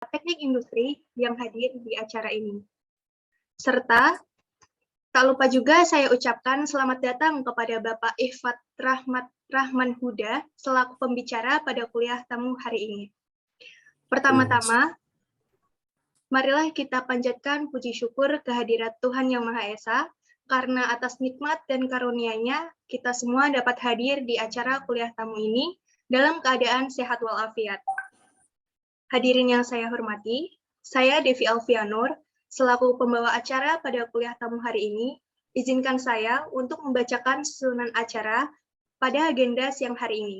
teknik industri yang hadir di acara ini. Serta tak lupa juga saya ucapkan selamat datang kepada Bapak Ifat Rahman Huda selaku pembicara pada kuliah tamu hari ini. Pertama-tama, marilah kita panjatkan puji syukur kehadirat Tuhan Yang Maha Esa, karena atas nikmat dan karunia-Nya, kita semua dapat hadir di acara kuliah tamu ini dalam keadaan sehat walafiat. Hadirin yang saya hormati, saya Devi Alfianur, selaku pembawa acara pada kuliah tamu hari ini, izinkan saya untuk membacakan susunan acara pada agenda siang hari ini.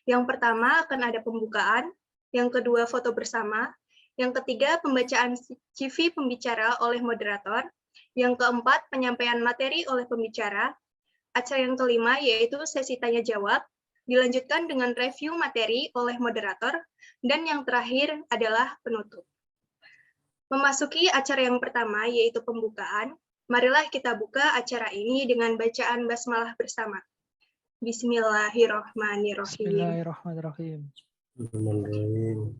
Yang pertama akan ada pembukaan, yang kedua foto bersama, yang ketiga pembacaan CV pembicara oleh moderator, yang keempat penyampaian materi oleh pembicara, acara yang kelima yaitu sesi tanya jawab, dilanjutkan dengan review materi oleh moderator, dan yang terakhir adalah penutup. Memasuki acara yang pertama yaitu pembukaan, marilah kita buka acara ini dengan bacaan basmalah bersama. Bismillahirrahmanirrahim. Bismillahirrahmanirrahim.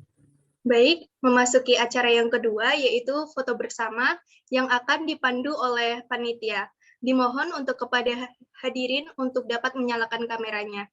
Baik, memasuki acara yang kedua yaitu foto bersama yang akan dipandu oleh panitia. Dimohon untuk kepada hadirin untuk dapat menyalakan kameranya.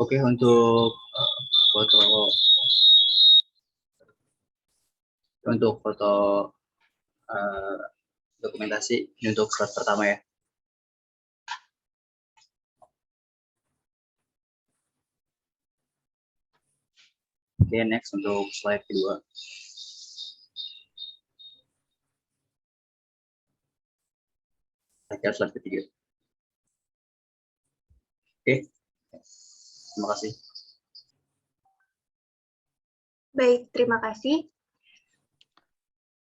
Oke, untuk foto dokumentasi ini untuk slide pertama ya. Oke, next untuk slide kedua. Slide ketiga. Oke, terima kasih. Baik, terima kasih.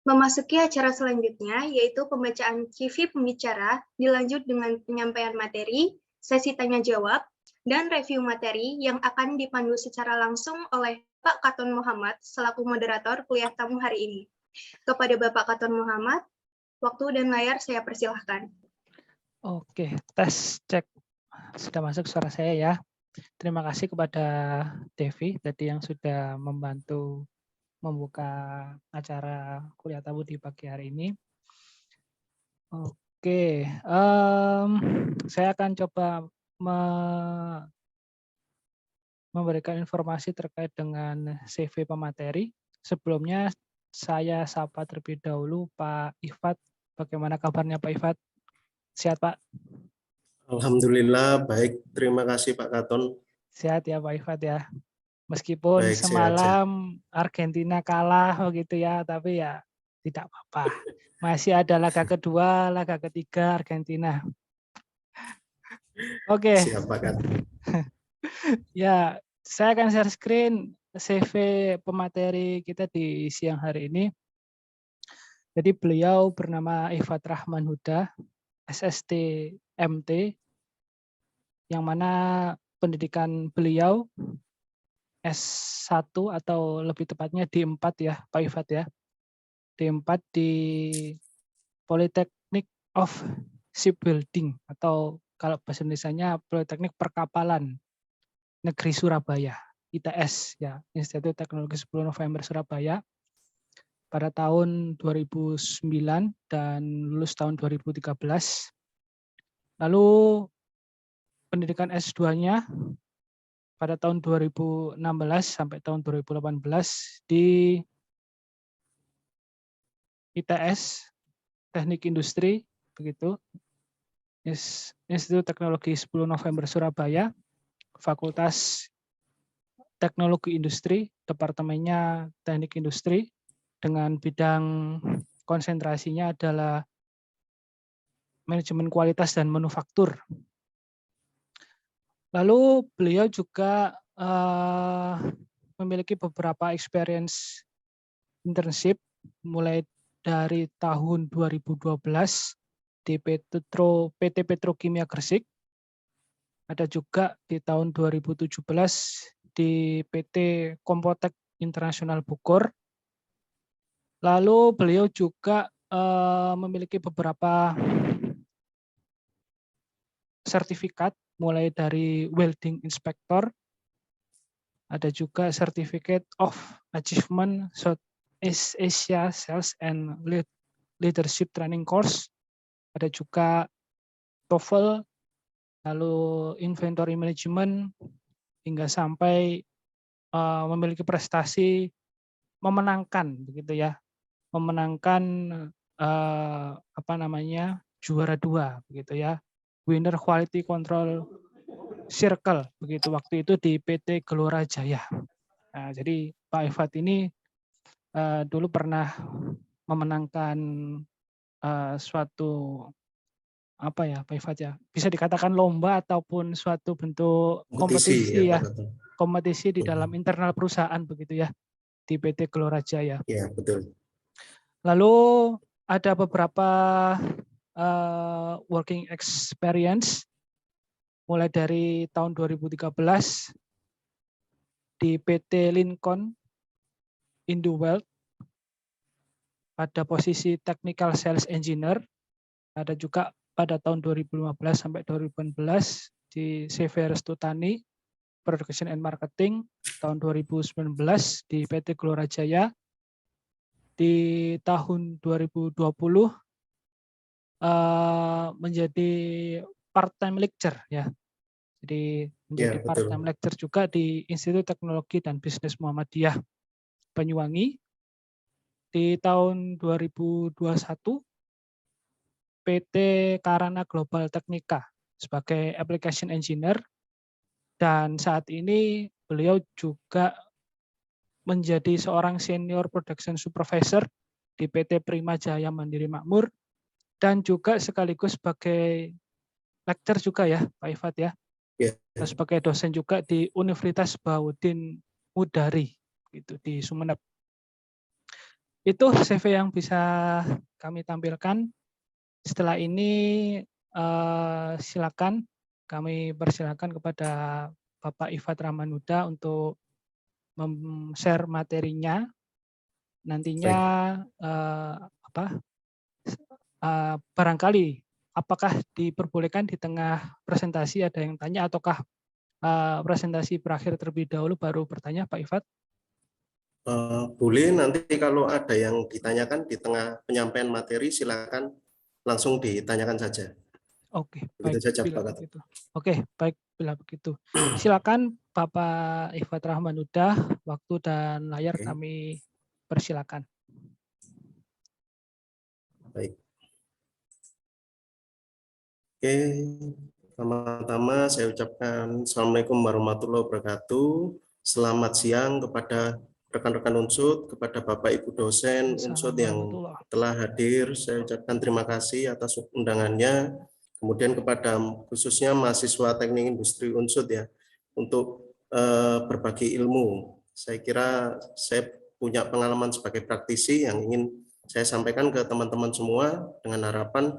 Memasuki acara selanjutnya, yaitu pembacaan CV pembicara, dilanjut dengan penyampaian materi, sesi tanya-jawab, dan review materi yang akan dipandu secara langsung oleh Pak Katon Muhammad selaku moderator kuliah tamu hari ini. Kepada Bapak Katon Muhammad, waktu dan layar saya persilahkan. Oke, tes cek. Sudah masuk suara saya ya. Terima kasih kepada Devi tadi yang sudah membantu membuka acara kuliah tamu di pagi hari ini. Oke, saya akan coba memberikan informasi terkait dengan CV pemateri. Sebelumnya saya sapa terlebih dahulu Pak Ifat. Bagaimana kabarnya Pak Ifat? Sehat Pak? Alhamdulillah baik, terima kasih Pak Katon. Sehat ya Pak Ifat ya. Meskipun Baik, semalam Argentina kalah begitu ya, tapi ya tidak apa-apa. Masih ada laga kedua, laga ketiga Argentina. Oke. Siap Pak Katon. Ya, saya akan share screen CV pemateri kita di siang hari ini. Jadi beliau bernama Ifat Rahman Huda, SST MT, yang mana pendidikan beliau S1 atau lebih tepatnya D4 ya, Pak Ifat ya. D4 di Polytechnic of Shipbuilding atau kalau bahasa Indonesianya Politeknik Perkapalan Negeri Surabaya, ITS ya, Institut Teknologi 10 November Surabaya pada tahun 2009 dan lulus tahun 2013. Lalu pendidikan S2-nya pada tahun 2016 sampai tahun 2018 di ITS, Teknik Industri, begitu. Institut Teknologi 10 November Surabaya, Fakultas Teknologi Industri, departemennya Teknik Industri, dengan bidang konsentrasinya adalah manajemen kualitas dan manufaktur. Lalu beliau juga memiliki beberapa experience internship mulai dari tahun 2012 di PT Petrokimia Gresik. Ada juga di tahun 2017 di PT Kompotek Internasional Bogor. Lalu beliau juga memiliki beberapa sertifikat mulai dari welding inspector, ada juga Certificate of Achievement Southeast Asia Sales and Leadership Training Course, ada juga TOEFL, lalu Inventory Management, hingga sampai memiliki prestasi memenangkan, begitu ya, memenangkan juara 2, begitu ya, Winner Quality Control Circle, begitu waktu itu di PT Gelora Jaya. Nah, jadi Pak Ifat ini dulu pernah memenangkan suatu Pak Ifat ya, bisa dikatakan lomba ataupun suatu bentuk kompetisi ya, kompetisi di dalam internal perusahaan, begitu ya, di PT Gelora Jaya. Ya, betul. Lalu ada beberapa working experience mulai dari tahun 2013 di PT Lincoln Indowelt pada posisi Technical Sales Engineer. Ada juga pada tahun 2015 sampai 2018 di CV Restutani Production and Marketing, tahun 2019 di PT Gelora Jaya. Di tahun 2020 menjadi part-time lecturer ya. Jadi menjadi part-time lecturer juga di Institut Teknologi dan Bisnis Muhammadiyah Banyuwangi. Di tahun 2021 PT Karana Global Technica sebagai application engineer, dan saat ini beliau juga menjadi seorang senior production supervisor di PT Prima Jaya Mandiri Makmur, dan juga sekaligus sebagai lecturer juga ya Pak Ifat ya. Dan sebagai dosen juga di Universitas Bahuddin Mudari gitu di Sumeneb. Itu CV yang bisa kami tampilkan. Setelah ini silakan kami persilakan kepada Bapak Ifat Rahman Huda untuk share materinya. Nantinya barangkali apakah diperbolehkan di tengah presentasi ada yang tanya, ataukah presentasi berakhir terlebih dahulu baru bertanya Pak Ifat? Boleh, nanti kalau ada yang ditanyakan di tengah penyampaian materi silakan langsung ditanyakan saja. Oke, begitu baik, saja, bila Pak. begitu. Oke, baik, bila begitu. Silakan Bapak Ifat Rahman Huda, waktu dan layar kami persilakan. Baik. Oke, pertama-tama saya ucapkan Assalamualaikum warahmatullahi wabarakatuh. Selamat siang kepada rekan-rekan Unsud, kepada Bapak Ibu dosen Unsud yang telah hadir. Saya ucapkan terima kasih atas undangannya. Kemudian kepada khususnya mahasiswa Teknik Industri Unsud ya, untuk berbagi ilmu. Saya kira saya punya pengalaman sebagai praktisi yang ingin saya sampaikan ke teman-teman semua dengan harapan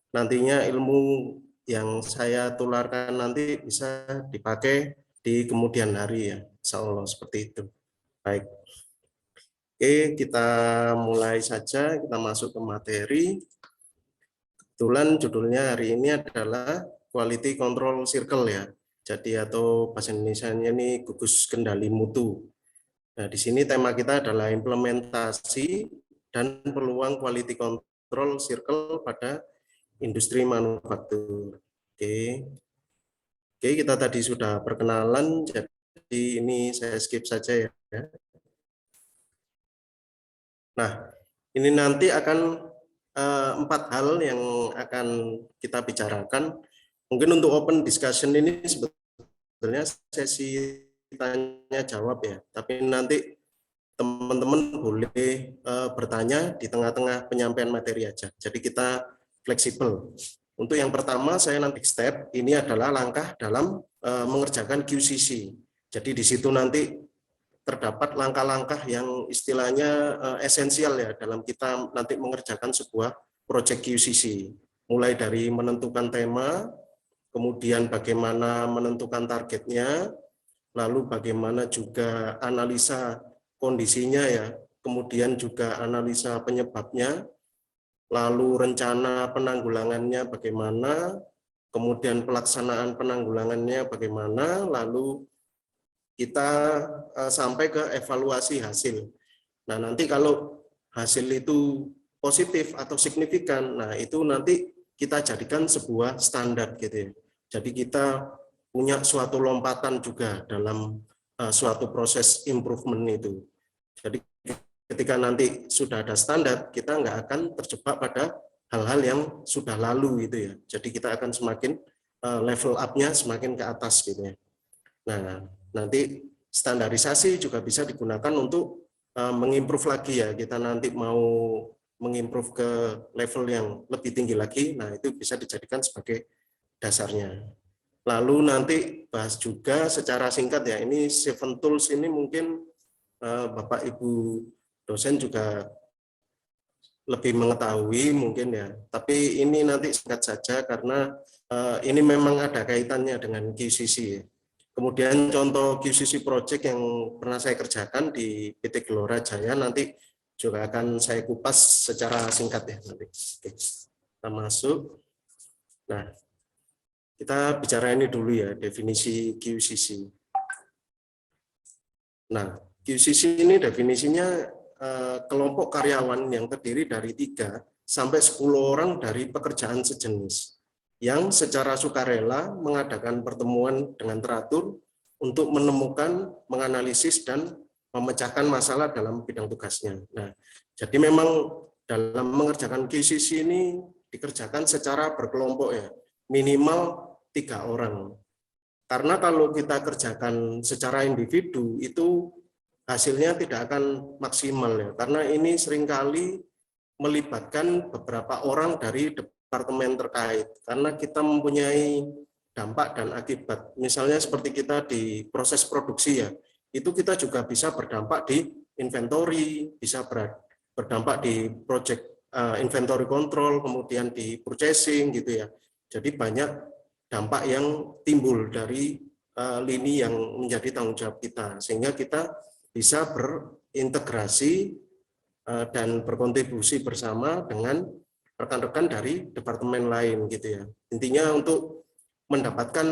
nantinya ilmu yang saya tularkan nanti bisa dipakai di kemudian hari ya, insya Allah seperti itu. Baik. Oke, kita mulai saja, kita masuk ke materi. Kebetulan judulnya hari ini adalah Quality Control Circle ya. Jadi atau bahasa Indonesianya ini gugus kendali mutu. Nah, di sini tema kita adalah implementasi dan peluang quality control circle pada industri manufaktur. Oke, kita tadi sudah perkenalan. Jadi ini saya skip saja ya. Nah, ini nanti akan 4 hal yang akan kita bicarakan. Mungkin untuk open discussion ini sebetulnya sesi tanya jawab ya, tapi nanti teman-teman boleh bertanya di tengah-tengah penyampaian materi aja. Jadi kita fleksibel. Untuk yang pertama, saya nanti step ini adalah langkah dalam mengerjakan QCC. Jadi di situ nanti terdapat langkah-langkah yang istilahnya esensial ya dalam kita nanti mengerjakan sebuah proyek QCC. Mulai dari menentukan tema, kemudian bagaimana menentukan targetnya, lalu bagaimana juga analisa kondisinya ya, kemudian juga analisa penyebabnya, lalu rencana penanggulangannya bagaimana, kemudian pelaksanaan penanggulangannya bagaimana, lalu kita sampai ke evaluasi hasil. Nah, nanti kalau hasil itu positif atau signifikan, nah itu nanti kita jadikan sebuah standar gitu ya. Jadi kita punya suatu lompatan juga dalam suatu proses improvement itu. Jadi ketika nanti sudah ada standar, kita nggak akan terjebak pada hal-hal yang sudah lalu gitu ya. Jadi kita akan semakin level up-nya semakin ke atas gitu ya. Nah, nanti standarisasi juga bisa digunakan untuk mengimprove lagi ya. Kita nanti mau mengimprove ke level yang lebih tinggi lagi, nah itu bisa dijadikan sebagai dasarnya. Lalu nanti bahas juga secara singkat ya, ini 7 tools ini mungkin Bapak Ibu dosen juga lebih mengetahui mungkin ya, tapi ini nanti singkat saja karena ini memang ada kaitannya dengan QCC. Kemudian contoh QCC project yang pernah saya kerjakan di PT Gelora Jaya nanti juga akan saya kupas secara singkat ya nanti. Oke, kita masuk. Nah, kita bicara ini dulu ya, definisi QCC. Nah, QCC ini definisinya kelompok karyawan yang terdiri dari 3 sampai 10 orang dari pekerjaan sejenis yang secara sukarela mengadakan pertemuan dengan teratur untuk menemukan, menganalisis, dan memecahkan masalah dalam bidang tugasnya. Nah, jadi memang dalam mengerjakan QCC ini dikerjakan secara berkelompok ya, minimal 3 orang. Karena kalau kita kerjakan secara individu itu hasilnya tidak akan maksimal ya, karena ini seringkali melibatkan beberapa orang dari departemen terkait, karena kita mempunyai dampak dan akibat. Misalnya seperti kita di proses produksi ya, itu kita juga bisa berdampak di inventory, bisa berdampak di project inventory control, kemudian di purchasing gitu ya. Jadi banyak dampak yang timbul dari lini yang menjadi tanggung jawab kita, sehingga kita bisa berintegrasi dan berkontribusi bersama dengan rekan-rekan dari departemen lain gitu ya. Intinya untuk mendapatkan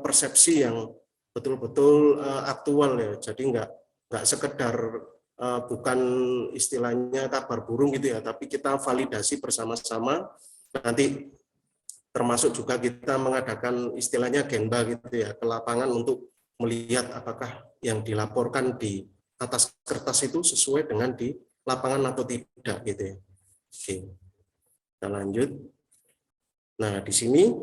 persepsi yang betul-betul aktual ya. Jadi nggak sekedar bukan istilahnya kabar burung gitu ya, tapi kita validasi bersama-sama. Nanti termasuk juga kita mengadakan istilahnya genba gitu ya, ke lapangan untuk melihat apakah yang dilaporkan di atas kertas itu sesuai dengan di lapangan atau tidak gitu ya. Oke. Kita lanjut. Nah, di sini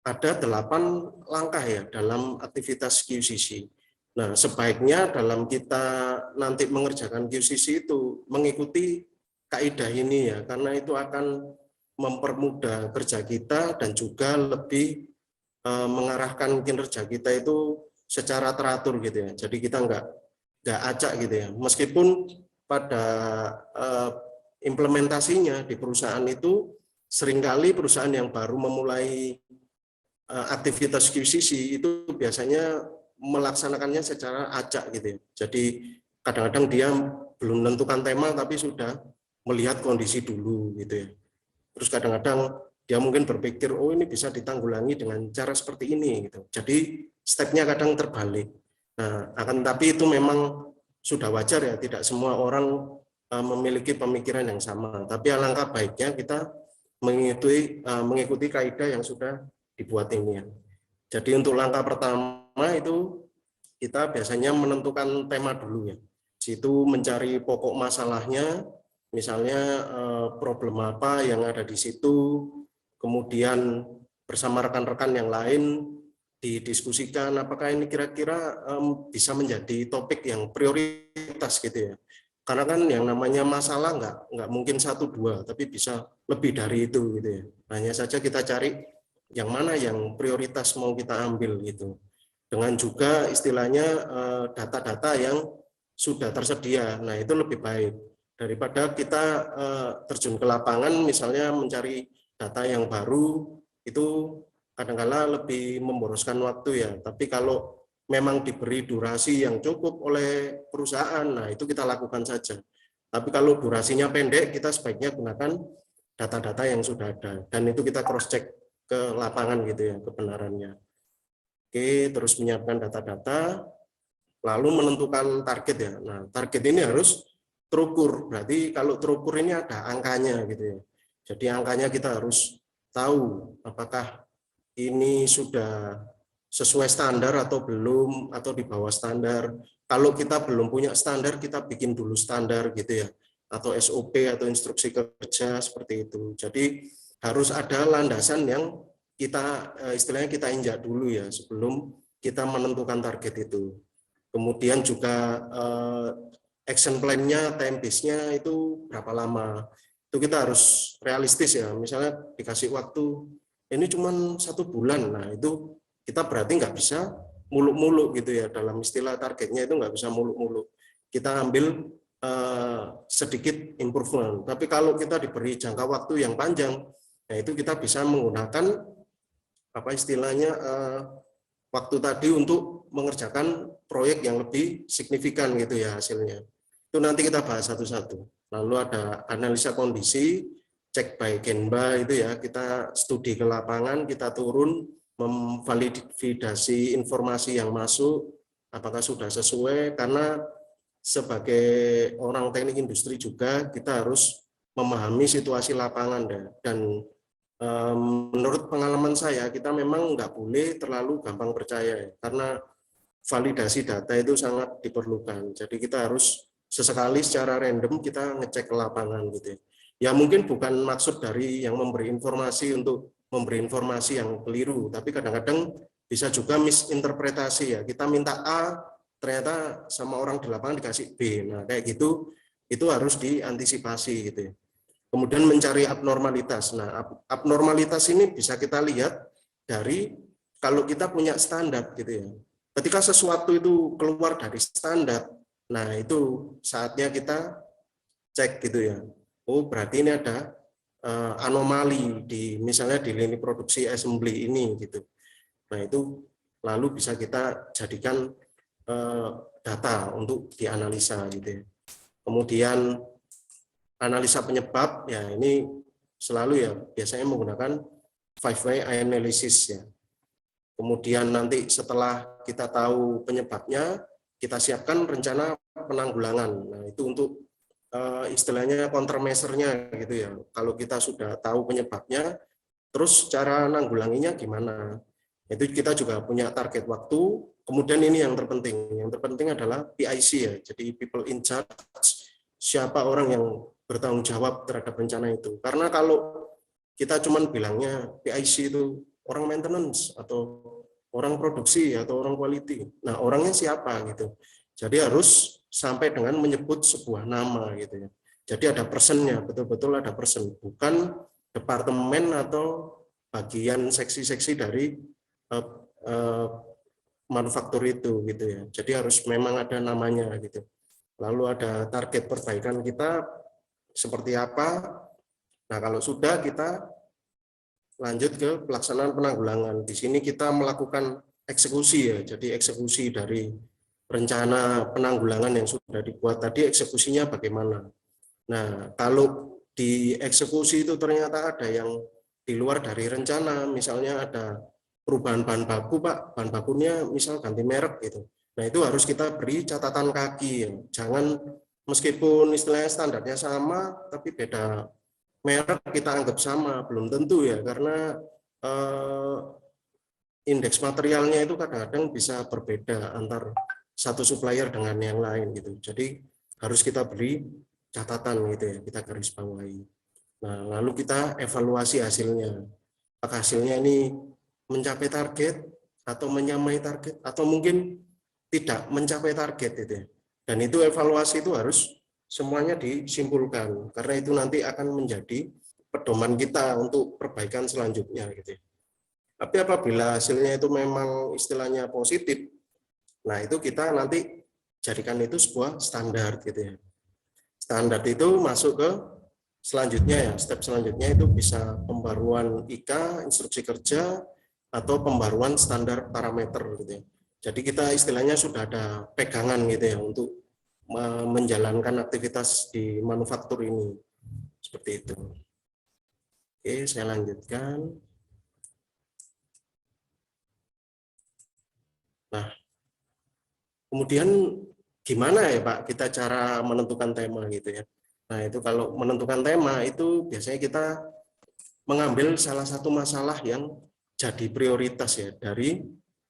ada 8 langkah ya dalam aktivitas QCC. Nah, sebaiknya dalam kita nanti mengerjakan QCC itu mengikuti kaidah ini ya, karena itu akan mempermudah kerja kita dan juga lebih mengarahkan kinerja kita itu secara teratur gitu ya. Jadi kita nggak acak gitu ya. Meskipun pada implementasinya di perusahaan itu seringkali perusahaan yang baru memulai aktivitas QCC itu biasanya melaksanakannya secara acak gitu ya. Jadi kadang-kadang dia belum menentukan tema tapi sudah melihat kondisi dulu gitu ya. Terus kadang-kadang dia mungkin berpikir, oh ini bisa ditanggulangi dengan cara seperti ini gitu. Jadi stepnya kadang terbalik. Nah, akan tapi itu memang sudah wajar ya, tidak semua orang memiliki pemikiran yang sama. Tapi alangkah baiknya kita mengikuti kaidah yang sudah dibuat ini ya. Jadi untuk langkah pertama itu kita biasanya menentukan tema dulu ya. Situ mencari pokok masalahnya, misalnya problem apa yang ada di situ, kemudian bersama rekan-rekan yang lain didiskusikan apakah ini kira-kira bisa menjadi topik yang prioritas gitu ya. Karena kan yang namanya masalah nggak mungkin 1-2, tapi bisa lebih dari itu gitu ya. Hanya saja kita cari yang mana yang prioritas mau kita ambil gitu. Dengan juga istilahnya data-data yang sudah tersedia. Nah, itu lebih baik daripada kita terjun ke lapangan misalnya mencari data yang baru, itu kadang-kala lebih memboroskan waktu ya. Tapi kalau memang diberi durasi yang cukup oleh perusahaan, nah itu kita lakukan saja. Tapi kalau durasinya pendek, kita sebaiknya gunakan data-data yang sudah ada. Dan itu kita cross-check ke lapangan gitu ya, kebenarannya. Oke, terus menyiapkan data-data, lalu menentukan target ya. Nah, target ini harus terukur. Berarti kalau terukur ini ada angkanya gitu ya. Jadi angkanya kita harus tahu apakah ini sudah sesuai standar atau belum, atau di bawah standar. Kalau kita belum punya standar, kita bikin dulu standar gitu ya. Atau SOP atau instruksi kerja seperti itu. Jadi harus ada landasan yang kita istilahnya kita injak dulu ya sebelum kita menentukan target itu. Kemudian juga action plan-nya, time base-nya itu berapa lama. Itu kita harus realistis ya. Misalnya dikasih waktu ini cuma 1 bulan. Nah itu kita berarti nggak bisa muluk-muluk gitu ya. Dalam istilah targetnya itu nggak bisa muluk-muluk. Kita ambil sedikit improvement. Tapi kalau kita diberi jangka waktu yang panjang, nah itu kita bisa menggunakan apa istilahnya waktu tadi untuk mengerjakan proyek yang lebih signifikan gitu ya hasilnya. Itu nanti kita bahas satu-satu. Lalu ada analisa kondisi, cek by Genba itu ya, kita studi ke lapangan, kita turun memvalidasi informasi yang masuk, apakah sudah sesuai, karena sebagai orang teknik industri juga kita harus memahami situasi lapangan dan menurut pengalaman saya, kita memang nggak boleh terlalu gampang percaya, karena validasi data itu sangat diperlukan. Jadi kita harus sesekali secara random kita ngecek ke lapangan gitu. Ya mungkin bukan maksud dari yang memberi informasi untuk memberi informasi yang keliru, tapi kadang-kadang bisa juga misinterpretasi ya. Kita minta A, ternyata sama orang di lapangan dikasih B. Nah kayak gitu, itu harus diantisipasi gitu ya. Kemudian mencari abnormalitas. Nah, abnormalitas ini bisa kita lihat dari kalau kita punya standar gitu ya. Ketika sesuatu itu keluar dari standar, nah itu saatnya kita cek gitu ya. Oh, berarti ini ada anomali di misalnya di lini produksi assembly ini gitu. Nah, itu lalu bisa kita jadikan data untuk dianalisa gitu ya. Kemudian analisa penyebab, ya ini selalu ya biasanya menggunakan 5-way analysis ya. Kemudian nanti setelah kita tahu penyebabnya, kita siapkan rencana penanggulangan. Nah itu untuk istilahnya countermeasure-nya gitu ya. Kalau kita sudah tahu penyebabnya, terus cara nanggulanginya gimana? Itu kita juga punya target waktu. Kemudian ini yang terpenting. Yang terpenting adalah PIC ya. Jadi people in charge. Siapa orang yang bertanggung jawab terhadap rencana itu. Karena kalau kita cuma bilangnya PIC itu orang maintenance atau orang produksi atau orang quality. Nah, orangnya siapa gitu. Jadi harus sampai dengan menyebut sebuah nama gitu ya. Jadi ada personnya, betul-betul ada person, bukan departemen atau bagian seksi-seksi dari manufaktur itu gitu ya. Jadi harus memang ada namanya gitu. Lalu ada target perbaikan kita seperti apa. Nah, kalau sudah kita lanjut ke pelaksanaan penanggulangan. Di sini kita melakukan eksekusi ya. Jadi eksekusi dari rencana penanggulangan yang sudah dibuat tadi, eksekusinya bagaimana. Nah, kalau di eksekusi itu ternyata ada yang di luar dari rencana, misalnya ada perubahan bahan baku, Pak, bahan bakunya misal ganti merek gitu. Nah, itu harus kita beri catatan kaki ya. Jangan meskipun istilahnya standarnya sama, tapi beda merek kita anggap sama, belum tentu ya, karena indeks materialnya itu kadang-kadang bisa berbeda antar satu supplier dengan yang lain gitu. Jadi harus kita beri catatan gitu ya, kita garis bawahi. Nah, lalu kita evaluasi hasilnya. Apakah hasilnya ini mencapai target atau menyamai target atau mungkin tidak mencapai target gitu ya. Dan itu evaluasi itu harus semuanya disimpulkan karena itu nanti akan menjadi pedoman kita untuk perbaikan selanjutnya gitu ya. Tapi apabila hasilnya itu memang istilahnya positif, nah itu kita nanti jadikan itu sebuah standar gitu ya. Standar itu masuk ke selanjutnya ya, step selanjutnya itu bisa pembaruan IK, instruksi kerja, atau pembaruan standar parameter gitu ya. Jadi kita istilahnya sudah ada pegangan gitu ya untuk menjalankan aktivitas di manufaktur ini. Seperti itu. Oke, saya lanjutkan. Nah, kemudian gimana ya Pak kita cara menentukan tema gitu ya. Nah, itu kalau menentukan tema itu biasanya kita mengambil salah satu masalah yang jadi prioritas ya dari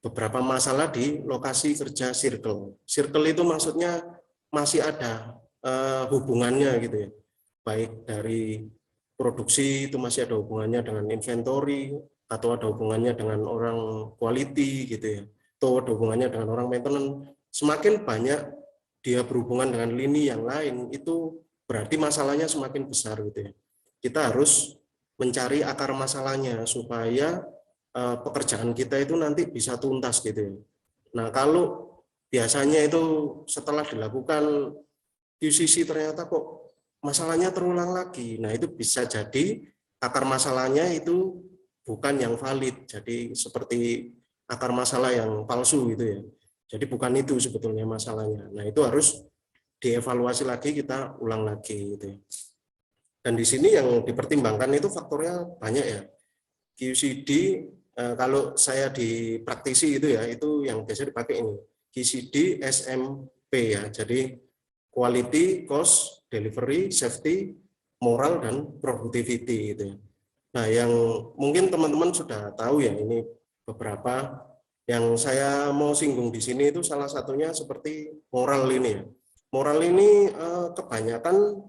beberapa masalah di lokasi kerja circle. Circle itu maksudnya masih ada hubungannya gitu ya. Baik dari produksi itu masih ada hubungannya dengan inventory atau ada hubungannya dengan orang quality gitu ya. Atau ada hubungannya dengan orang maintenance. Semakin banyak dia berhubungan dengan lini yang lain itu berarti masalahnya semakin besar gitu ya. Kita harus mencari akar masalahnya supaya pekerjaan kita itu nanti bisa tuntas gitu ya. Nah, kalau biasanya itu setelah dilakukan QCC ternyata kok masalahnya terulang lagi. Nah, itu bisa jadi akar masalahnya itu bukan yang valid. Jadi seperti akar masalah yang palsu gitu ya. Jadi bukan itu sebetulnya masalahnya. Nah, itu harus dievaluasi lagi, kita ulang lagi gitu ya. Dan di sini yang dipertimbangkan itu faktornya banyak ya. QCD kalau saya di praktisi itu ya, itu yang biasa dipakai ini. QCD SMP ya. Jadi quality, cost, delivery, safety, moral, dan productivity gitu ya. Nah, yang mungkin teman-teman sudah tahu ya, ini beberapa yang saya mau singgung di sini itu salah satunya seperti moral ini ya. Moral ini kebanyakan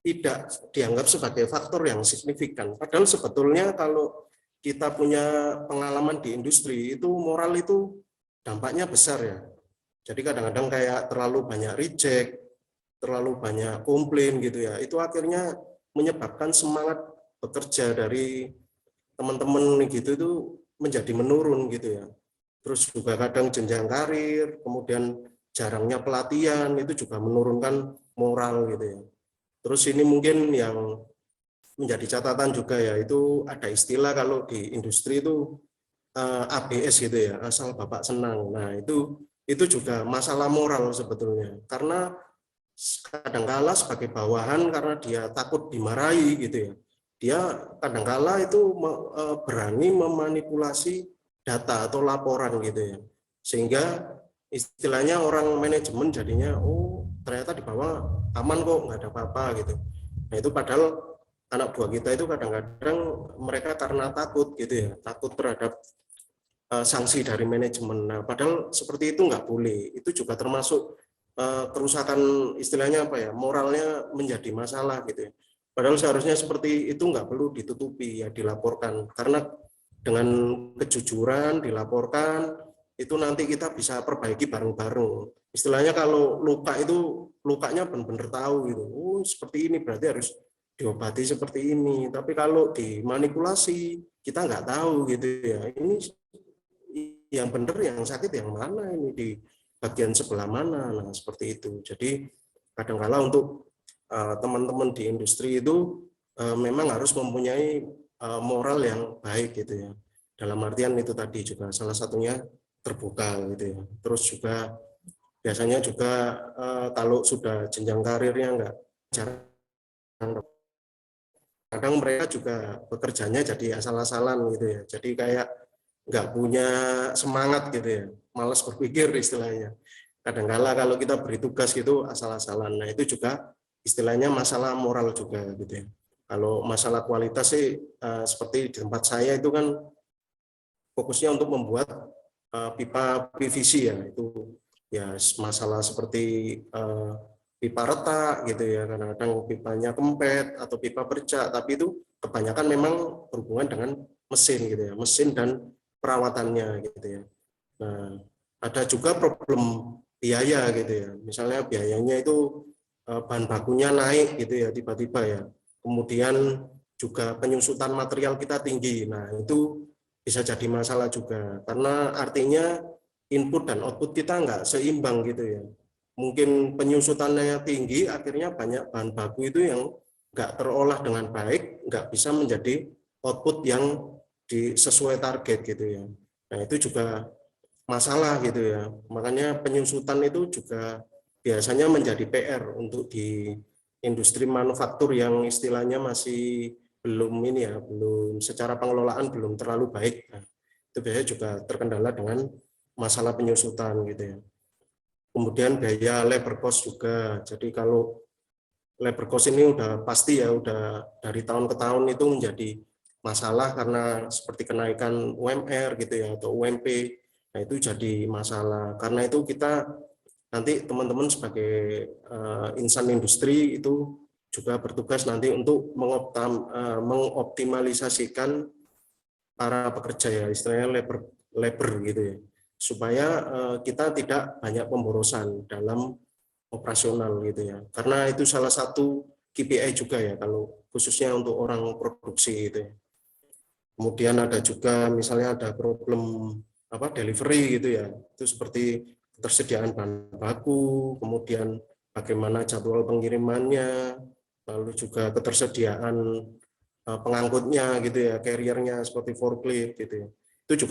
tidak dianggap sebagai faktor yang signifikan. Padahal sebetulnya kalau kita punya pengalaman di industri, itu moral itu dampaknya besar ya. Jadi kadang-kadang kayak terlalu banyak reject, terlalu banyak komplain gitu ya. Itu akhirnya menyebabkan semangat bekerja dari teman-teman gitu itu menjadi menurun gitu ya. Terus juga kadang jenjang karir, kemudian jarangnya pelatihan itu juga menurunkan moral gitu ya. Terus ini mungkin yang menjadi catatan juga ya, itu ada istilah kalau di industri itu ABS gitu ya, asal Bapak senang. Nah, itu juga masalah moral sebetulnya. Karena kadangkala sebagai bawahan karena dia takut dimarahi gitu ya. Dia kadangkala itu berani memanipulasi data atau laporan gitu ya. Sehingga istilahnya orang manajemen jadinya ternyata di bawah aman kok, nggak ada apa-apa gitu. Nah, itu padahal anak buah kita itu kadang-kadang mereka karena takut gitu ya, takut terhadap sanksi dari manajemen. Nah, padahal seperti itu nggak boleh. Itu juga termasuk kerusakan istilahnya apa ya, moralnya menjadi masalah gitu ya. Padahal seharusnya seperti itu nggak perlu ditutupi ya, dilaporkan. Karena dengan kejujuran dilaporkan, itu nanti kita bisa perbaiki bareng-bareng. Istilahnya kalau luka itu lukanya benar-benar tahu gitu. Seperti ini berarti harus diobati seperti ini. Tapi kalau dimanipulasi kita nggak tahu gitu ya. Ini yang benar, yang sakit yang mana, ini di bagian sebelah mana. Nah, seperti itu. Jadi kadang-kala untuk teman-teman di industri itu memang harus mempunyai moral yang baik gitu ya. Dalam artian itu tadi juga salah satunya terbuka gitu ya. Terus juga biasanya juga kalau sudah jenjang karirnya enggak jarang, kadang mereka juga bekerjanya jadi asal-asalan gitu ya. Jadi kayak nggak punya semangat gitu ya, malas berpikir istilahnya. Kadang-kala kalau kita beri tugas gitu asal-asalan. Nah, itu juga istilahnya masalah moral juga gitu ya. Kalau masalah kualitas sih seperti di tempat saya itu kan fokusnya untuk membuat pipa PVC ya, itu ya masalah seperti pipa retak gitu ya, kadang-kadang pipanya kempet atau pipa bercak, tapi itu kebanyakan memang berhubungan dengan mesin gitu ya, mesin dan perawatannya gitu ya. Nah, ada juga problem biaya gitu ya, misalnya biayanya itu bahan bakunya naik gitu ya tiba-tiba ya, kemudian juga penyusutan material kita tinggi. Nah, itu bisa jadi masalah juga, karena artinya input dan output kita nggak seimbang gitu ya. Mungkin penyusutannya tinggi, akhirnya banyak bahan baku itu yang nggak terolah dengan baik, nggak bisa menjadi output yang sesuai target gitu ya. Nah, itu juga masalah gitu ya. Makanya penyusutan itu juga biasanya menjadi PR untuk di industri manufaktur yang istilahnya masih belum ini ya, belum secara pengelolaan belum terlalu baik. Nah, itu biasanya juga terkendala dengan masalah penyusutan gitu ya. Kemudian biaya labor cost juga. Jadi kalau labor cost ini udah pasti ya, udah dari tahun ke tahun itu menjadi masalah karena seperti kenaikan UMR gitu ya, atau UMP. Nah, itu jadi masalah. Karena itu kita nanti teman-teman sebagai insan industri itu juga bertugas nanti untuk mengoptimalisasikan para pekerja ya, istilahnya labor gitu ya, supaya kita tidak banyak pemborosan dalam operasional gitu ya, karena itu salah satu KPI juga ya kalau khususnya untuk orang produksi gitu ya. Kemudian ada juga misalnya ada problem delivery gitu ya, itu seperti ketersediaan bahan baku, kemudian bagaimana jadwal pengirimannya, lalu juga ketersediaan pengangkutnya gitu ya, carrier-nya seperti forklift gitu ya. Itu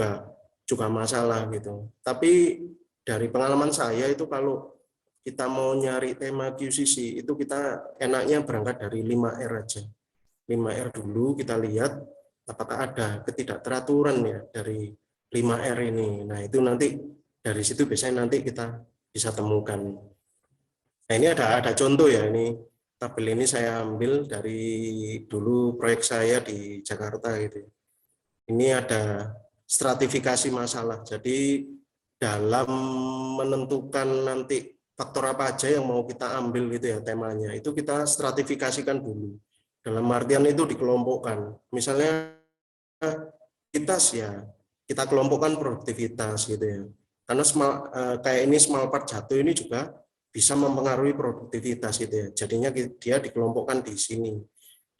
juga masalah gitu. Tapi dari pengalaman saya itu kalau kita mau nyari tema QCC itu kita enaknya berangkat dari 5R aja. 5R dulu kita lihat apakah ada ketidakteraturan ya dari 5R ini. Nah, itu nanti dari situ biasanya nanti kita bisa temukan. Nah, ini ada contoh ya, ini tabel ini saya ambil dari dulu proyek saya di Jakarta gitu. Ini ada stratifikasi masalah. Jadi dalam menentukan nanti faktor apa aja yang mau kita ambil gitu ya temanya, itu kita stratifikasikan dulu. Dalam artian itu dikelompokkan. Misalnya kita kelompokkan produktivitas gitu ya. Karena kayak ini small part jatuh ini juga bisa mempengaruhi produktivitas gitu ya. Jadinya dia dikelompokkan di sini.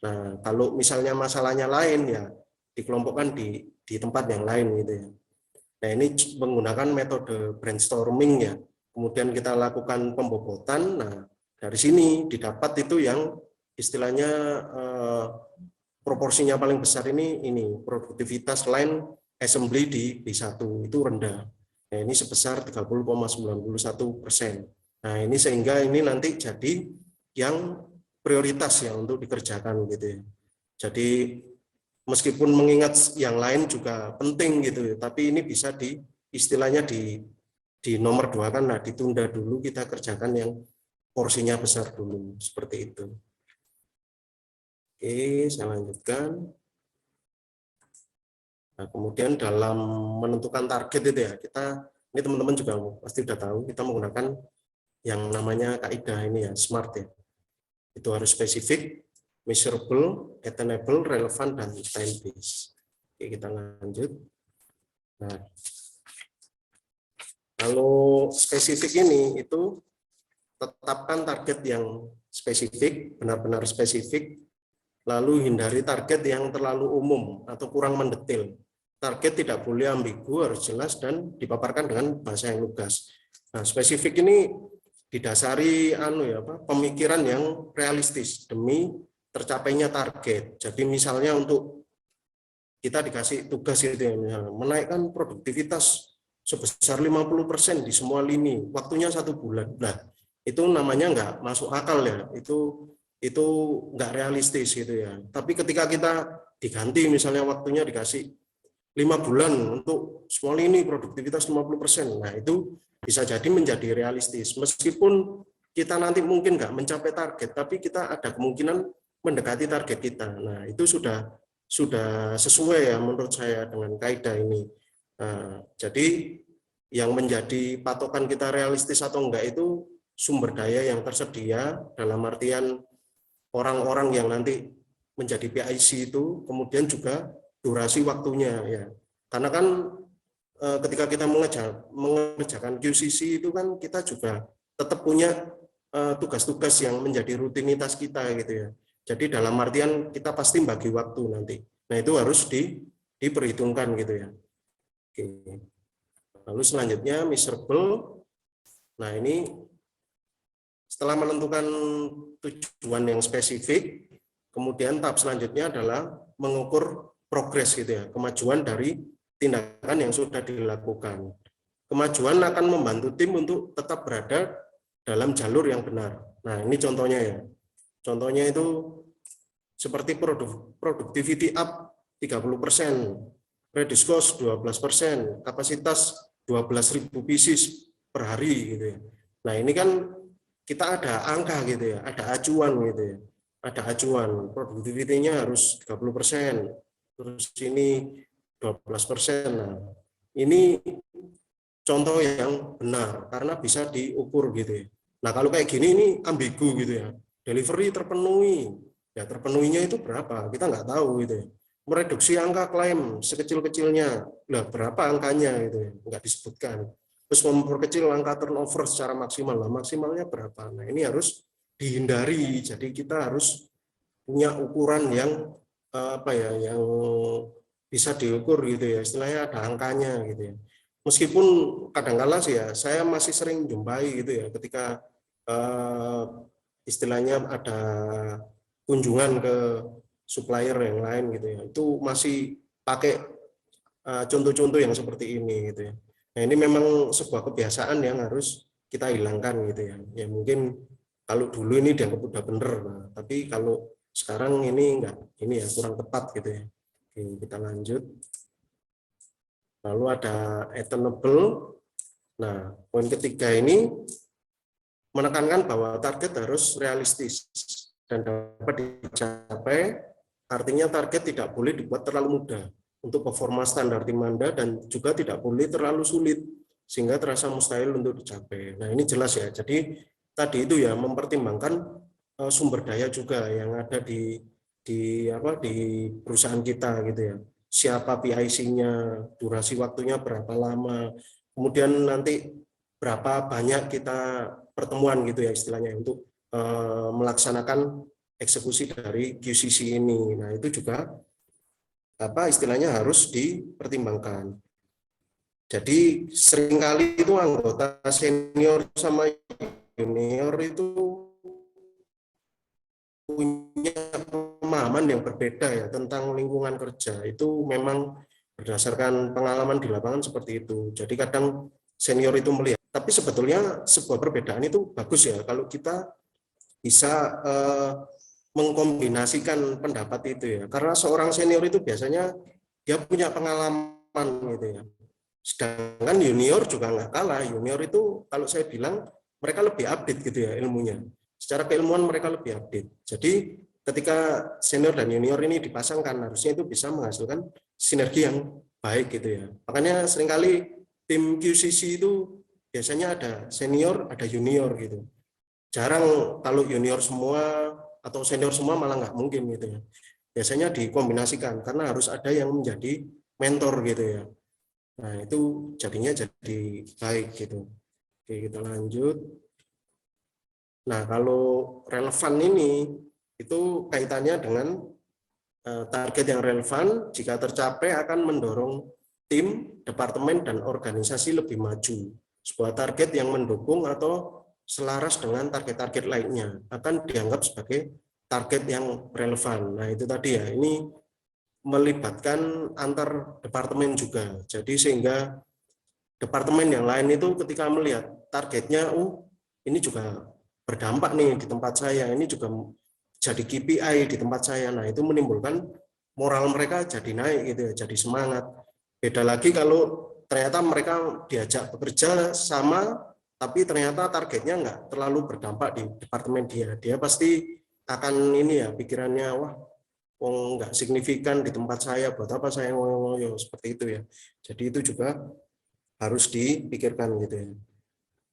Nah, kalau misalnya masalahnya lain ya dikelompokkan di tempat yang lain gitu ya. Nah, ini menggunakan metode brainstorming ya. Kemudian kita lakukan pembobotan. Nah, dari sini didapat itu yang istilahnya proporsinya paling besar ini produktivitas line assembly di B1 itu rendah. Nah, ini sebesar 30,91%. Nah, ini sehingga ini nanti jadi yang prioritas ya untuk dikerjakan gitu ya. Jadi meskipun mengingat yang lain juga penting gitu ya, tapi ini bisa istilahnya di nomor 2 kan, nah ditunda dulu, kita kerjakan yang porsinya besar dulu seperti itu. Oke, saya lanjutkan. Nah, kemudian dalam menentukan target itu ya, ini teman-teman juga pasti sudah tahu, kita menggunakan yang namanya kaidah ini ya, SMART ya. Itu harus spesifik, measurable, attainable, relevant, dan time-based. Oke, kita lanjut. Nah, kalau spesifik ini, itu tetapkan target yang spesifik, benar-benar spesifik, lalu hindari target yang terlalu umum atau kurang mendetail. Target tidak boleh ambigu, harus jelas dan dipaparkan dengan bahasa yang lugas. Nah, spesifik ini didasari pemikiran yang realistis demi tercapainya target. Jadi misalnya untuk kita dikasih tugas itu ya, misalnya menaikkan produktivitas sebesar 50% di semua lini, waktunya 1 bulan. Nah, itu namanya nggak masuk akal ya. Itu nggak realistis gitu ya. Tapi ketika kita diganti misalnya waktunya dikasih 5 bulan untuk semua lini produktivitas 50%. Nah, itu bisa jadi menjadi realistis. Meskipun kita nanti mungkin nggak mencapai target, tapi kita ada kemungkinan mendekati target kita. Nah, itu sudah sesuai ya menurut saya dengan kaidah ini. Nah, jadi yang menjadi patokan kita realistis atau enggak itu sumber daya yang tersedia, dalam artian orang-orang yang nanti menjadi PIC itu, kemudian juga durasi waktunya ya. Karena kan ketika kita mengerjakan QCC itu kan kita juga tetap punya tugas-tugas yang menjadi rutinitas kita gitu ya. Jadi dalam artian kita pasti bagi waktu nanti. Nah itu harus diperhitungkan gitu ya. Oke. Lalu selanjutnya measurable. Nah ini setelah menentukan tujuan yang spesifik, kemudian tahap selanjutnya adalah mengukur progres gitu ya, kemajuan dari tindakan yang sudah dilakukan. Kemajuan akan membantu tim untuk tetap berada dalam jalur yang benar. Nah ini contohnya ya. Contohnya itu seperti productivity up 30%, reduce cost 12%, kapasitas 12.000 pieces per hari gitu ya. Nah ini kan kita ada angka gitu ya, ada acuan gitu ya. Ada acuan, produktivitinya harus 30%, terus ini 12%. Nah, ini contoh yang benar karena bisa diukur gitu ya. Nah, kalau kayak gini ini ambigu gitu ya. Delivery terpenuhi. Ya terpenuhinya itu berapa? Kita nggak tahu gitu ya. Mereduksi angka klaim sekecil-kecilnya. Lah berapa angkanya gitu ya? Nggak disebutkan. Terus memperkecil angka turnover secara maksimal. Nah, maksimalnya berapa? Nah, ini harus dihindari. Jadi kita harus punya ukuran yang apa ya, yang bisa diukur gitu ya. Istilahnya ada angkanya gitu ya. Meskipun kadang-kala sih ya, saya masih sering jumpai gitu ya, ketika istilahnya ada kunjungan ke supplier yang lain gitu ya, itu masih pakai contoh-contoh yang seperti ini gitu ya. Nah ini memang sebuah kebiasaan yang harus kita hilangkan gitu ya. Ya mungkin kalau dulu ini dianggap udah bener, nah, tapi kalau sekarang ini enggak, ini ya kurang tepat gitu ya. Oke, kita lanjut. Lalu ada attainable. Nah, poin ketiga ini menekankan bahwa target harus realistis dan dapat dicapai. Artinya target tidak boleh dibuat terlalu mudah untuk performa standar tim Anda dan juga tidak boleh terlalu sulit sehingga terasa mustahil untuk dicapai. Nah, ini jelas ya. Jadi tadi itu ya mempertimbangkan sumber daya juga yang ada di perusahaan kita gitu ya. Siapa PIC-nya, durasi waktunya berapa lama, kemudian nanti berapa banyak kita pertemuan gitu ya istilahnya untuk melaksanakan eksekusi dari QCC ini. Nah itu juga istilahnya harus dipertimbangkan. Jadi seringkali itu anggota senior sama junior itu punya pemahaman yang berbeda ya tentang lingkungan kerja. Itu memang berdasarkan pengalaman di lapangan seperti itu. Jadi kadang senior itu melihat, tapi sebetulnya sebuah perbedaan itu bagus ya kalau kita bisa mengkombinasikan pendapat itu ya. Karena seorang senior itu biasanya dia punya pengalaman gitu ya. Sedangkan junior juga nggak kalah. Junior itu kalau saya bilang mereka lebih update gitu ya ilmunya. Secara keilmuan mereka lebih update. Jadi ketika senior dan junior ini dipasangkan, harusnya itu bisa menghasilkan sinergi yang baik gitu ya. Makanya seringkali tim QCC itu biasanya ada senior, ada junior gitu. Jarang kalau junior semua atau senior semua malah nggak mungkin gitu ya. Biasanya dikombinasikan karena harus ada yang menjadi mentor gitu ya. Nah itu jadinya jadi baik gitu. Oke kita lanjut. Nah, kalau relevan ini itu kaitannya dengan target yang relevan jika tercapai akan mendorong tim, departemen, dan organisasi lebih maju. Sebuah target yang mendukung atau selaras dengan target-target lainnya akan dianggap sebagai target yang relevan. Nah, itu tadi ya, ini melibatkan antar departemen juga. Jadi sehingga departemen yang lain itu ketika melihat targetnya, ini juga berdampak nih di tempat saya, ini juga jadi KPI di tempat saya. Nah, itu menimbulkan moral mereka jadi naik gitu ya, jadi semangat. Beda lagi kalau ternyata mereka diajak bekerja sama, tapi ternyata targetnya nggak terlalu berdampak di departemen dia. Dia pasti akan ini ya, pikirannya, wah nggak signifikan di tempat saya, buat apa saya ngoyo-ngoyo seperti itu ya. Jadi itu juga harus dipikirkan gitu ya.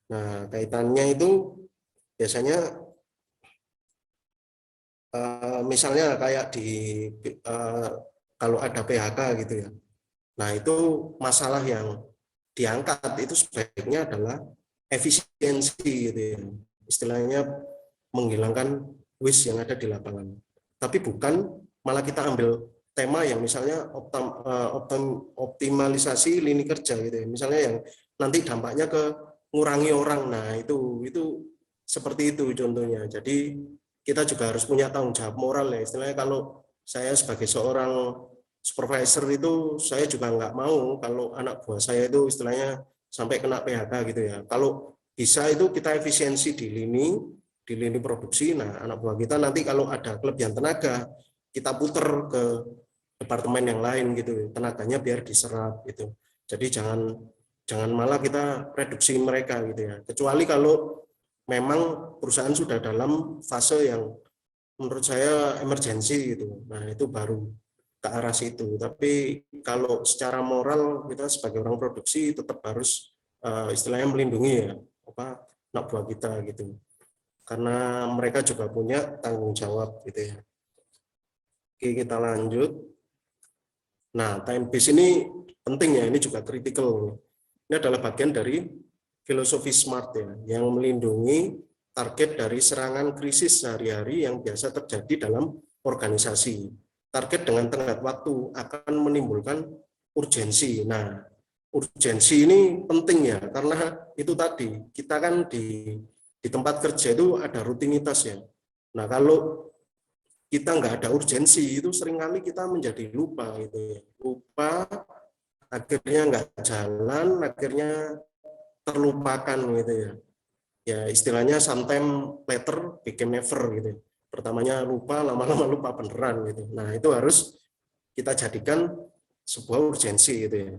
Nah, kaitannya itu biasanya misalnya kayak di kalau ada PHK gitu ya. Nah, itu masalah yang diangkat itu sebaiknya adalah efisiensi gitu ya. Istilahnya menghilangkan waste yang ada di lapangan. Tapi bukan malah kita ambil tema yang misalnya optimalisasi lini kerja gitu ya. Misalnya yang nanti dampaknya ke ngurangi orang. Nah, itu seperti itu contohnya. Jadi kita juga harus punya tanggung jawab moral ya. Istilahnya kalau saya sebagai seorang supervisor itu saya juga nggak mau kalau anak buah saya itu istilahnya sampai kena PHK gitu ya. Kalau bisa itu kita efisiensi di lini produksi. Nah, anak buah kita nanti kalau ada kelebihan tenaga, kita puter ke departemen yang lain gitu, tenaganya biar diserap gitu. Jadi jangan malah kita reduksi mereka gitu ya. Kecuali kalau memang perusahaan sudah dalam fase yang menurut saya emergensi gitu. Nah, itu baru ke arah situ. Tapi kalau secara moral kita sebagai orang produksi tetap harus istilahnya melindungi ya anak buah kita gitu. Karena mereka juga punya tanggung jawab gitu ya. Oke, kita lanjut. Nah, time base ini penting ya, ini juga kritikal. Ini adalah bagian dari filosofi SMART ya, yang melindungi target dari serangan krisis sehari-hari yang biasa terjadi dalam organisasi. Target dengan tenggat waktu akan menimbulkan urgensi. Nah, urgensi ini penting ya, karena itu tadi, kita kan di tempat kerja itu ada rutinitas ya. Nah, kalau kita nggak ada urgensi, itu seringkali kita menjadi lupa gitu ya. Lupa, akhirnya nggak jalan, akhirnya terlupakan gitu ya. Ya istilahnya sometime later became never gitu. Pertamanya lupa, lama-lama lupa beneran gitu. Nah, itu harus kita jadikan sebuah urgensi gitu ya.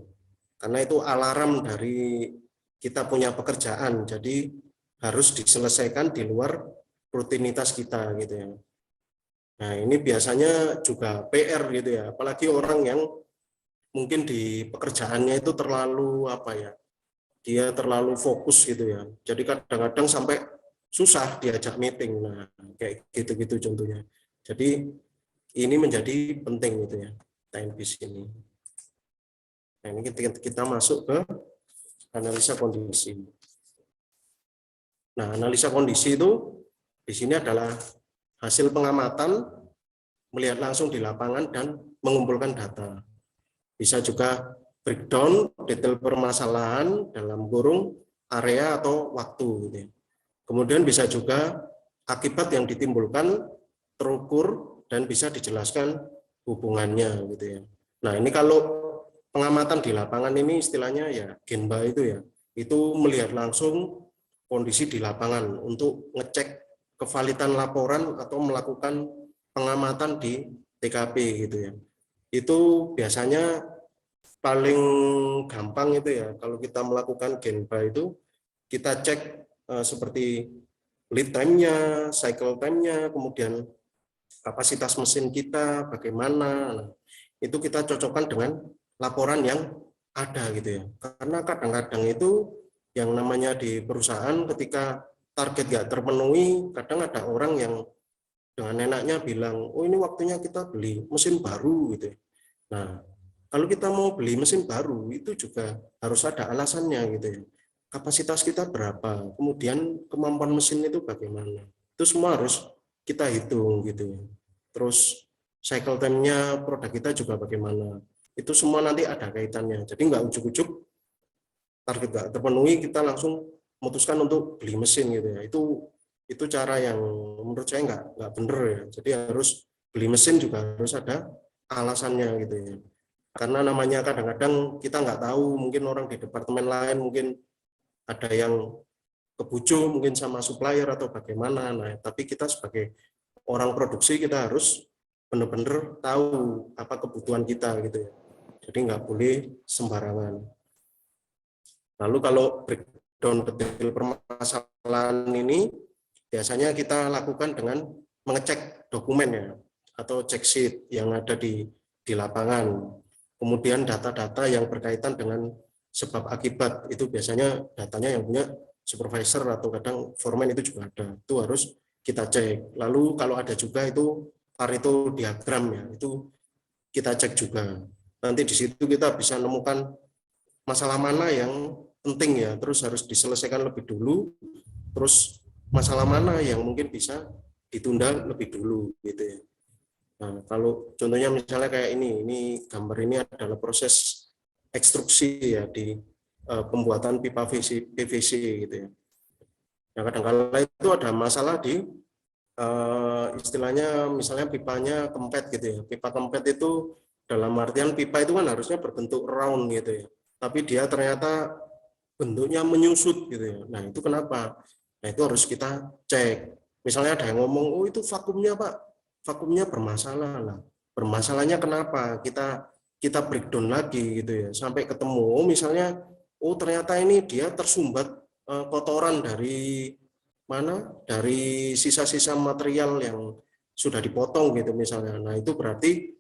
Karena itu alarm dari kita punya pekerjaan, jadi harus diselesaikan di luar rutinitas kita gitu ya. Nah, ini biasanya juga PR gitu ya, apalagi orang yang mungkin di pekerjaannya itu terlalu dia terlalu fokus gitu ya. Jadi kadang-kadang sampai susah diajak meeting. Nah, kayak gitu-gitu contohnya. Jadi ini menjadi penting gitu ya, timepiece ini. Nah, ini kita masuk ke analisa kondisi. Nah, analisa kondisi itu di sini adalah hasil pengamatan, melihat langsung di lapangan dan mengumpulkan data. Bisa juga breakdown detail permasalahan dalam kurung area atau waktu gitu. Kemudian bisa juga akibat yang ditimbulkan terukur dan bisa dijelaskan hubungannya gitu ya. Nah, ini kalau pengamatan di lapangan ini istilahnya ya Genba itu ya. Itu melihat langsung kondisi di lapangan untuk ngecek kevalidan laporan atau melakukan pengamatan di TKP gitu ya. Itu biasanya paling gampang itu ya, kalau kita melakukan Genba itu kita cek seperti lead time-nya, cycle time-nya, kemudian kapasitas mesin kita bagaimana. Nah, itu kita cocokkan dengan laporan yang ada gitu ya. Karena kadang-kadang itu yang namanya di perusahaan ketika target nggak terpenuhi, kadang ada orang yang dengan enaknya bilang, oh ini waktunya kita beli mesin baru gitu. Nah, kalau kita mau beli mesin baru itu juga harus ada alasannya gitu ya. Kapasitas kita berapa, kemudian kemampuan mesin itu bagaimana. Itu semua harus kita hitung gitu ya. Terus cycle time-nya produk kita juga bagaimana. Itu semua nanti ada kaitannya. Jadi nggak ujuk-ujuk target nggak terpenuhi kita langsung memutuskan untuk beli mesin gitu ya. Itu cara yang menurut saya nggak benar ya. Jadi harus beli mesin juga harus ada alasannya gitu ya. Karena namanya kadang-kadang kita nggak tahu, mungkin orang di departemen lain mungkin ada yang kebucu mungkin sama supplier atau bagaimana. Nah, tapi kita sebagai orang produksi kita harus benar-benar tahu apa kebutuhan kita gitu ya. Jadi nggak boleh sembarangan. Lalu kalau breakdown detail permasalahan ini biasanya kita lakukan dengan mengecek dokumen ya. atau check sheet yang ada di lapangan. Kemudian data-data yang berkaitan dengan sebab akibat, itu biasanya datanya yang punya supervisor atau kadang foreman itu juga ada. Itu harus kita cek. Lalu kalau ada juga itu Pareto diagram ya, itu kita cek juga. Nanti di situ kita bisa menemukan masalah mana yang penting ya, terus harus diselesaikan lebih dulu, terus masalah mana yang mungkin bisa ditunda lebih dulu gitu ya. Nah, kalau contohnya misalnya kayak ini gambar ini adalah proses ekstruksi ya di pembuatan pipa PVC gitu ya. Nah, kadang-kala itu ada masalah di istilahnya misalnya pipanya kempet gitu ya. Pipa kempet itu dalam artian pipa itu kan harusnya berbentuk round gitu ya. Tapi dia ternyata bentuknya menyusut gitu ya. Nah, itu kenapa? Nah, itu harus kita cek. Misalnya ada yang ngomong, "Oh, itu vakumnya, Pak. Vakumnya bermasalah." Lah, bermasalahnya kenapa? Kita breakdown lagi gitu ya, sampai ketemu. Oh, misalnya, oh ternyata ini dia tersumbat kotoran dari mana? Dari sisa-sisa material yang sudah dipotong gitu misalnya. Nah, itu berarti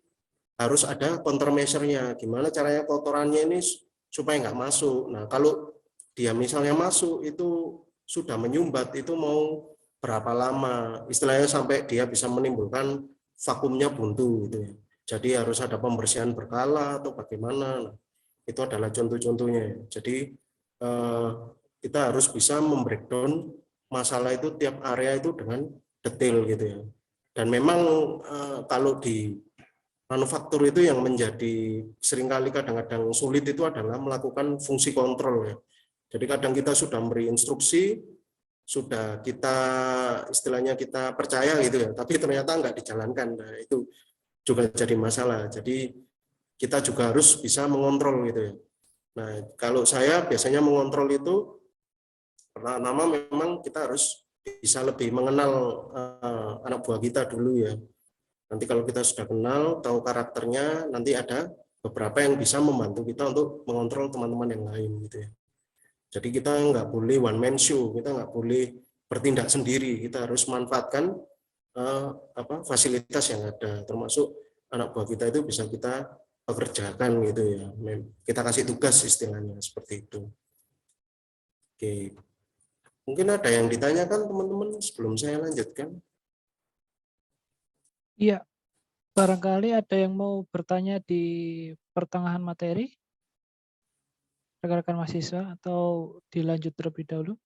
harus ada countermeasure-nya. Gimana caranya kotorannya ini supaya nggak masuk. Nah, kalau dia misalnya masuk itu sudah menyumbat, itu mau berapa lama? Istilahnya sampai dia bisa menimbulkan vakumnya buntu gitu ya. Jadi harus ada pembersihan berkala atau bagaimana. Nah, itu adalah contoh-contohnya. Jadi kita harus bisa membreakdown masalah itu tiap area itu dengan detail gitu ya. Dan memang kalau di manufaktur itu yang menjadi seringkali kadang-kadang sulit itu adalah melakukan fungsi kontrol ya. Jadi kadang kita sudah memberi instruksi, sudah kita istilahnya kita percaya gitu ya, tapi ternyata nggak dijalankan. Nah, itu juga jadi masalah. Jadi kita juga harus bisa mengontrol gitu ya. Nah, kalau saya biasanya mengontrol itu pertama memang kita harus bisa lebih mengenal anak buah kita dulu ya. Nanti kalau kita sudah kenal, tahu karakternya, nanti ada beberapa yang bisa membantu kita untuk mengontrol teman-teman yang lain gitu ya. Jadi kita nggak boleh one man show, kita nggak boleh bertindak sendiri, kita harus manfaatkan fasilitas yang ada, termasuk anak buah kita itu bisa kita pekerjakan gitu ya. Kita kasih tugas istilahnya seperti itu. Oke. Mungkin ada yang ditanyakan teman-teman sebelum saya lanjutkan. Iya, barangkali ada yang mau bertanya di pertengahan materi, rekan-rekan mahasiswa, atau dilanjut terlebih dahulu?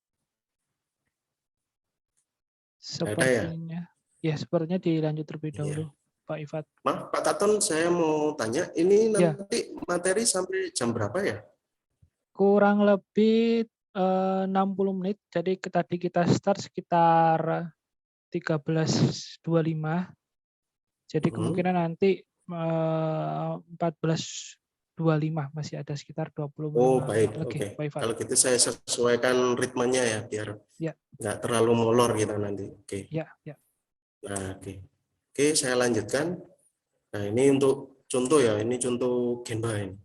Sepertinya, ya sepertinya dilanjut terlebih dahulu, Pak Ifat. Maaf, Pak Katon, saya mau tanya, ini nanti materi sampai jam berapa ya? Kurang lebih 60 menit, jadi tadi kita start sekitar 13.25. Jadi kemungkinan nanti 14.25 masih ada sekitar 20 menit. Oh, baik. Oke. Kalau gitu saya sesuaikan ritmenya ya, biar nggak terlalu molor kita nanti. Oke. Ya. Nah, oke, saya lanjutkan. Nah, ini untuk contoh ya, ini contoh Genba ini.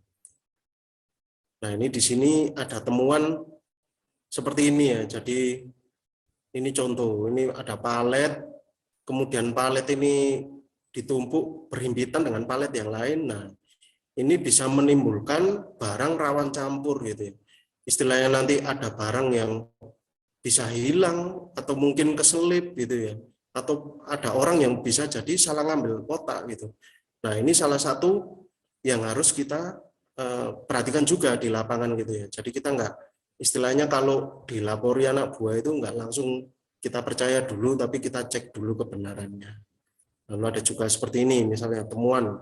Nah, ini di sini ada temuan seperti ini ya. Jadi ini contoh, ini ada palet, kemudian palet ini ditumpuk berhimpitan dengan palet yang lain. Nah, ini bisa menimbulkan barang rawan campur gitu ya. Istilahnya nanti ada barang yang bisa hilang atau mungkin keselip gitu ya. Atau ada orang yang bisa jadi salah ngambil kotak gitu. Nah, ini salah satu yang harus kita perhatikan juga di lapangan gitu ya. Jadi kita nggak, istilahnya kalau dilapori anak buah itu nggak langsung kita percaya dulu, tapi kita cek dulu kebenarannya. Lalu ada juga seperti ini, misalnya temuan.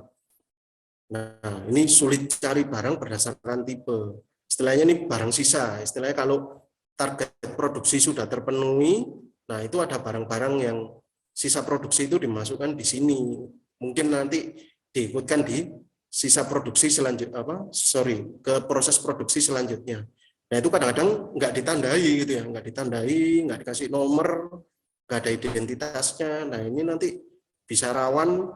Nah, ini sulit cari barang berdasarkan tipe. Istilahnya ini barang sisa. Istilahnya kalau target produksi sudah terpenuhi, nah itu ada barang-barang yang sisa produksi itu dimasukkan di sini. Mungkin nanti diikutkan di sisa produksi selanjutnya, ke proses produksi selanjutnya. Nah, itu kadang-kadang nggak ditandai gitu ya, nggak ditandai, nggak dikasih nomor, nggak ada identitasnya. Nah, ini nanti bisa rawan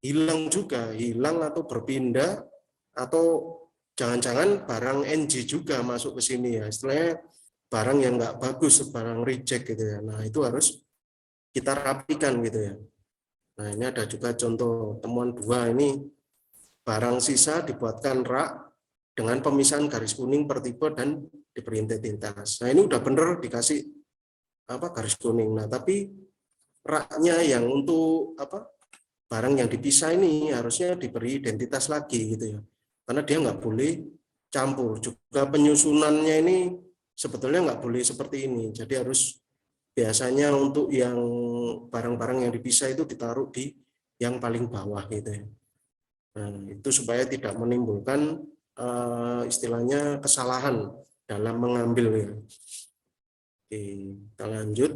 hilang juga, hilang atau berpindah, atau jangan-jangan barang NG juga masuk ke sini ya. Istilahnya barang yang nggak bagus, barang reject gitu ya. Nah, itu harus kita rapikan gitu ya. Nah, ini ada juga contoh temuan 2 ini, barang sisa dibuatkan rak dengan pemisahan garis kuning per tipe dan diberi identitas. Nah, ini udah bener dikasih garis kuning. Nah, tapi raknya yang untuk barang yang dipisah ini harusnya diberi identitas lagi gitu ya. Karena dia nggak boleh campur. Juga penyusunannya ini sebetulnya nggak boleh seperti ini. Jadi harus biasanya untuk yang barang-barang yang dipisah itu ditaruh di yang paling bawah gitu ya. Nah, itu supaya tidak menimbulkan istilahnya kesalahan dalam mengambil ya. Oke, kita lanjut.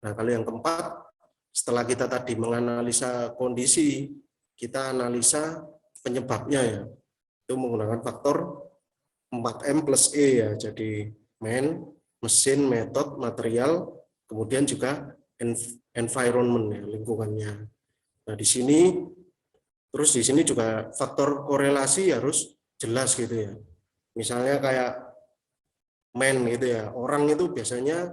Nah, kalau yang keempat, setelah kita tadi menganalisa kondisi, kita analisa penyebabnya ya. Itu menggunakan faktor 4M plus E ya. Jadi man, mesin, metode, material, kemudian juga environment ya, lingkungannya. Nah, di sini juga faktor korelasi harus jelas gitu ya. Misalnya kayak man gitu ya, orang itu biasanya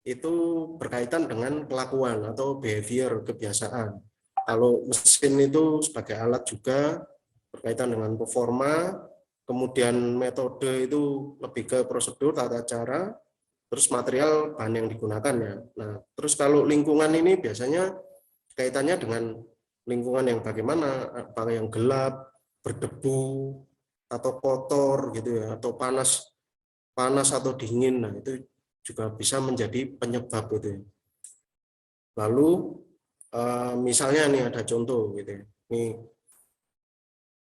itu berkaitan dengan kelakuan atau behavior, kebiasaan. Kalau mesin itu sebagai alat juga berkaitan dengan performa, kemudian metode itu lebih ke prosedur, tata cara, terus material bahan yang digunakan ya. Nah, terus kalau lingkungan ini biasanya kaitannya dengan lingkungan yang bagaimana, apakah yang gelap, berdebu, atau kotor gitu ya, atau panas atau dingin. Nah, itu juga bisa menjadi penyebab gitu ya. Lalu misalnya nih ada contoh gitu ya. Nih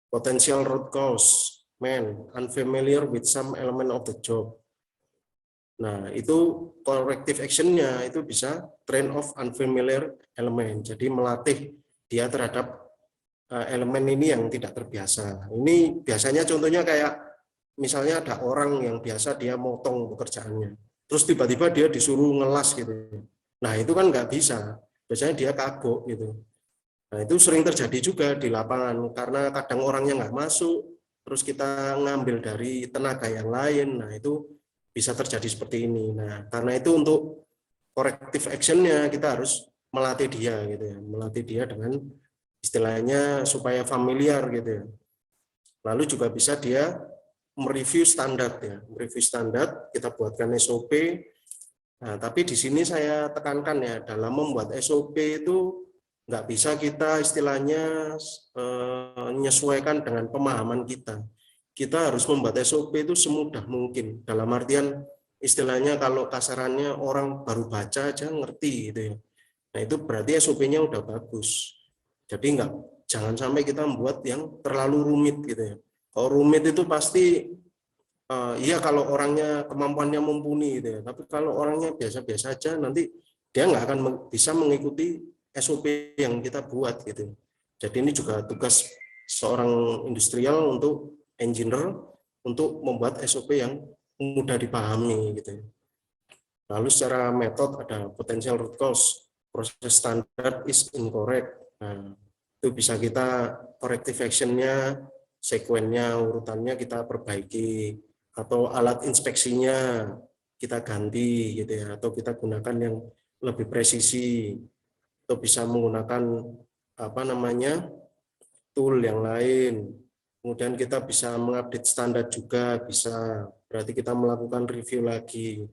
potential root cause, man, unfamiliar with some element of the job. Nah, itu corrective action-nya itu bisa train of unfamiliar element. Jadi melatih dia terhadap elemen ini yang tidak terbiasa. Ini biasanya contohnya kayak misalnya ada orang yang biasa dia motong pekerjaannya. Terus tiba-tiba dia disuruh ngelas gitu. Nah, itu kan nggak bisa. Biasanya dia kagok gitu. Nah, itu sering terjadi juga di lapangan karena kadang orangnya nggak masuk, terus kita ngambil dari tenaga yang lain. Nah, itu bisa terjadi seperti ini. Nah, karena itu untuk corrective action-nya kita harus melatih dia gitu ya, melatih dia dengan istilahnya supaya familiar gitu ya. Lalu juga bisa dia mereview standar ya, mereview standar, kita buatkan SOP. Nah, tapi di sini saya tekankan ya, dalam membuat SOP itu nggak bisa kita istilahnya menyesuaikan dengan pemahaman kita. Kita harus membuat SOP itu semudah mungkin. Dalam artian istilahnya kalau kasarannya orang baru baca aja ngerti gitu ya. Nah, itu berarti SOP-nya udah bagus. Jadi jangan sampai kita membuat yang terlalu rumit gitu ya. Kalau rumit itu pasti iya kalau orangnya kemampuannya mumpuni gitu ya. Tapi kalau orangnya biasa-biasa aja nanti dia nggak akan bisa mengikuti SOP yang kita buat gitu. Jadi ini juga tugas seorang industrial untuk engineer untuk membuat SOP yang mudah dipahami gitu. Lalu secara metode ada potential root cause, proses standar is incorrect. Nah, itu bisa kita corrective action-nya, sekuennya, urutannya kita perbaiki, atau alat inspeksinya kita ganti gitu ya, atau kita gunakan yang lebih presisi, atau bisa menggunakan tool yang lain. Kemudian kita bisa mengupdate standar juga bisa, berarti kita melakukan review lagi,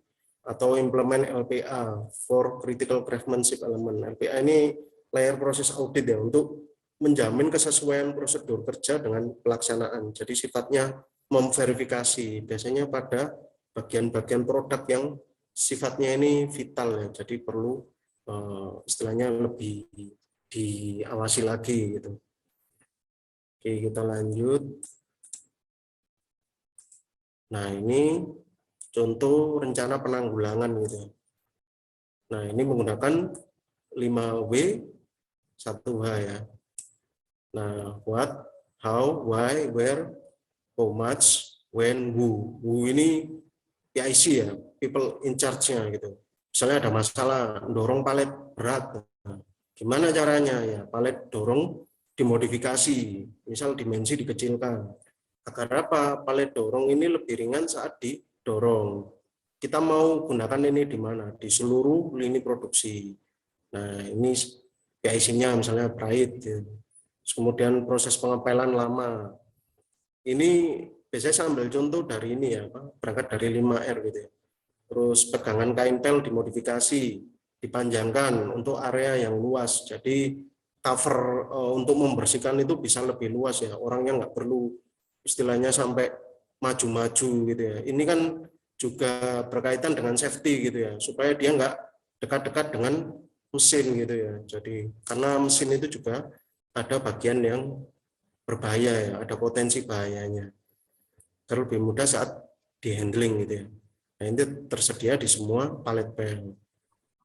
atau implement LPA for critical craftsmanship element. LPA ini layer proses audit ya, untuk menjamin kesesuaian prosedur kerja dengan pelaksanaan. Jadi sifatnya memverifikasi, biasanya pada bagian-bagian produk yang sifatnya ini vital ya, jadi perlu istilahnya lebih diawasi lagi gitu. Oke, kita lanjut. Nah, ini contoh rencana penanggulangan gitu. Nah, ini menggunakan 5W, 1H ya. Nah, what, how, why, where, how much, when, who. Who ini PIC ya, people in charge-nya gitu. Misalnya ada masalah, dorong palet berat. Nah, gimana caranya ya? Palet dorong dimodifikasi, misal dimensi dikecilkan. Agar apa? Palet dorong ini lebih ringan saat didorong. Kita mau gunakan ini di mana? Di seluruh lini produksi. Nah, ini PIC-nya misalnya bright gitu. Kemudian proses pengepelan lama. Ini biasanya saya ambil contoh dari ini ya, berangkat dari 5R gitu ya. Terus pegangan kain pel dimodifikasi, dipanjangkan untuk area yang luas. Jadi cover untuk membersihkan itu bisa lebih luas ya. Orangnya nggak perlu istilahnya sampai maju-maju gitu ya. Ini kan juga berkaitan dengan safety gitu ya, supaya dia nggak dekat-dekat dengan mesin gitu ya. Jadi karena mesin itu juga ada bagian yang berbahaya ya, ada potensi bahayanya. Lebih mudah saat di handling gitu ya. Nah, ini tersedia di semua palet pel.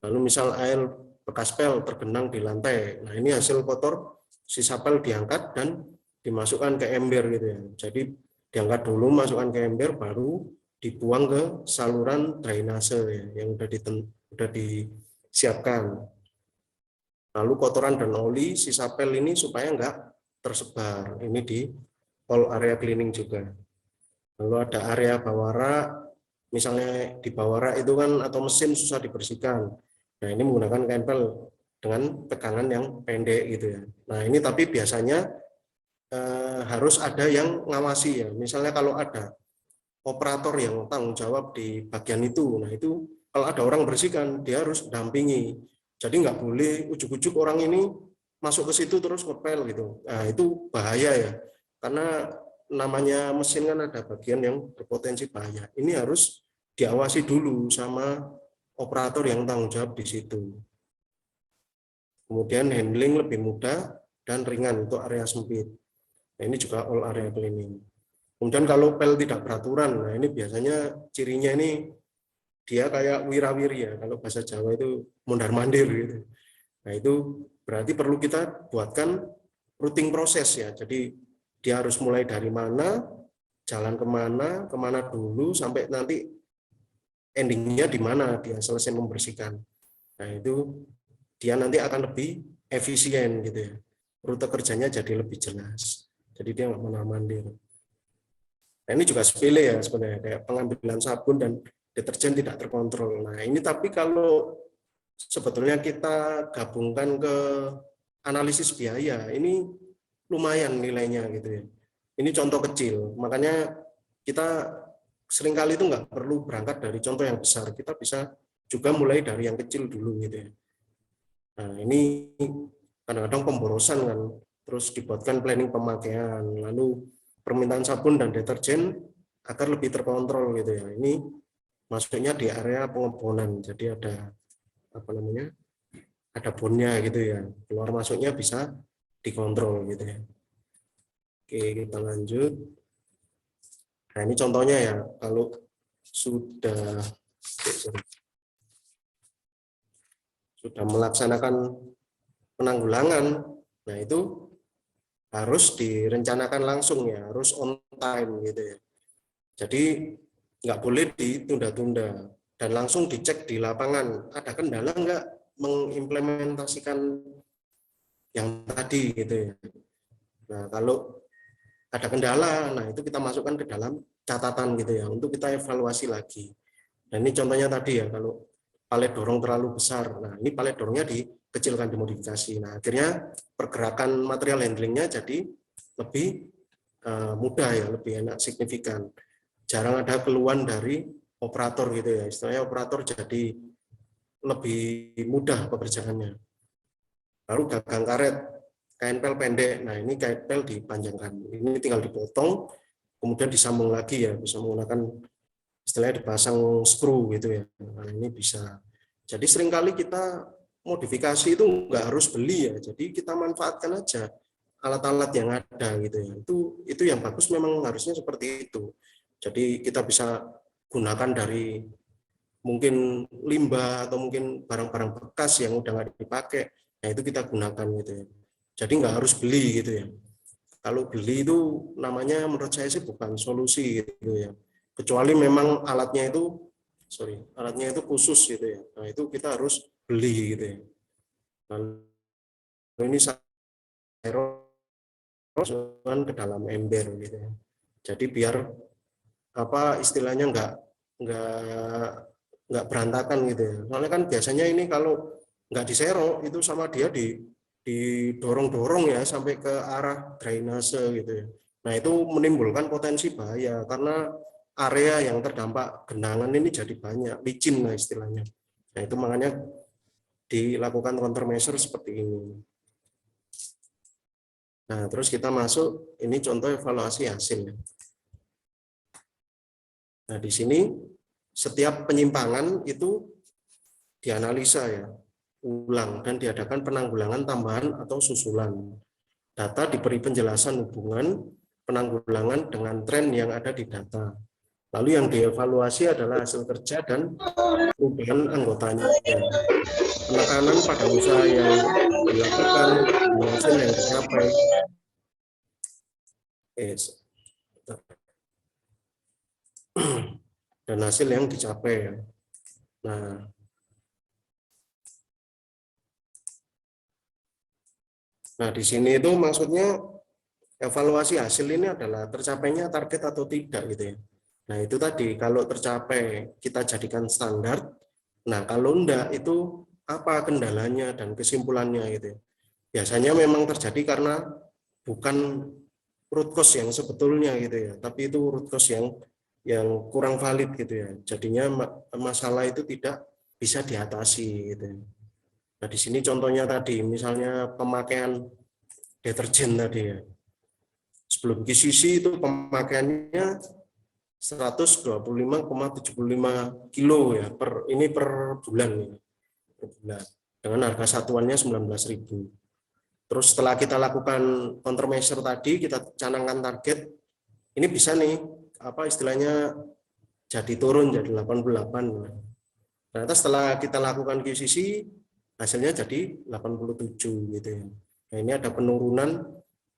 Lalu misal air bekas pel tergenang di lantai. Nah, ini hasil kotor, sisa pel diangkat dan dimasukkan ke ember gitu ya. Jadi diangkat dulu, masukkan ke ember, baru dibuang ke saluran drainase ya, yang udah disiapkan. Lalu kotoran dan oli sisa pel ini supaya enggak tersebar. Ini di all area cleaning juga. Lalu ada area bawara, misalnya di bawara itu kan atau mesin susah dibersihkan. Nah, ini menggunakan kain pel dengan tegangan yang pendek gitu ya. Nah, ini tapi biasanya harus ada yang ngawasi ya. Misalnya kalau ada operator yang tanggung jawab di bagian itu, nah itu kalau ada orang bersihkan, dia harus dampingi. Jadi nggak boleh ujuk-ujuk orang ini masuk ke situ terus ngepel gitu. Nah, itu bahaya ya. Karena namanya mesin kan ada bagian yang berpotensi bahaya. Ini harus diawasi dulu sama operator yang tanggung jawab di situ. Kemudian handling lebih mudah dan ringan untuk area sempit. Nah, ini juga all area cleaning. Kemudian kalau pel tidak beraturan, nah ini biasanya cirinya ini dia kayak wirawiri ya. Kalau bahasa Jawa itu mondar-mandir gitu. Nah, itu berarti perlu kita buatkan routing proses ya. Jadi dia harus mulai dari mana, jalan kemana dulu, sampai nanti endingnya di mana dia selesai membersihkan. Nah, itu dia nanti akan lebih efisien gitu ya. Rute kerjanya jadi lebih jelas. Jadi dia nggak mondar-mandir. Nah, ini juga sepele ya sebenarnya, kayak pengambilan sabun dan deterjen tidak terkontrol. Nah, ini tapi kalau sebetulnya kita gabungkan ke analisis biaya, ini lumayan nilainya gitu ya. Ini contoh kecil, makanya kita seringkali itu nggak perlu berangkat dari contoh yang besar, kita bisa juga mulai dari yang kecil dulu gitu ya. Nah, ini kadang-kadang pemborosan kan, terus dibuatkan planning pemakaian, lalu permintaan sabun dan deterjen agar lebih terkontrol gitu ya. Ini masuknya di area pengebonan, jadi ada apa namanya, ada bonnya gitu ya, keluar masuknya bisa dikontrol gitu ya. Oke, kita lanjut. Nah, ini contohnya ya, kalau sudah melaksanakan penanggulangan, nah itu harus direncanakan langsung ya, harus on time gitu ya. Jadi nggak boleh ditunda-tunda dan langsung dicek di lapangan, ada kendala nggak mengimplementasikan yang tadi gitu ya. Nah, kalau ada kendala, nah itu kita masukkan ke dalam catatan gitu ya, untuk kita evaluasi lagi. Dan ini contohnya tadi ya, kalau palet dorong terlalu besar, nah ini palet dorongnya dikecilkan, dimodifikasi. Nah, akhirnya pergerakan material handlingnya jadi lebih mudah ya, lebih enak, signifikan. Jarang ada keluhan dari operator gitu ya, istilahnya operator jadi lebih mudah pekerjaannya. Lalu gagang karet, kain pel pendek, nah ini kain pel dipanjangkan, ini tinggal dipotong, kemudian disambung lagi ya, bisa menggunakan istilahnya dipasang skru gitu ya. Nah, ini bisa. Jadi seringkali kita modifikasi itu nggak harus beli ya, jadi kita manfaatkan aja alat-alat yang ada gitu ya. Itu yang bagus, memang harusnya seperti itu. Jadi kita bisa gunakan dari mungkin limbah atau mungkin barang-barang bekas yang udah nggak dipakai, nah itu kita gunakan gitu ya. Jadi nggak harus beli gitu ya. Kalau beli itu namanya menurut saya sih bukan solusi gitu ya. Kecuali memang alatnya itu khusus gitu ya. Nah itu kita harus beli gitu ya. Lalu ini saya masukkan ke dalam ember gitu ya. Jadi biar apa istilahnya nggak berantakan gitu ya. Soalnya kan biasanya ini kalau nggak diserok itu sama dia didorong-dorong ya sampai ke arah drainase gitu ya. Nah, itu menimbulkan potensi bahaya karena area yang terdampak genangan ini jadi banyak, licin lah istilahnya. Nah, itu makanya dilakukan countermeasure seperti ini. Nah, terus kita masuk, ini contoh evaluasi hasil. Nah, di sini setiap penyimpangan itu dianalisa ya, ulang dan diadakan penanggulangan tambahan atau susulan. Data diberi penjelasan hubungan penanggulangan dengan tren yang ada di data. Lalu yang dievaluasi adalah hasil kerja dan perubahan anggotanya. Penekanan pada usaha yang dilakukan, hasil yang dicapai. Dan hasil yang dicapai. Nah, di sini itu maksudnya evaluasi hasil ini adalah tercapainya target atau tidak gitu ya. Nah, itu tadi kalau tercapai kita jadikan standar. Nah, kalau enggak itu apa kendalanya dan kesimpulannya gitu ya. Biasanya memang terjadi karena bukan root cause yang sebetulnya gitu ya, tapi itu root cause yang kurang valid gitu ya. Jadinya masalah itu tidak bisa diatasi gitu ya. Nah, di sini contohnya tadi misalnya pemakaian deterjen tadi ya. Sebelum QCC itu pemakaiannya 125,75 kilo ya per bulan ya. Per bulan. Dengan harga satuannya 19.000. Terus setelah kita lakukan countermeasure tadi, kita canangkan target, ini bisa nih apa istilahnya jadi turun jadi 88. Ternyata setelah kita lakukan QCC hasilnya jadi 87 gitu ya. Nah, ini ada penurunan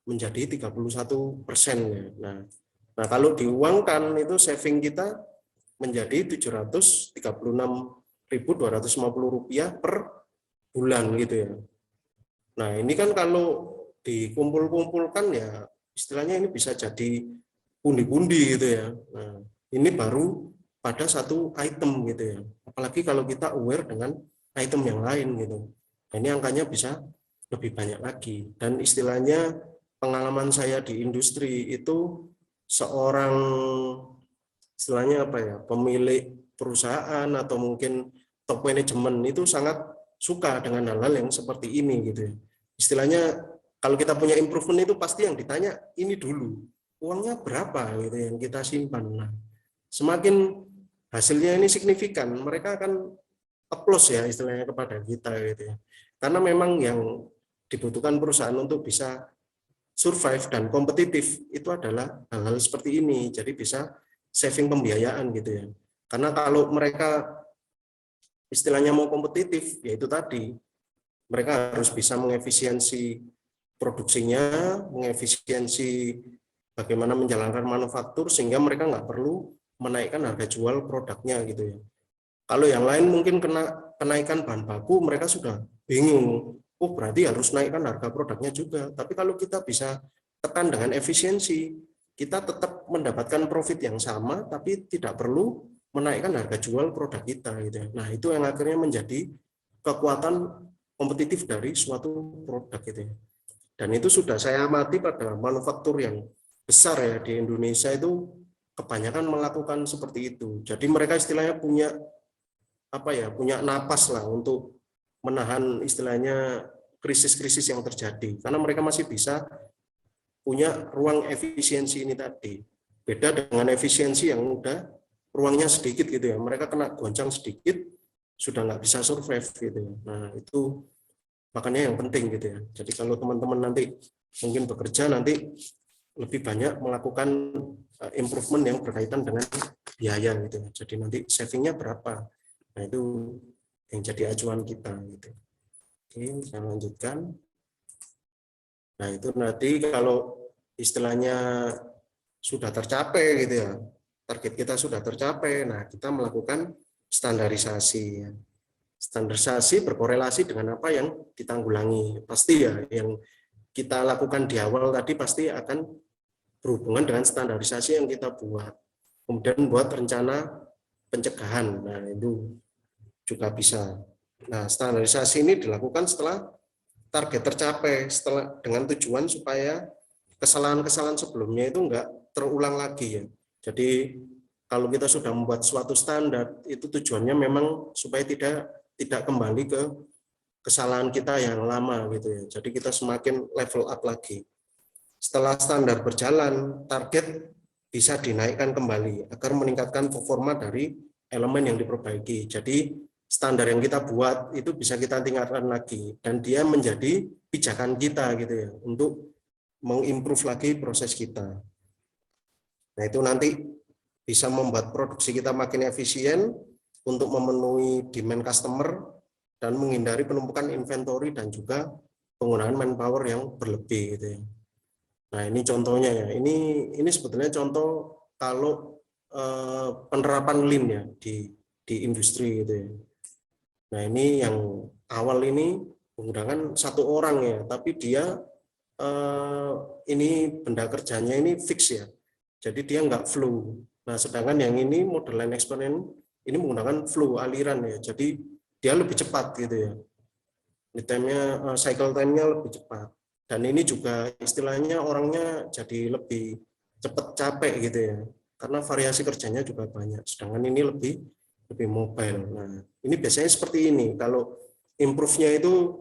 menjadi 31% ya. Nah, kalau diuangkan itu saving kita menjadi Rp736.250 per bulan gitu ya. Nah, ini kan kalau dikumpul-kumpulkan ya istilahnya ini bisa jadi pundi-pundi gitu ya. Nah, ini baru pada satu item gitu ya. Apalagi kalau kita aware dengan item yang lain gitu. Nah, ini angkanya bisa lebih banyak lagi. Dan istilahnya pengalaman saya di industri itu seorang istilahnya apa ya, pemilik perusahaan atau mungkin top manajemen itu sangat suka dengan hal-hal yang seperti ini gitu ya. Istilahnya kalau kita punya improvement itu pasti yang ditanya ini dulu, uangnya berapa gitu yang kita simpan. Nah, semakin hasilnya ini signifikan, mereka akan applause ya istilahnya kepada kita gitu ya. Karena memang yang dibutuhkan perusahaan untuk bisa survive dan kompetitif itu adalah hal-hal seperti ini. Jadi bisa saving pembiayaan gitu ya. Karena kalau mereka istilahnya mau kompetitif, yaitu tadi mereka harus bisa mengefisiensi produksinya, mengefisiensi bagaimana menjalankan manufaktur sehingga mereka nggak perlu menaikkan harga jual produknya gitu ya. Kalau yang lain mungkin kena kenaikan bahan baku, mereka sudah bingung. Oh, berarti harus naikkan harga produknya juga. Tapi kalau kita bisa tekan dengan efisiensi, kita tetap mendapatkan profit yang sama, tapi tidak perlu menaikkan harga jual produk kita. Gitu. Nah, itu yang akhirnya menjadi kekuatan kompetitif dari suatu produk. Gitu. Dan itu sudah saya amati pada manufaktur yang besar ya di Indonesia itu kebanyakan melakukan seperti itu. Jadi mereka istilahnya punya napas lah untuk menahan istilahnya krisis-krisis yang terjadi karena mereka masih bisa punya ruang efisiensi ini tadi. Beda dengan efisiensi yang udah ruangnya sedikit gitu ya. Mereka kena goncang sedikit sudah nggak bisa survive gitu ya. Nah, itu makanya yang penting gitu ya. Jadi kalau teman-teman nanti mungkin bekerja nanti lebih banyak melakukan improvement yang berkaitan dengan biaya gitu ya. Jadi nanti savingnya berapa. Nah, itu yang jadi acuan kita gitu. Oke, saya lanjutkan. Nah, itu nanti kalau istilahnya sudah tercapai gitu ya, target kita sudah tercapai, nah kita melakukan standarisasi. Standarisasi berkorelasi dengan apa yang ditanggulangi. Pasti ya, yang kita lakukan di awal tadi pasti akan berhubungan dengan standarisasi yang kita buat. Kemudian buat rencana pencegahan. Nah, itu juga bisa. Nah, standarisasi ini dilakukan setelah target tercapai setelah dengan tujuan supaya kesalahan-kesalahan sebelumnya itu enggak terulang lagi ya. Jadi kalau kita sudah membuat suatu standar itu tujuannya memang supaya tidak kembali ke kesalahan kita yang lama gitu ya. Jadi kita semakin level up lagi. Setelah standar berjalan, target bisa dinaikkan kembali agar meningkatkan performa dari elemen yang diperbaiki. Jadi standar yang kita buat itu bisa kita tingkatkan lagi dan dia menjadi pijakan kita gitu ya untuk mengimprove lagi proses kita. Nah, itu nanti bisa membuat produksi kita makin efisien untuk memenuhi demand customer dan menghindari penumpukan inventory dan juga penggunaan manpower yang berlebih gitu ya. Nah, ini contohnya ya. Ini sebetulnya contoh kalau penerapan Lean ya di industri gitu ya. Nah, ini yang awal ini menggunakan satu orang ya, tapi dia ini benda kerjanya ini fix ya. Jadi dia nggak flow. Nah, sedangkan yang ini model line experiment ini menggunakan flow aliran ya. Jadi dia lebih cepat gitu ya. Lead time-nya, cycle time-nya lebih cepat. Dan ini juga istilahnya orangnya jadi lebih cepat capek gitu ya. Karena variasi kerjanya juga banyak. Sedangkan ini lebih mobile. Nah, ini biasanya seperti ini. Kalau improve-nya itu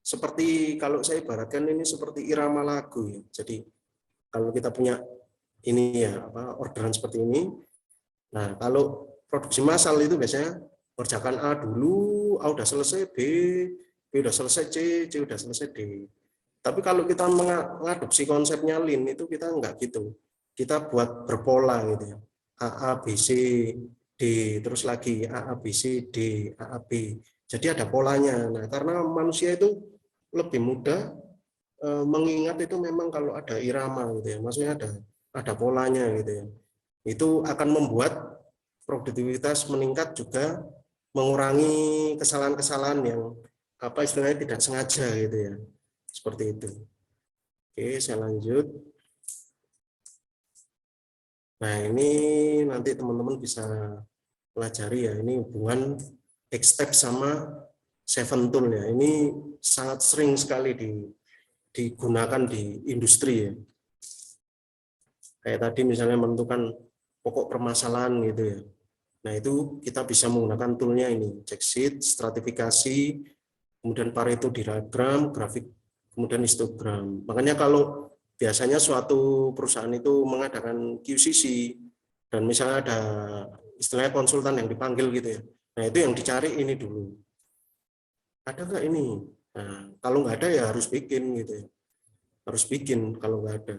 seperti kalau saya ibaratkan ini seperti irama lagu ya. Jadi kalau kita punya ini ya orderan seperti ini. Nah, kalau produksi massal itu biasanya kerjakan A dulu, A udah selesai, B udah selesai, C udah selesai, D. Tapi kalau kita mengadopsi konsepnya Lean itu kita enggak gitu. Kita buat berpola gitu ya. A, B, C, D, terus lagi A, B, C, D, A, B. Jadi ada polanya. Nah, karena manusia itu lebih mudah mengingat itu memang kalau ada irama gitu ya. Maksudnya ada polanya gitu ya. Itu akan membuat produktivitas meningkat juga mengurangi kesalahan-kesalahan yang istilahnya tidak sengaja gitu ya. Seperti itu. Oke, saya lanjut. Nah, ini nanti teman-teman bisa pelajari ya. Ini hubungan X-step sama 7 tool ya. Ini sangat sering sekali digunakan di industri ya. Kayak tadi misalnya menentukan pokok permasalahan gitu ya. Nah, itu kita bisa menggunakan toolnya ini, check sheet, stratifikasi, kemudian Pareto diagram, grafik, kemudian histogram. Makanya kalau biasanya suatu perusahaan itu mengadakan QCC dan misalnya ada istilahnya konsultan yang dipanggil gitu ya. Nah, itu yang dicari ini dulu. Ada nggak ini? Nah, kalau nggak ada ya harus bikin gitu ya. Harus bikin kalau nggak ada.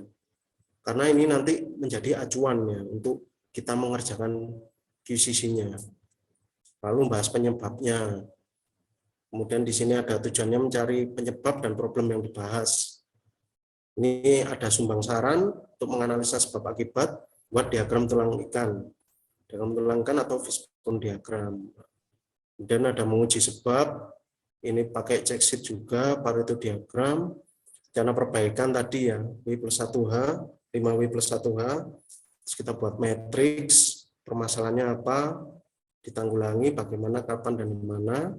Karena ini nanti menjadi acuan ya untuk kita mengerjakan QCC-nya. Lalu bahas penyebabnya. Kemudian di sini ada tujuannya mencari penyebab dan problem yang dibahas. Ini ada sumbang saran untuk menganalisa sebab akibat buat diagram tulang ikan. Diagram tulang ikan atau fishbone diagram. Kemudian ada menguji sebab. Ini pakai check sheet juga, Pareto diagram. Rencana perbaikan tadi ya, W+1H, 5W+1H. Terus kita buat matriks. Permasalahannya apa, ditanggulangi, bagaimana, kapan, dan di mana.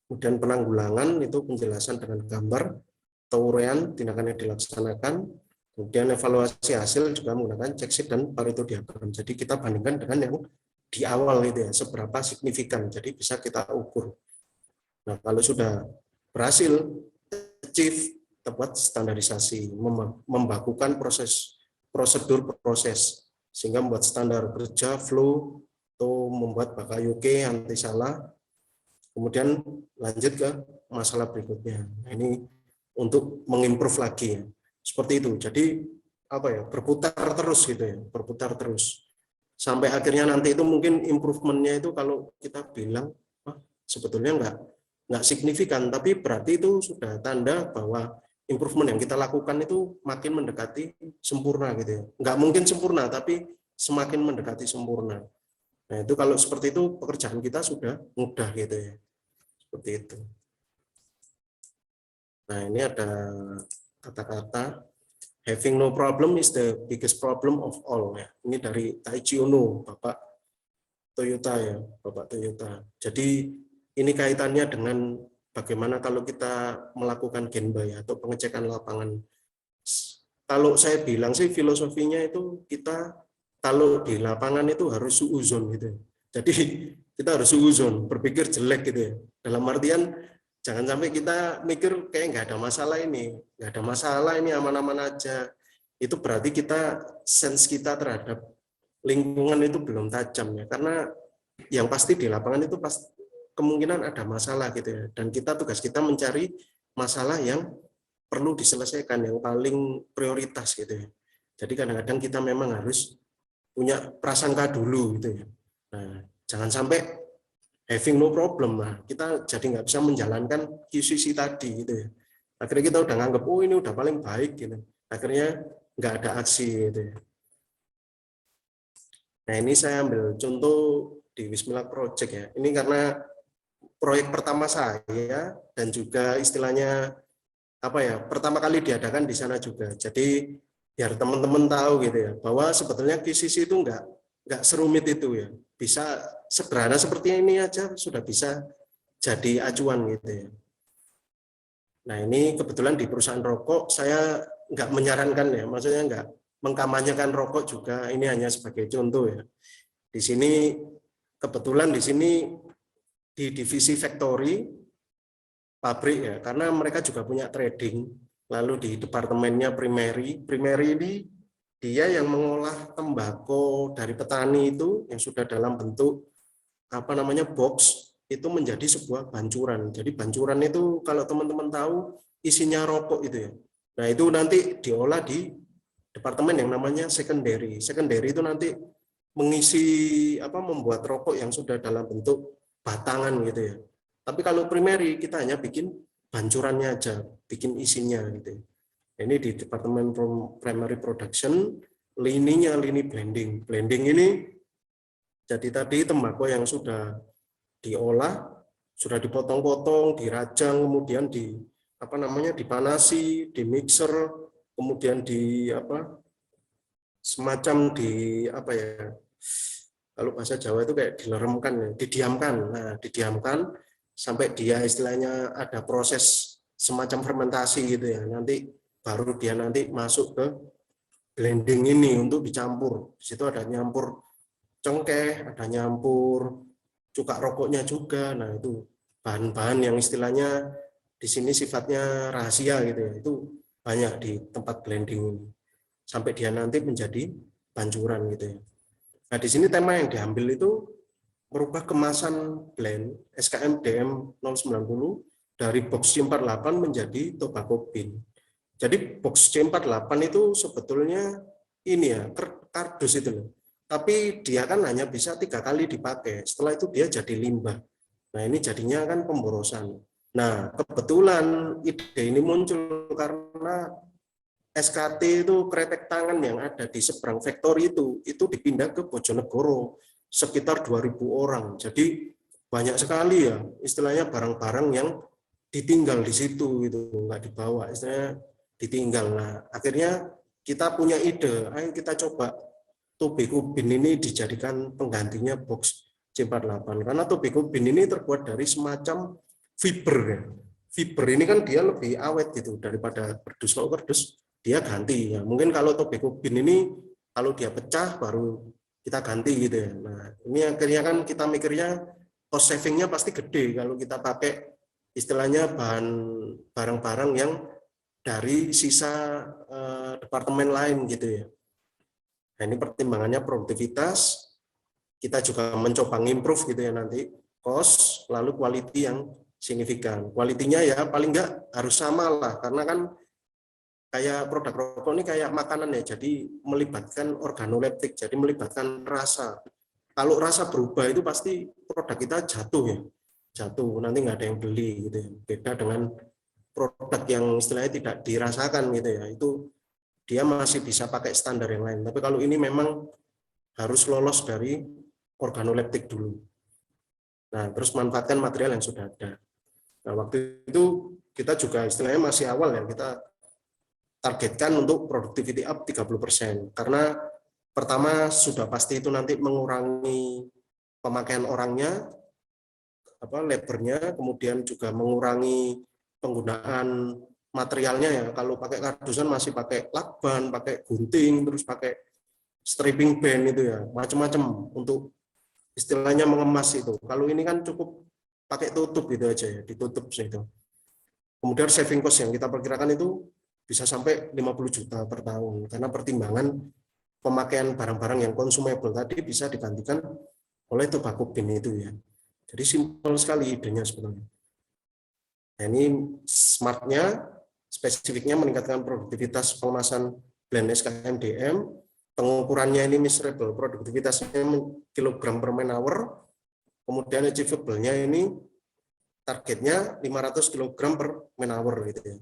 Kemudian penanggulangan itu penjelasan dengan gambar, atau uraian tindakan yang dilaksanakan. Kemudian evaluasi hasil juga menggunakan check sheet dan Pareto diagram. Jadi kita bandingkan dengan yang di awal itu ya, seberapa signifikan. Jadi bisa kita ukur. Nah, kalau sudah berhasil achieve, kita buat standarisasi, membakukan prosedur sehingga membuat standar kerja, flow, atau membuat Bakayuke, anti salah. Kemudian lanjut ke masalah berikutnya. Nah, ini untuk mengimprove lagi ya. Seperti itu. Jadi berputar terus gitu ya, berputar terus. Sampai akhirnya nanti itu mungkin improvementnya itu kalau kita bilang sebetulnya nggak signifikan, tapi berarti itu sudah tanda bahwa improvement yang kita lakukan itu makin mendekati sempurna gitu ya. Nggak mungkin sempurna, tapi semakin mendekati sempurna. Nah, itu kalau seperti itu pekerjaan kita sudah mudah gitu ya. Seperti itu. Nah, ini ada kata-kata having no problem is the biggest problem of all ya. Ini dari Taichi Ono, Bapak Toyota ya, Bapak Toyota. Jadi ini kaitannya dengan bagaimana kalau kita melakukan genbay atau pengecekan lapangan. Kalau saya bilang sih filosofinya itu kita kalau di lapangan itu harus suuzon gitu. Jadi kita harus suuzon, berpikir jelek gitu ya. Dalam artian jangan sampai kita mikir kayak nggak ada masalah ini, aman-aman aja. Itu berarti kita sense kita terhadap lingkungan itu belum tajam ya. Karena yang pasti di lapangan itu pasti kemungkinan ada masalah gitu ya. Dan tugas kita mencari masalah yang perlu diselesaikan, yang paling prioritas gitu ya. Jadi kadang-kadang kita memang harus punya prasangka dulu gitu ya. Nah, jangan sampai having no problem lah. Kita jadi nggak bisa menjalankan QCC tadi gitu ya. Akhirnya kita udah nganggap oh ini udah paling baik gitu. Akhirnya nggak ada aksi gitu ya. Nah, ini saya ambil contoh di Wismilak Project ya. Ini karena proyek pertama saya dan juga istilahnya pertama kali diadakan di sana juga. Jadi biar teman-teman tahu gitu ya, bahwa sebetulnya QCC itu nggak serumit itu ya. Bisa sederhana seperti ini aja sudah bisa jadi acuan gitu ya. Nah, ini kebetulan di perusahaan rokok saya nggak menyarankan ya, maksudnya nggak mengkampanyekan rokok juga, ini hanya sebagai contoh ya. Di sini kebetulan di sini di divisi factory pabrik ya, karena mereka juga punya trading. Lalu di departemennya primary ini dia yang mengolah tembakau dari petani itu yang sudah dalam bentuk box itu menjadi sebuah bancuran. Jadi bancuran itu kalau teman-teman tahu isinya rokok itu ya. Nah, itu nanti diolah di departemen yang namanya secondary. Secondary itu nanti mengisi membuat rokok yang sudah dalam bentuk batangan gitu ya. Tapi kalau primary kita hanya bikin bancurannya aja, bikin isinya gitu. Ini di departemen primary production, lininya lini blending. Blending ini jadi tadi tembakau yang sudah diolah, sudah dipotong-potong, dirajang, kemudian dipanasi, di mixer, kemudian kalau bahasa Jawa itu kayak dileremkan ya, didiamkan. Nah, didiamkan sampai dia istilahnya ada proses semacam fermentasi gitu ya. Nanti baru dia masuk ke blending ini untuk dicampur. Di situ ada nyampur cengkeh, ada nyampur cuka rokoknya juga. Nah, itu bahan-bahan yang istilahnya di sini sifatnya rahasia gitu ya. Itu banyak di tempat blending ini. Sampai dia nanti menjadi bancuran gitu ya. Nah, di sini tema yang diambil itu merubah kemasan blend SKM DM 090 dari box C48 menjadi tobacco bin. Jadi box C48 itu sebetulnya ini ya, kardus itu loh. Tapi dia kan hanya bisa 3 kali dipakai. Setelah itu dia jadi limbah. Nah, ini jadinya kan pemborosan. Nah, kebetulan ide ini muncul karena SKT itu kretek tangan yang ada di seberang factory itu dipindah ke Bojonegoro sekitar 2.000 orang. Jadi banyak sekali ya istilahnya barang-barang yang ditinggal di situ gitu, nggak dibawa, istilahnya ditinggal. Nah, akhirnya kita punya ide, ayo kita coba tobacco bin ini dijadikan penggantinya box C48 karena tobacco bin ini terbuat dari semacam fiber ya. Fiber ini kan dia lebih awet gitu daripada kardus. Kalau kardus dia ganti ya. Mungkin kalau tobacco bin ini kalau dia pecah baru kita ganti gitu ya. Nah, ini akhirnya kan kita mikirnya cost savingnya pasti gede kalau kita pakai istilahnya barang-barang yang dari sisa departemen lain gitu ya. Nah, ini pertimbangannya produktivitas. Kita juga mencoba improve gitu ya nanti cost lalu quality yang signifikan. Quality-nya ya paling enggak harus sama lah karena kan kayak produk rokok ini kayak makanan ya, jadi melibatkan organoleptik, jadi melibatkan rasa. Kalau rasa berubah itu pasti produk kita jatuh ya, jatuh nanti nggak ada yang beli gitu ya. Beda dengan produk yang istilahnya tidak dirasakan gitu ya, itu dia masih bisa pakai standar yang lain. Tapi kalau ini memang harus lolos dari organoleptik dulu. Nah, terus manfaatkan material yang sudah ada. Nah, waktu itu kita juga istilahnya masih awal ya, kita targetkan untuk productivity up 30%. Karena pertama sudah pasti itu nanti mengurangi pemakaian orangnya, lebarnya, kemudian juga mengurangi penggunaan materialnya ya. Kalau pakai kardusan masih pakai lakban, pakai gunting, terus pakai stripping band itu ya, macam-macam untuk istilahnya mengemas itu. Kalau ini kan cukup pakai tutup gitu aja ya, ditutup itu. Kemudian saving cost yang kita perkirakan itu bisa sampai 50 juta per tahun, karena pertimbangan pemakaian barang-barang yang consumable tadi bisa digantikan oleh tobacco bin itu ya. Jadi simpel sekali idenya sebenarnya. Nah, ini smartnya, spesifiknya meningkatkan produktivitas pengemasan blend SKMDM, pengukurannya ini measurable, produktivitasnya kilogram per man hour, kemudian achievable-nya ini targetnya 500 kg per man hour gitu ya.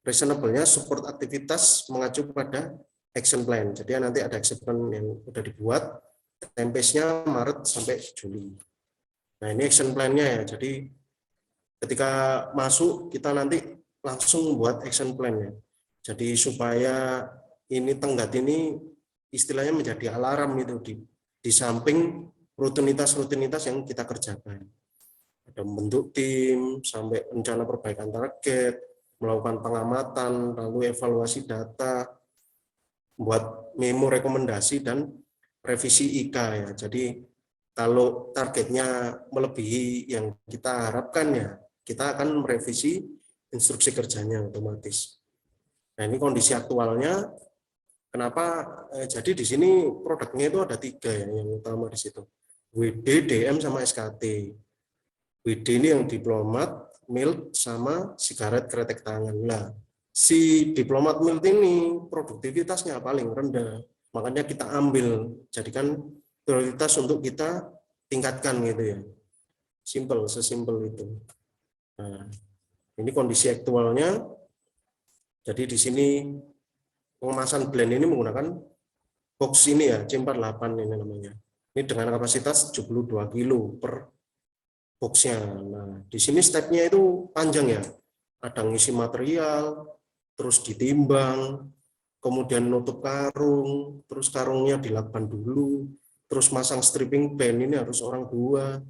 Reasonable-nya support aktivitas mengacu pada action plan. Jadi nanti ada action plan yang sudah dibuat, time-nya Maret sampai Juli. Nah, ini action plan-nya ya. Jadi ketika masuk kita nanti langsung buat action plan-nya. Jadi supaya ini tenggat ini istilahnya menjadi alarm itu di samping rutinitas-rutinitas yang kita kerjakan. Ada membentuk tim, sampai rencana perbaikan target, melakukan pengamatan, lalu evaluasi data, buat memo rekomendasi dan revisi IK ya. Jadi kalau targetnya melebihi yang kita harapkan ya, kita akan merevisi instruksi kerjanya otomatis. Nah, ini kondisi aktualnya. Kenapa? Jadi di sini produknya itu ada 3 ya, yang utama di situ. WD, DM, sama SKT. WD ini yang diplomat, mild, sama sigaret kretek tangan. Nah, si diplomat mild ini produktivitasnya paling rendah. Makanya kita ambil, jadikan prioritas untuk kita tingkatkan gitu ya. Simple, sesimpel itu. Nah, ini kondisi aktualnya. Jadi di sini pengemasan blend ini menggunakan box ini ya, C48 ini namanya. Ini dengan kapasitas 72 kilo per boxnya. Nah, di sini stepnya itu panjang ya. Ada ngisi material, terus ditimbang, kemudian nutup karung, terus karungnya dilakban dulu, terus masang stripping band ini harus orang 2,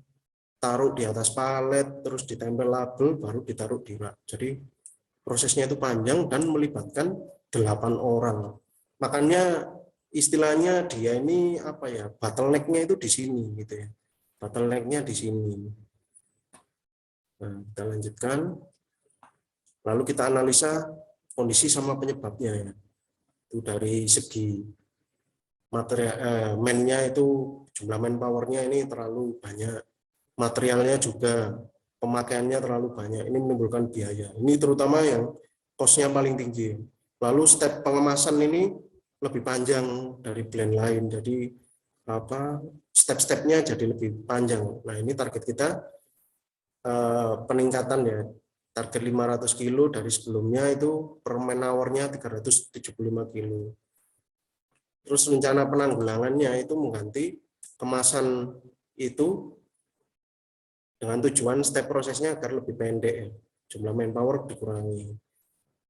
taruh di atas palet, terus ditempel label, baru ditaruh di rak. Jadi prosesnya itu panjang dan melibatkan 8 orang. Makanya istilahnya dia ini apa ya, bottleneck-nya itu di sini gitu ya. Bottleneck-nya di sini. Nah, kita lanjutkan. Lalu kita analisa kondisi sama penyebabnya ya. Itu dari segi material man-nya itu jumlah manpower-nya ini terlalu banyak. Materialnya juga pemakaiannya terlalu banyak. Ini menimbulkan biaya. Ini terutama yang cost-nya paling tinggi. Lalu step pengemasan ini lebih panjang dari blend lain. Jadi step-stepnya jadi lebih panjang. Nah, ini target kita peningkatan ya. Target 500 kilo dari sebelumnya itu per man hour-nya 375 kilo. Terus rencana penanggulangannya itu mengganti kemasan itu dengan tujuan step prosesnya agar lebih pendek ya. Jumlah manpower dikurangi.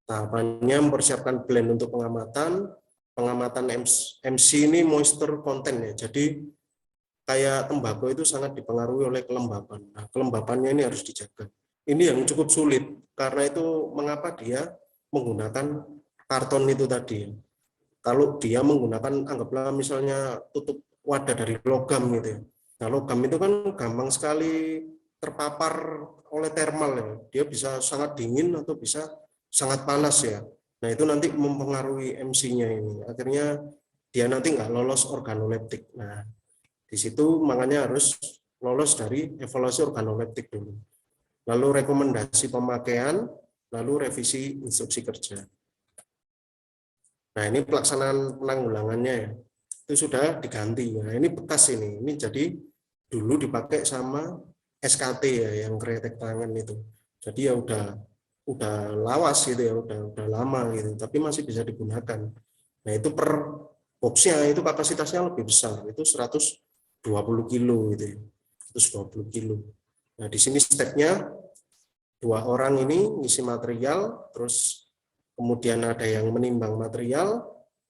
Tahapannya mempersiapkan blend untuk pengamatan MC ini moisture content ya. Jadi kayak tembakau itu sangat dipengaruhi oleh kelembapan. Nah, kelembapannya ini harus dijaga. Ini yang cukup sulit, karena itu mengapa dia menggunakan karton itu tadi. Kalau dia menggunakan, anggaplah misalnya tutup wadah dari logam gitu ya. Nah, logam itu kan gampang sekali terpapar oleh thermal ya. Dia bisa sangat dingin atau bisa sangat panas ya. Nah, itu nanti mempengaruhi MC-nya ini. Akhirnya dia nanti nggak lolos organoleptik. Nah, di situ makanya harus lolos dari evaluasi organoleptik dulu. Lalu rekomendasi pemakaian, lalu revisi instruksi kerja. Nah, ini pelaksanaan penanggulangannya ya. Itu sudah diganti. Nah, ini bekas ini jadi dulu dipakai sama SKT ya, yang kretek tangan itu. Jadi ya udah lawas gitu ya, udah lama gitu, tapi masih bisa digunakan. Nah, itu per boxnya itu kapasitasnya lebih besar, itu 120 kilo gitu ya. 120 kilo. Nah, di sini stepnya 2 orang ini ngisi material, terus kemudian ada yang menimbang material,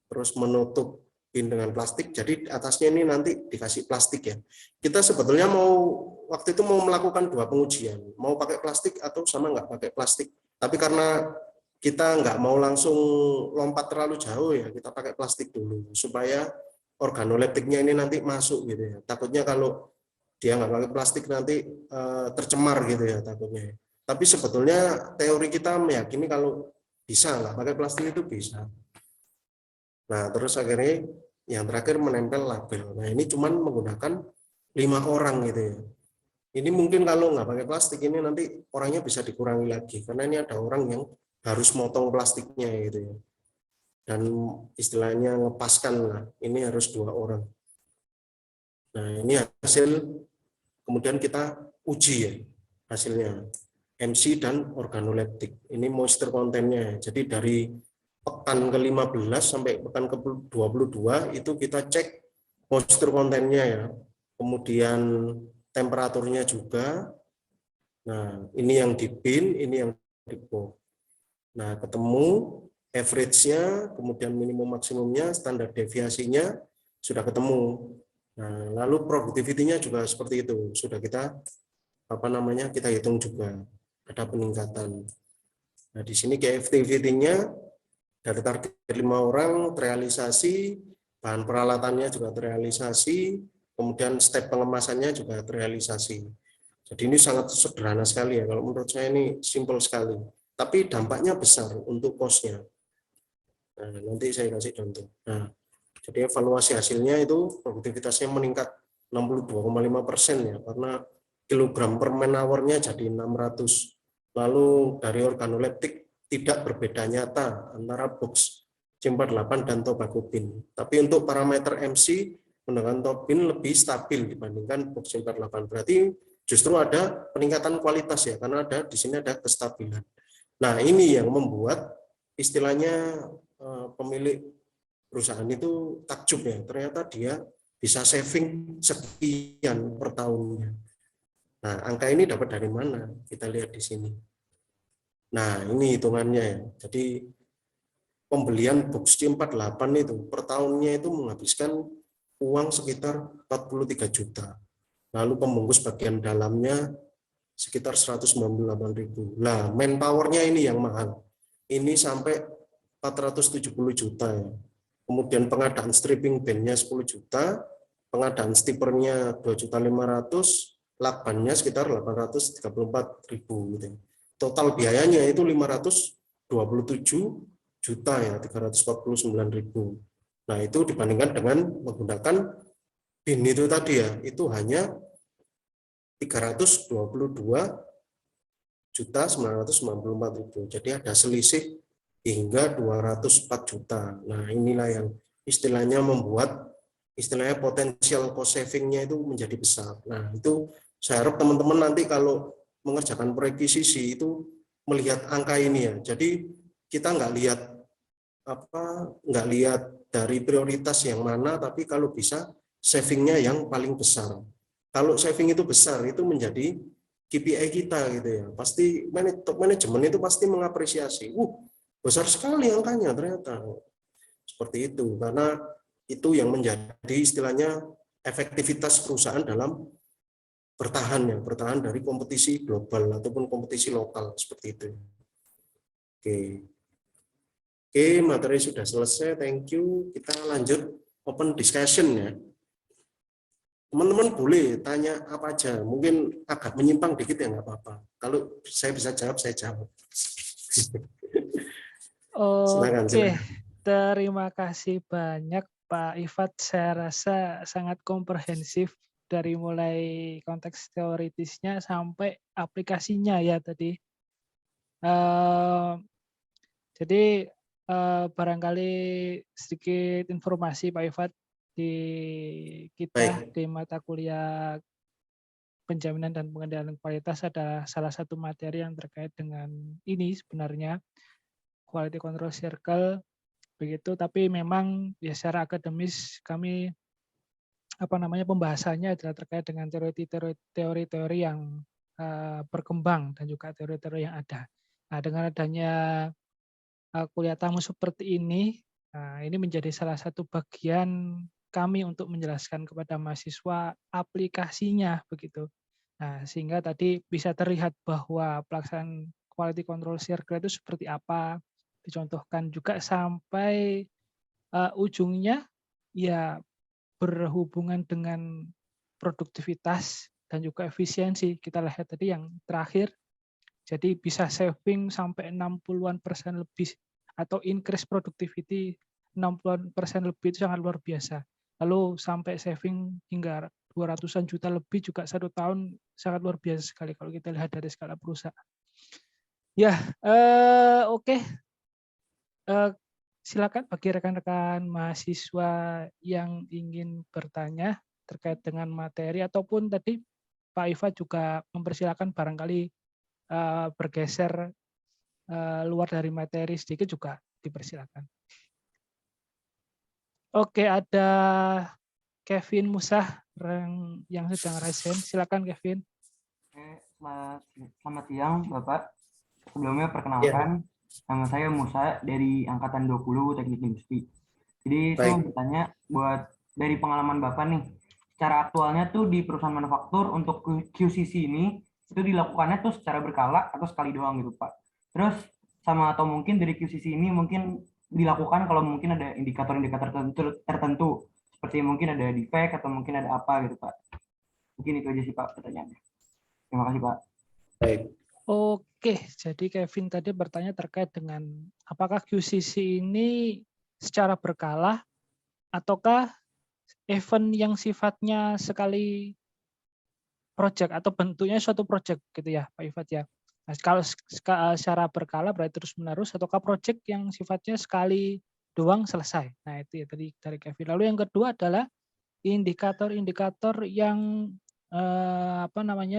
terus menutup bin dengan plastik. Jadi atasnya ini nanti dikasih plastik ya. Kita sebetulnya mau waktu itu mau melakukan 2 pengujian, mau pakai plastik atau sama nggak pakai plastik. Tapi karena kita nggak mau langsung lompat terlalu jauh ya, kita pakai plastik dulu supaya organoleptiknya ini nanti masuk gitu ya. Takutnya kalau dia nggak pakai plastik nanti tercemar gitu ya takutnya. Tapi sebetulnya teori kita meyakini kalau bisa nggak pakai plastik itu bisa. Nah terus akhirnya yang terakhir menempel label. Nah ini cuman menggunakan 5 orang gitu ya. Ini mungkin kalau nggak pakai plastik ini nanti orangnya bisa dikurangi lagi karena ini ada orang yang harus motong plastiknya gitu ya. Dan istilahnya ngepaskan lah, ini harus 2 orang. Nah ini hasil kemudian kita uji ya hasilnya MC dan organoleptik. Ini moisture kontennya. Jadi dari pekan ke-15 sampai pekan ke-22 itu kita cek moisture kontennya ya. Kemudian temperaturnya juga. Nah, ini yang di bin, ini yang di box. Nah, ketemu average-nya, kemudian minimum maksimumnya, standar deviasinya sudah ketemu. Nah, lalu productivity-nya juga seperti itu. Sudah kita kita hitung juga ada peningkatan. Nah, di sini activity-nya dari target 5 orang terrealisasi, bahan peralatannya juga terrealisasi, kemudian step pengemasannya juga terrealisasi. Jadi ini sangat sederhana sekali ya, kalau menurut saya ini simpel sekali. Tapi dampaknya besar untuk cost-nya. Nah, nanti saya kasih contoh. Nah, jadi evaluasi hasilnya itu produktivitasnya meningkat 62,5% ya, karena kilogram per man hour-nya jadi 600. Lalu dari organoleptik tidak berbeda nyata antara box C48 dan tobacco bin. Tapi untuk parameter MC menggunakan top bin lebih stabil dibandingkan box C48. Berarti justru ada peningkatan kualitas ya, karena ada di sini ada kestabilan. Nah, ini yang membuat istilahnya pemilik perusahaan itu takjub ya, ternyata dia bisa saving sekian per tahunnya. Nah, angka ini dapat dari mana? Kita lihat di sini. Nah, ini hitungannya ya. Jadi pembelian box C48 itu per tahunnya itu menghabiskan uang sekitar 43 juta. Lalu pembungkus bagian dalamnya sekitar 198.000. Nah, manpower-nya ini yang mahal. Ini sampai 470 juta ya. Kemudian pengadaan stripping band-nya 10 juta, pengadaan stipernya 2.500.000, lakbannya sekitar 834.000 gitu. Total biayanya itu 527 juta ya, 349.000. Nah, itu dibandingkan dengan menggunakan bin itu tadi ya, itu hanya 322.994.000. Jadi ada selisih hingga 204 juta. Nah, inilah yang istilahnya membuat istilahnya potensial cost saving-nya itu menjadi besar. Nah, itu saya harap teman-teman nanti kalau mengerjakan prekuisisi itu melihat angka ini ya. Jadi kita nggak lihat dari prioritas yang mana, tapi kalau bisa saving-nya yang paling besar. Kalau saving itu besar, itu menjadi KPI kita gitu ya. Pasti top manajemen itu pasti mengapresiasi. Besar sekali angkanya ternyata. Seperti itu, karena itu yang menjadi istilahnya efektivitas perusahaan dalam bertahan dari kompetisi global ataupun kompetisi lokal seperti itu. Oke, materi sudah selesai. Thank you. Kita lanjut open discussion ya. Teman-teman boleh tanya apa aja. Mungkin agak menyimpang dikit ya nggak apa-apa. Kalau saya bisa jawab, saya jawab. Oke, terima kasih banyak Pak Ifat. Saya rasa sangat komprehensif dari mulai konteks teoritisnya sampai aplikasinya ya tadi. Jadi barangkali sedikit informasi Pak Ifat di kita. Baik. Di mata kuliah penjaminan dan pengendalian kualitas adalah salah satu materi yang terkait dengan ini sebenarnya. Quality Control Circle begitu, tapi memang ya secara akademis kami pembahasannya adalah terkait dengan teori-teori yang berkembang dan juga teori-teori yang ada. Nah, dengan adanya kuliah tamu seperti ini menjadi salah satu bagian kami untuk menjelaskan kepada mahasiswa aplikasinya begitu. Nah, sehingga tadi bisa terlihat bahwa pelaksanaan quality control circle itu seperti apa, dicontohkan juga sampai ujungnya ya berhubungan dengan produktivitas dan juga efisiensi. Kita lihat tadi yang terakhir, jadi bisa saving sampai 60-an% lebih atau increase productivity 60-an% lebih itu sangat luar biasa. Lalu sampai saving hingga 200-an juta lebih juga 1 tahun sangat luar biasa sekali kalau kita lihat dari skala perusahaan. Ya, oke. Silakan bagi rekan-rekan mahasiswa yang ingin bertanya terkait dengan materi ataupun tadi Pak Iva juga mempersilakan barangkali bergeser luar dari materi sedikit juga dipersilakan. Oke, ada Kevin Musah yang sedang raise hand. Silakan Kevin. Selamat siang Bapak. Sebelumnya perkenalkan, nama saya Musa dari Angkatan 20 Teknik Industri. Jadi saya mau bertanya buat dari pengalaman Bapak nih, secara aktualnya tuh di perusahaan manufaktur untuk QCC ini itu dilakukannya tuh secara berkala atau sekali doang gitu Pak. Terus sama atau mungkin dari QCC ini mungkin dilakukan kalau mungkin ada indikator-indikator tertentu seperti mungkin ada defect atau mungkin ada apa gitu Pak. Mungkin itu aja sih Pak pertanyaannya. Terima kasih Pak. Baik. Oke, jadi Kevin tadi bertanya terkait dengan apakah QCC ini secara berkala ataukah event yang sifatnya sekali project atau bentuknya suatu project gitu ya Pak Ifat ya. Nah, kalau secara berkala berarti terus menerus ataukah project yang sifatnya sekali doang selesai. Nah itu ya tadi dari Kevin. Lalu yang kedua adalah indikator-indikator yang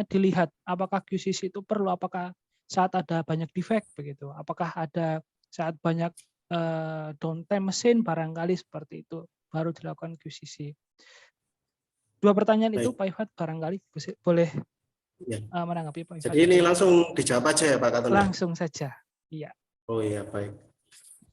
dilihat apakah QCC itu perlu, apakah saat ada banyak defect begitu, apakah ada saat banyak downtime mesin barangkali seperti itu baru dilakukan QCC. Dua pertanyaan itu Pak Ifat barangkali boleh menanggapi Pak Ifat. Jadi ini langsung dijawab aja ya Pak Katon? Langsung saja, iya. Oh iya, baik.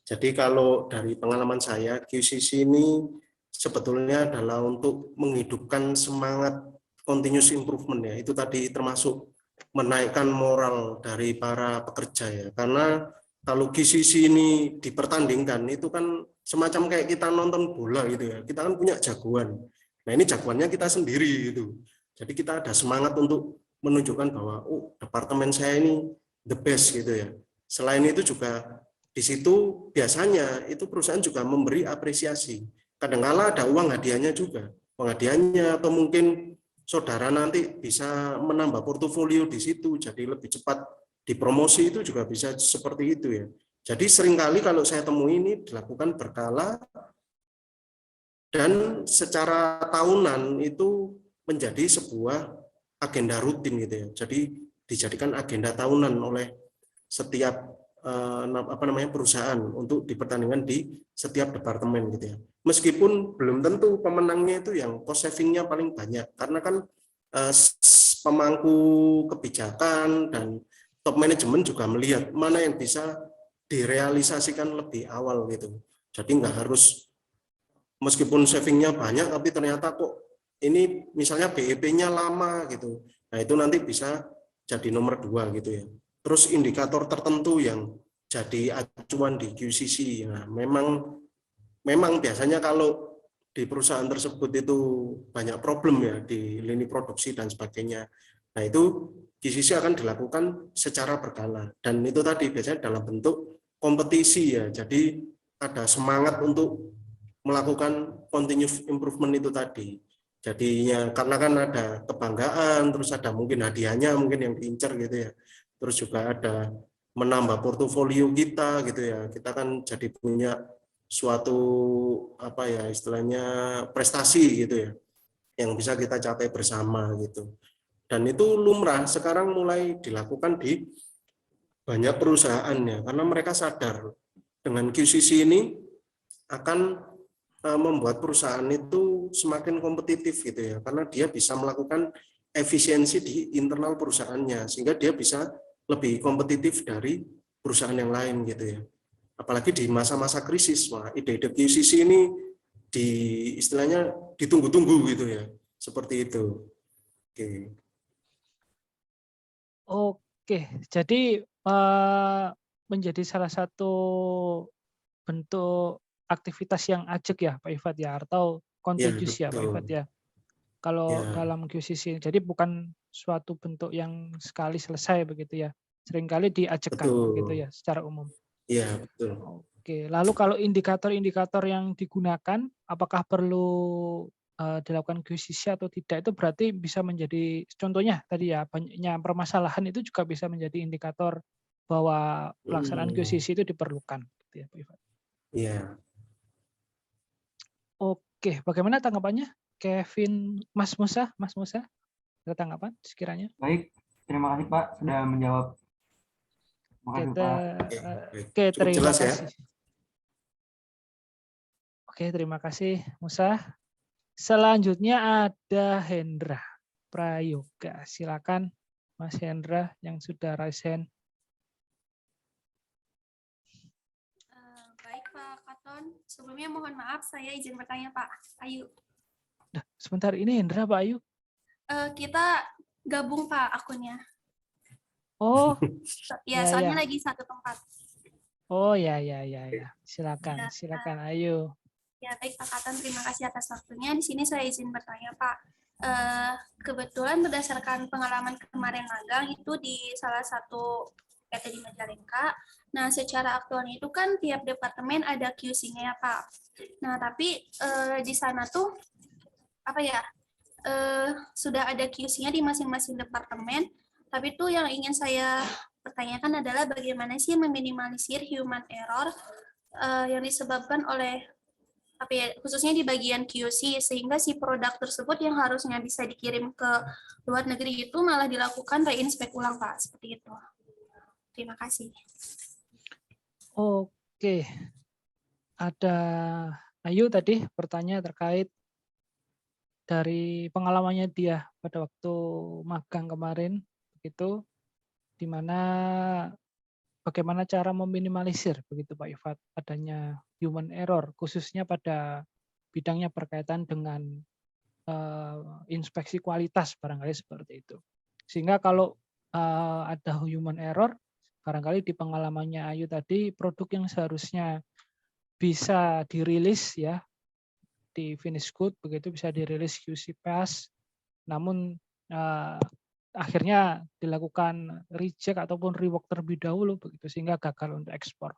Jadi kalau dari pengalaman saya, QCC ini sebetulnya adalah untuk menghidupkan semangat continuous improvement ya. Itu tadi termasuk menaikkan moral dari para pekerja ya. Karena kalau QCC ini dipertandingkan itu kan semacam kayak kita nonton bola gitu ya. Kita kan punya jagoan. Nah ini jagoannya kita sendiri gitu. Jadi kita ada semangat untuk menunjukkan bahwa departemen saya ini the best gitu ya. Selain itu juga di situ biasanya itu perusahaan juga memberi apresiasi. Kadang-kala ada uang hadiahnya juga. Uang hadiahnya atau mungkin saudara nanti bisa menambah portofolio di situ, jadi lebih cepat dipromosi itu juga bisa seperti itu ya. Jadi seringkali kalau saya temui ini dilakukan berkala dan secara tahunan itu menjadi sebuah agenda rutin gitu ya. Jadi dijadikan agenda tahunan oleh setiap perusahaan untuk dipertandingkan di setiap departemen gitu ya. Meskipun belum tentu pemenangnya itu yang cost saving-nya paling banyak karena kan pemangku kebijakan dan top manajemen juga melihat mana yang bisa direalisasikan lebih awal gitu. Jadi nggak harus meskipun saving-nya banyak tapi ternyata kok ini misalnya BEP-nya lama gitu. Nah, itu nanti bisa jadi nomor 2 gitu ya. Terus indikator tertentu yang jadi acuan di QCC. Nah, memang biasanya kalau di perusahaan tersebut itu banyak problem ya di lini produksi dan sebagainya. Nah, itu QCC akan dilakukan secara berkala dan itu tadi biasanya dalam bentuk kompetisi ya. Jadi ada semangat untuk melakukan continuous improvement itu tadi. Jadinya karena kan ada kebanggaan, terus ada mungkin hadiahnya mungkin yang diincar gitu ya. Terus juga ada menambah portofolio kita gitu ya. Kita kan jadi punya suatu apa ya istilahnya prestasi gitu ya yang bisa kita capai bersama gitu. Dan itu lumrah sekarang mulai dilakukan di banyak perusahaan ya karena mereka sadar dengan QCC ini akan membuat perusahaan itu semakin kompetitif gitu ya karena dia bisa melakukan efisiensi di internal perusahaannya sehingga dia bisa lebih kompetitif dari perusahaan yang lain gitu ya. Apalagi di masa-masa krisis, wah ide-ide QCC ini istilahnya ditunggu-tunggu gitu ya. Seperti itu. Oke. Oke, jadi menjadi salah satu bentuk aktivitas yang ajak ya Pak Ifat ya, atau Ya, contagious ya Pak Ifat betul. ya. Kalau Ya, dalam QCC, jadi bukan suatu bentuk yang sekali selesai begitu ya. Seringkali diajakkan begitu betul. ya secara umum. Ya, betul. Oke, lalu kalau indikator-indikator yang digunakan, apakah perlu dilakukan QCC atau tidak, itu berarti bisa menjadi contohnya tadi ya, banyaknya permasalahan itu juga bisa menjadi indikator bahwa pelaksanaan QCC itu diperlukan gitu ya Pak Ifat. Ya. Oke, bagaimana tanggapannya Kevin, Mas Musa, ada tanggapan sekiranya? Baik, terima kasih Pak sudah menjawab. Terima kasih Kita, Pak. Baik. oke, Cukup terima jelas ya. kasih. Oke, terima kasih Musa. Selanjutnya ada Hendra Prayoga. Silakan Mas Hendra yang sudah raise hand. Baik Pak Katon, sebelumnya mohon maaf saya izin bertanya Pak Ayu. Nah, sebentar, ini Hendra Pak Ayu. Kita gabung Pak akunnya. Oh, Ya, ya, soalnya ya. lagi satu tempat. Oh ya. Silakan, Ya, silakan Ayu. Ya baik Pak Katon, terima kasih atas waktunya. Di sini saya izin bertanya Pak. Kebetulan berdasarkan pengalaman kemarin magang itu di salah satu PT di Majalengka. Nah, secara aktualnya itu kan tiap departemen ada QC-nya ya Pak. Nah, tapi di sana tuh apa ya? Sudah ada QC-nya di masing-masing departemen. Tapi tuh yang ingin saya pertanyakan adalah bagaimana sih meminimalisir human error yang disebabkan oleh apa ya, khususnya di bagian QC, sehingga si produk tersebut yang harusnya bisa dikirim ke luar negeri itu malah dilakukan reinspek ulang Pak, seperti itu. Terima kasih. Oke, ada Ayu tadi bertanya terkait dari pengalamannya dia pada waktu magang kemarin, begitu, di mana bagaimana cara meminimalisir begitu Pak Ifat adanya human error, khususnya pada bidangnya berkaitan dengan inspeksi kualitas barangkali seperti itu. Sehingga kalau ada human error, barangkali di pengalamannya Ayu tadi, produk yang seharusnya bisa dirilis ya di finish good begitu, bisa dirilis QC pass, namun akhirnya dilakukan reject ataupun rework terlebih dahulu begitu, sehingga gagal untuk ekspor.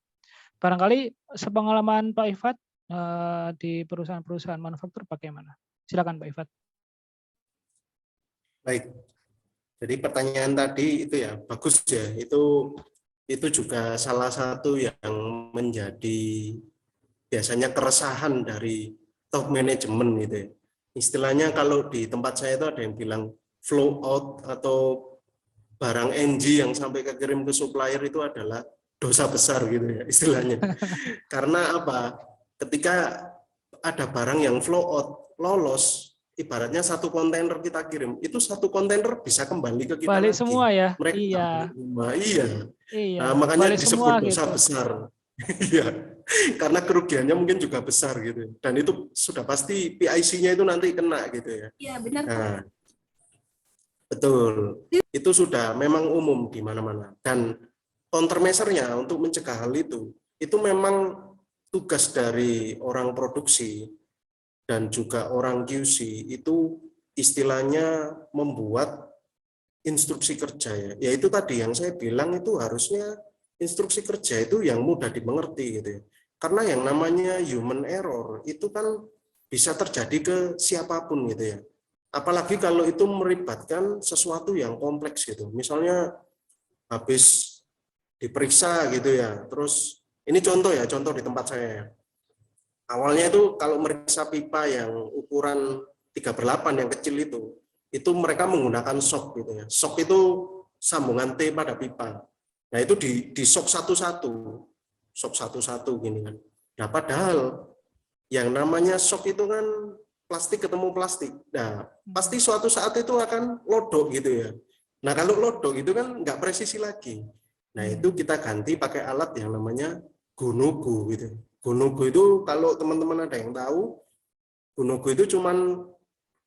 Barangkali sepengalaman Pak Ifat di perusahaan-perusahaan manufaktur bagaimana? Silakan Pak Ifat. Baik. Jadi pertanyaan tadi itu ya bagus ya. Itu juga salah satu yang menjadi biasanya keresahan dari top manajemen gitu ya. Istilahnya kalau di tempat saya itu ada yang bilang flow out atau barang NG yang sampai kekirim ke supplier itu adalah dosa besar gitu ya istilahnya. Karena apa? Ketika ada barang yang flow out lolos, ibaratnya satu kontainer kita kirim, itu satu kontainer bisa kembali ke kita Balik lagi. semua ya? Mereka Iya. Iya. Iya. Nah, makanya balik disebut semua dosa gitu. besar. Iya. Karena kerugiannya mungkin juga besar gitu. Dan itu sudah pasti PIC-nya itu nanti kena gitu ya. Iya, benar Pak. Nah, betul. Itu sudah memang umum di mana-mana. Dan countermeasure-nya untuk mencegah hal itu memang tugas dari orang produksi dan juga orang QC itu istilahnya membuat instruksi kerja ya. Yaitu tadi yang saya bilang itu harusnya instruksi kerja itu yang mudah dimengerti gitu ya. Karena yang namanya human error itu kan bisa terjadi ke siapapun gitu ya. Apalagi kalau itu melibatkan sesuatu yang kompleks gitu. Misalnya habis diperiksa gitu ya. Terus ini contoh ya, contoh di tempat saya. Awalnya itu kalau meriksa pipa yang ukuran 3/8 yang kecil itu mereka menggunakan shock gitu ya. Shock itu sambungan T pada pipa. Nah itu di shock satu-satu gini kan. Nah padahal yang namanya shock itu kan plastik ketemu plastik. Nah pasti suatu saat itu akan lodok gitu ya. Nah kalau lodok itu kan nggak presisi lagi. Nah itu kita ganti pakai alat yang namanya Gonogo gitu. Gonogo itu kalau teman-teman ada yang tahu, Gonogo itu cuman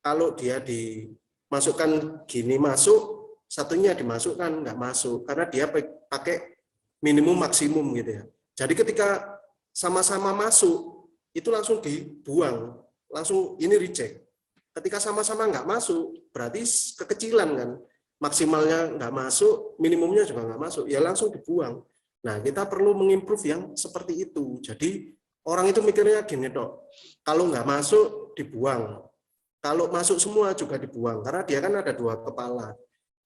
kalau dia dimasukkan gini masuk satunya dimasukkan nggak masuk karena dia pakai minimum maksimum gitu ya. Jadi ketika sama-sama masuk itu langsung dibuang, langsung ini reject. Ketika sama-sama nggak masuk berarti kekecilan kan, maksimalnya nggak masuk, minimumnya juga nggak masuk, ya langsung dibuang. Nah kita perlu mengimprove yang seperti itu. Jadi orang itu mikirnya gini dok, kalau nggak masuk dibuang, kalau masuk semua juga dibuang karena dia kan ada dua kepala.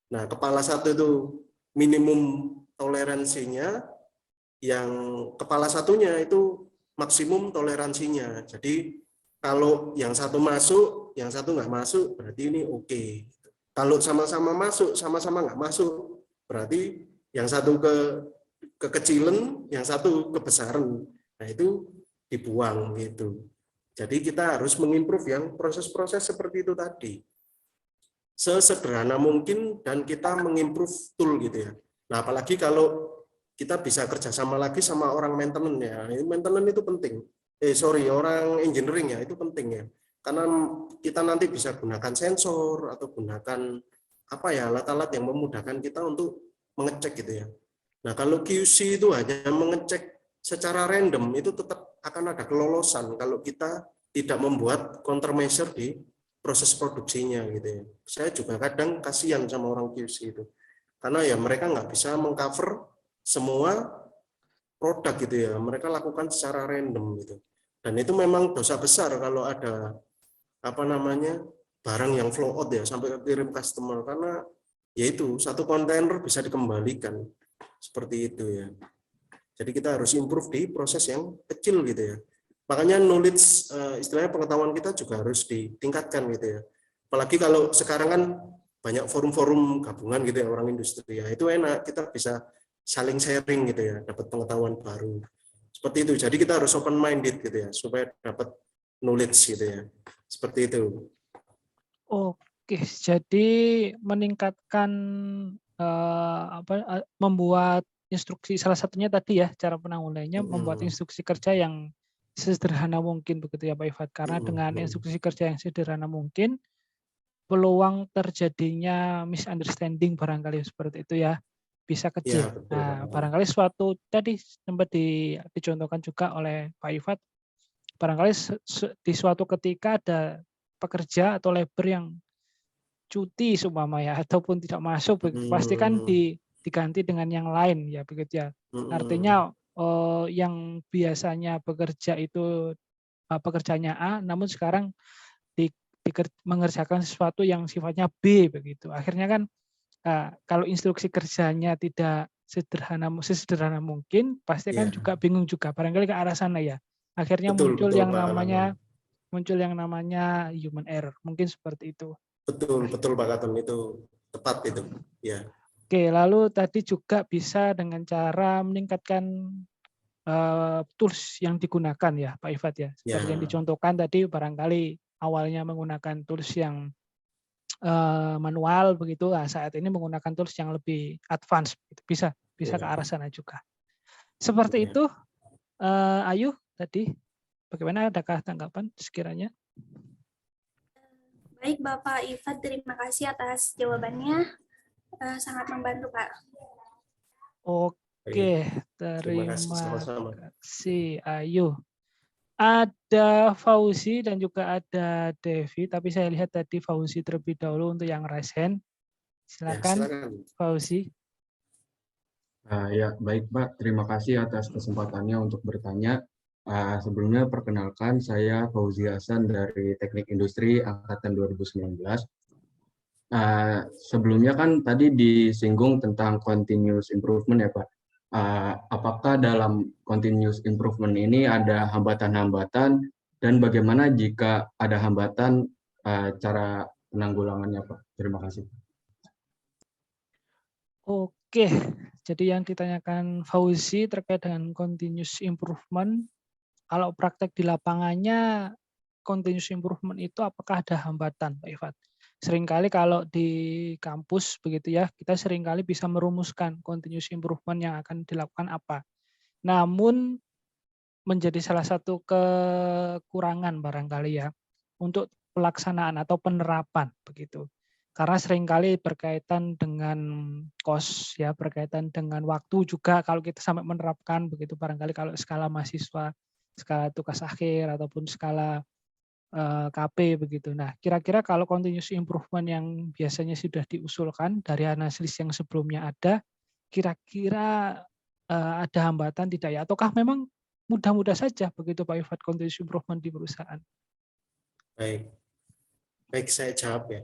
Nah kepala satu itu minimum toleransinya, yang kepala satunya itu maksimum toleransinya. Jadi kalau yang satu masuk, yang satu nggak masuk, berarti ini oke. Kalau sama-sama masuk, sama-sama nggak masuk, berarti yang satu kekecilan, yang satu kebesaran. Nah itu dibuang gitu. Jadi kita harus mengimprove yang proses-proses seperti itu tadi. Sesederhana mungkin dan kita mengimprove tool gitu ya. Nah apalagi kalau kita bisa kerjasama lagi sama orang maintenance ya. Maintenance itu penting. Orang engineering ya itu penting ya. Karena kita nanti bisa gunakan sensor atau gunakan apa ya alat-alat yang memudahkan kita untuk mengecek gitu ya. Nah kalau QC itu hanya mengecek secara random itu tetap akan ada kelolosan kalau kita tidak membuat countermeasure di proses produksinya gitu ya. Saya juga kadang kasihan sama orang QC itu. Karena ya mereka nggak bisa mengcover semua produk gitu ya, mereka lakukan secara random gitu. Dan itu memang dosa besar kalau ada apa namanya barang yang flow out ya sampai kirim customer karena yaitu satu kontainer bisa dikembalikan seperti itu ya. Jadi kita harus improve di proses yang kecil gitu ya. Makanya knowledge istilahnya pengetahuan kita juga harus ditingkatkan gitu ya. Apalagi kalau sekarang kan banyak forum-forum gabungan gitu ya orang industri ya. Itu enak kita bisa saling sharing gitu ya, dapat pengetahuan baru. Seperti itu. Jadi kita harus open minded gitu ya, supaya dapat knowledge gitu ya. Seperti itu. Oke, jadi meningkatkan membuat instruksi salah satunya tadi ya cara penanggulangannya membuat instruksi kerja yang sesederhana mungkin begitu ya Pak Ifat. Karena dengan instruksi kerja yang sederhana mungkin peluang terjadinya misunderstanding barangkali seperti itu ya bisa kecil. Ya, betul, Nah, barangkali suatu tadi sempat dicontohkan juga oleh Pak Ifat, barangkali di suatu ketika ada pekerja atau labor yang cuti seumpama ya ataupun tidak masuk begitu, pasti kan diganti dengan yang lain ya begitu ya. Artinya yang biasanya bekerja itu pekerjaannya A, namun sekarang mengerjakan sesuatu yang sifatnya B begitu. Akhirnya kan kalau instruksi kerjanya tidak sesederhana mungkin, pasti kan juga bingung juga. Barangkali ke arah sana ya. Akhirnya muncul yang namanya human error. Mungkin seperti itu. Betul Pak Katon, itu tepat itu. Ya. Oke, lalu tadi juga bisa dengan cara meningkatkan tools yang digunakan ya Pak Ifat ya. Seperti yang dicontohkan tadi barangkali awalnya menggunakan tools yang manual begitu, saat ini menggunakan tools yang lebih advance, bisa ke arah sana juga. Seperti itu, Ayu tadi, bagaimana adakah tanggapan sekiranya? Baik Bapak Ifat, terima kasih atas jawabannya, sangat membantu Pak. Oke, terima kasih Ayu. Ada Fauzi dan juga ada Devi, tapi saya lihat tadi Fauzi terlebih dahulu untuk yang raise hand. Silakan, Fauzi. Ya, baik Pak. Terima kasih atas kesempatannya untuk bertanya. Sebelumnya perkenalkan, saya Fauzi Hasan dari Teknik Industri Angkatan 2019. Sebelumnya kan tadi disinggung tentang continuous improvement ya Pak. Apakah dalam continuous improvement ini ada hambatan-hambatan dan bagaimana jika ada hambatan cara penanggulangannya Pak? Terima kasih. Oke, jadi yang ditanyakan Fauzi terkait dengan continuous improvement, kalau praktek di lapangannya continuous improvement itu apakah ada hambatan Pak Ifat? Seringkali kalau di kampus begitu ya, kita seringkali bisa merumuskan continuous improvement yang akan dilakukan apa. Namun menjadi salah satu kekurangan barangkali ya untuk pelaksanaan atau penerapan begitu. karena seringkali berkaitan dengan kos ya, berkaitan dengan waktu juga kalau kita sampai menerapkan begitu, barangkali kalau skala mahasiswa, skala tugas akhir ataupun skala KP begitu. Nah, kira-kira kalau continuous improvement yang biasanya sudah diusulkan dari analisis yang sebelumnya ada, kira-kira ada hambatan tidak ya? Ataukah memang mudah-mudah saja begitu Pak Ifat continuous improvement di perusahaan? Baik, saya jawab ya.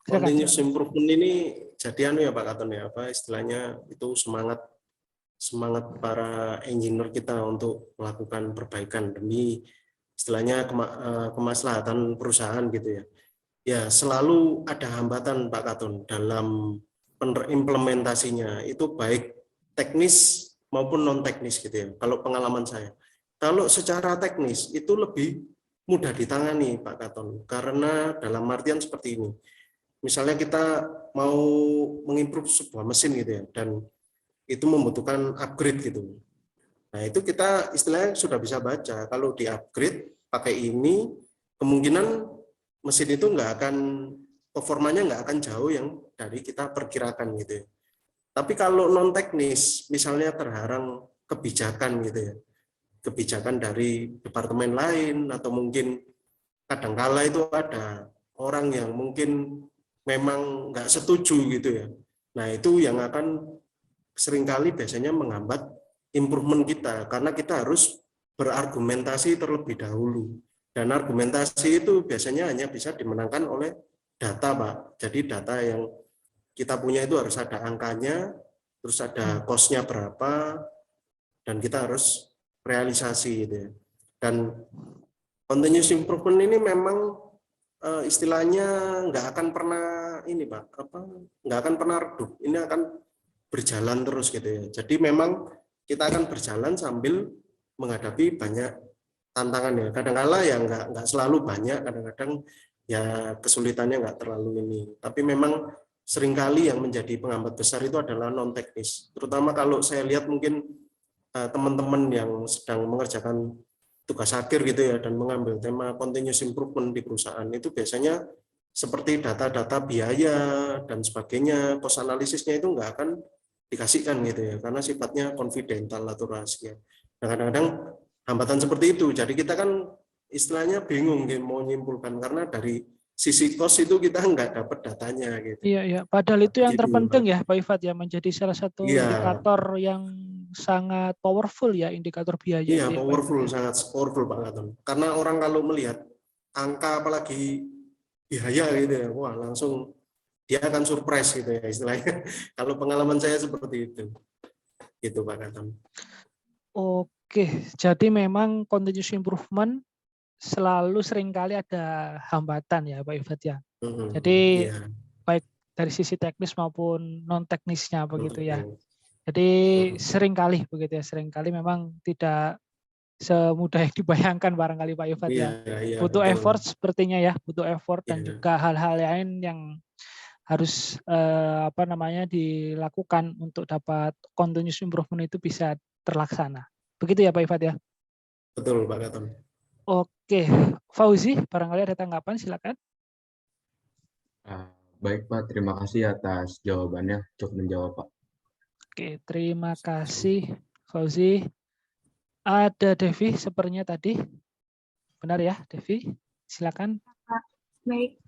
Silakan, Continuous silakan. improvement ini jadi ya Pak Katon ya, apa istilahnya itu semangat para engineer kita untuk melakukan perbaikan demi istilahnya kemaslahatan perusahaan gitu ya. Ya selalu ada hambatan Pak Katon dalam implementasinya, itu baik teknis maupun non teknis gitu ya. Kalau pengalaman saya, kalau secara teknis itu lebih mudah ditangani Pak Katon, karena dalam artian seperti ini. Misalnya kita mau mengimprove sebuah mesin gitu ya, dan itu membutuhkan upgrade gitu. Nah itu kita istilahnya sudah bisa baca, kalau di upgrade pakai ini, kemungkinan mesin itu performanya nggak akan jauh yang dari kita perkirakan gitu ya. Tapi kalau non teknis, misalnya terharang kebijakan gitu ya, kebijakan dari departemen lain, atau mungkin kadangkala itu ada orang yang mungkin memang nggak setuju gitu ya. Nah itu yang akan seringkali biasanya menghambat improvement kita, karena kita harus berargumentasi terlebih dahulu. Dan argumentasi itu biasanya hanya bisa dimenangkan oleh data, Pak. Jadi data yang kita punya itu harus ada angkanya, terus ada cost-nya berapa, dan kita harus realisasi gitu ya. Dan continuous improvement ini memang istilahnya nggak akan pernah ini Pak, nggak akan pernah redup, ini akan berjalan terus gitu ya. Jadi memang kita akan berjalan sambil menghadapi banyak tantangan ya. Kadang-kala ya nggak selalu banyak, kadang-kadang ya kesulitannya nggak terlalu ini. Tapi memang seringkali yang menjadi penghambat besar itu adalah non teknis. Terutama kalau saya lihat mungkin teman-teman yang sedang mengerjakan tugas akhir gitu ya, dan mengambil tema continuous improvement di perusahaan, itu biasanya seperti data-data biaya dan sebagainya, cost analisisnya itu nggak akan dikasihkan gitu ya, karena sifatnya confidential atau rahasia. Nah kadang-kadang hambatan seperti itu, jadi kita kan istilahnya bingung gitu, mau menyimpulkan, karena dari sisi cost itu kita nggak dapat datanya gitu. Iya, iya. Padahal itu yang Gitu, terpenting Pak. ya Pak Ifat ya, menjadi salah satu Iya. indikator yang sangat powerful ya, indikator biaya Iya, itu ya, Pak powerful, Ifat, ya. sangat powerful Pak Katon. Karena orang kalau melihat angka apalagi biaya gitu ya, wah langsung dia akan surprise gitu ya istilahnya. Kalau pengalaman saya seperti itu. Gitu Pak Katon. Oke, jadi memang continuous improvement selalu seringkali ada hambatan ya Pak Ifat ya. Jadi Iya. baik dari sisi teknis maupun non teknisnya begitu ya. Betul. Jadi seringkali begitu ya, seringkali memang tidak semudah yang dibayangkan barangkali Pak Ifat ya. Iya, Butuh betul. effort sepertinya ya, butuh effort dan Iya. juga hal-hal lain yang harus dilakukan untuk dapat continuous improvement itu bisa terlaksana. Begitu ya Pak Ifat ya. Betul Pak Katon. Oke, Fauzi, barangkali ada tanggapan, silakan. Baik Pak, terima kasih atas jawabannya, cukup menjawab Pak. Oke, terima kasih Fauzi. Ada Devi sepertinya tadi. Benar ya Devi? Silakan. Baik,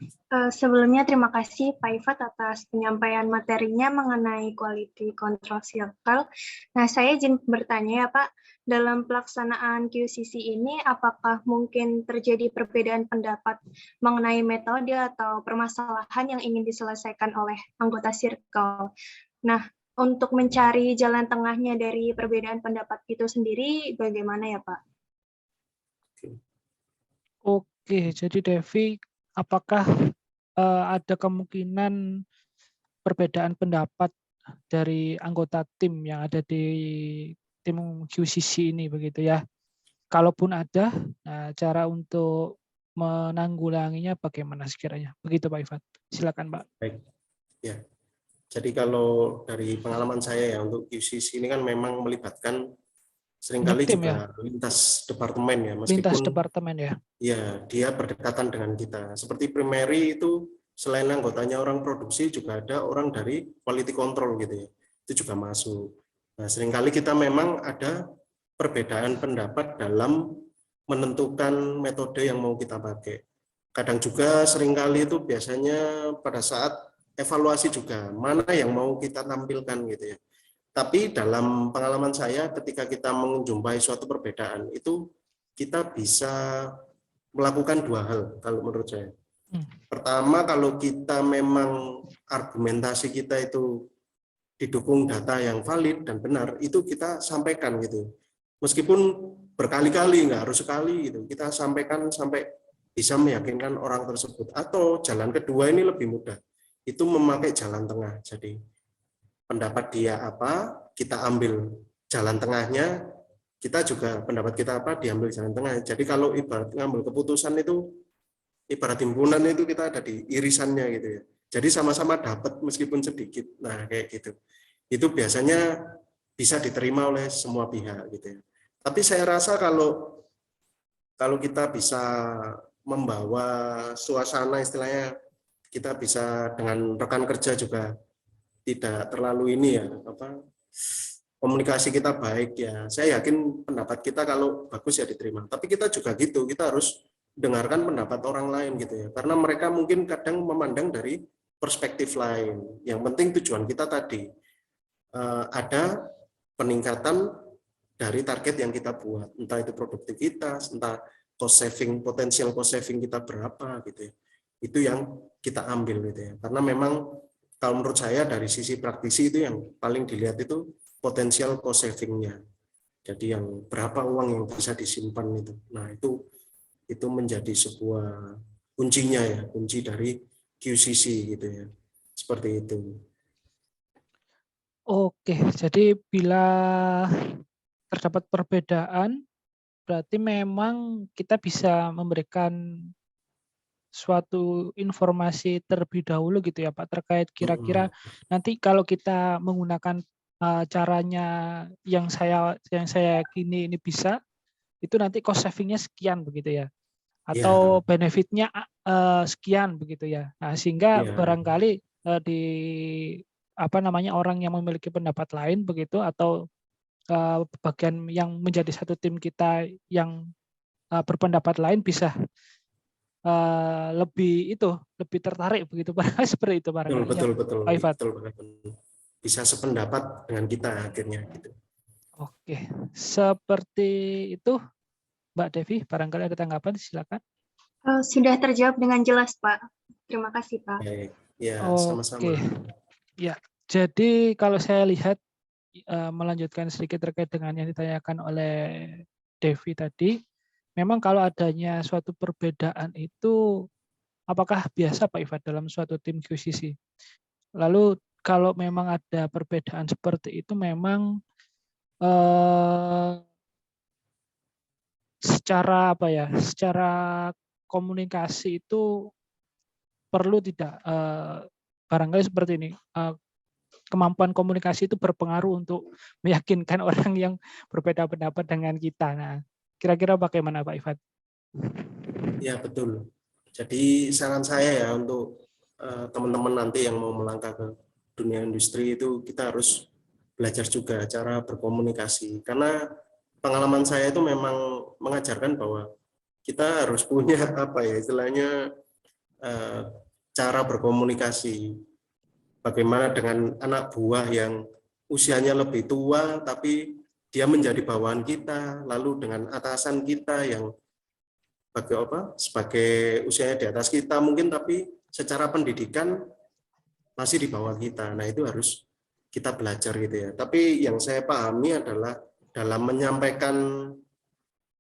sebelumnya terima kasih Pak Ifat atas penyampaian materinya mengenai quality control circle. Nah, saya izin bertanya ya Pak, dalam pelaksanaan QCC ini apakah mungkin terjadi perbedaan pendapat mengenai metode atau permasalahan yang ingin diselesaikan oleh anggota circle? Nah, untuk mencari jalan tengahnya dari perbedaan pendapat itu sendiri, bagaimana ya Pak? Oke, jadi Devi, apakah ada kemungkinan perbedaan pendapat dari anggota tim yang ada di tim QCC ini begitu ya? Kalaupun ada, nah, cara untuk menanggulanginya bagaimana sekiranya? Begitu Pak Ifat. Silakan Pak. Baik. Ya. Jadi kalau dari pengalaman saya ya untuk QCC ini kan memang melibatkan seringkali tim, juga ya? lintas departemen ya, Lintas meskipun departemen ya. Ya dia berdekatan dengan kita. Seperti primary itu selain anggotanya orang produksi juga ada orang dari quality control gitu ya. Itu juga masuk. Nah, seringkali kita memang ada perbedaan pendapat dalam menentukan metode yang mau kita pakai. Kadang juga seringkali itu biasanya pada saat evaluasi juga mana yang mau kita tampilkan gitu ya. Tapi dalam pengalaman saya ketika kita menjumpai suatu perbedaan itu kita bisa melakukan dua hal kalau menurut saya. Pertama, kalau kita memang argumentasi kita itu didukung data yang valid dan benar, itu kita sampaikan gitu. Meskipun berkali-kali, nggak harus sekali gitu, kita sampaikan sampai bisa meyakinkan orang tersebut. Atau jalan kedua ini lebih mudah, itu memakai jalan tengah. Jadi pendapat dia apa, kita ambil jalan tengahnya, kita juga pendapat kita apa, diambil jalan tengah. Jadi kalau ibarat ngambil keputusan itu, ibarat himpunan itu kita ada di irisannya gitu ya. Jadi sama-sama dapat meskipun sedikit. Nah, kayak gitu. Itu biasanya bisa diterima oleh semua pihak gitu ya. Tapi saya rasa kalau kita bisa membawa suasana istilahnya kita bisa dengan rekan kerja juga tidak terlalu ini ya, komunikasi kita baik ya. Saya yakin pendapat kita kalau bagus ya diterima. Tapi kita juga gitu, kita harus dengarkan pendapat orang lain gitu ya, karena mereka mungkin kadang memandang dari perspektif lain. Yang penting tujuan kita tadi ada peningkatan dari target yang kita buat, entah itu produktivitas, entah cost saving, potensial cost saving kita berapa gitu ya. Itu yang kita ambil gitu ya, karena memang kalau menurut saya dari sisi praktisi itu yang paling dilihat itu potensial cost savingnya. Jadi yang berapa uang yang bisa disimpan itu. Nah itu menjadi sebuah kuncinya ya, kunci dari QCC gitu ya, seperti itu. Oke, jadi bila terdapat perbedaan, berarti memang kita bisa memberikan suatu informasi terlebih dahulu gitu ya Pak, terkait kira-kira nanti kalau kita menggunakan caranya yang saya yakini ini bisa, itu nanti cost saving-nya sekian begitu ya. Atau benefitnya sekian begitu ya. Nah, sehingga barangkali di orang yang memiliki pendapat lain begitu atau bagian yang menjadi satu tim kita yang berpendapat lain bisa lebih tertarik begitu Pak. Seperti itu barangkali. Betul. Bisa sependapat dengan kita akhirnya gitu. Oke, seperti itu. Mbak Devi, barangkali ada tanggapan, silakan. Sudah terjawab dengan jelas, Pak. Terima kasih, Pak. Baik. Ya, sama-sama. Oke. Ya, jadi kalau saya lihat, melanjutkan sedikit terkait dengan yang ditanyakan oleh Devi tadi, memang kalau adanya suatu perbedaan itu, apakah biasa Pak Ifat dalam suatu tim QCC? Lalu kalau memang ada perbedaan seperti itu, memang secara komunikasi itu perlu tidak barangkali seperti ini, kemampuan komunikasi itu berpengaruh untuk meyakinkan orang yang berbeda pendapat dengan kita. Nah, kira-kira bagaimana Pak Ifat? Ya, betul. Jadi saran saya ya untuk teman-teman nanti yang mau melangkah ke dunia industri itu kita harus belajar juga cara berkomunikasi, karena pengalaman saya itu memang mengajarkan bahwa kita harus punya istilahnya cara berkomunikasi. Bagaimana dengan anak buah yang usianya lebih tua tapi dia menjadi bawahan kita, lalu dengan atasan kita yang sebagai usianya di atas kita mungkin tapi secara pendidikan masih di bawah kita. Nah, itu harus kita belajar gitu ya. Tapi yang saya pahami adalah dalam menyampaikan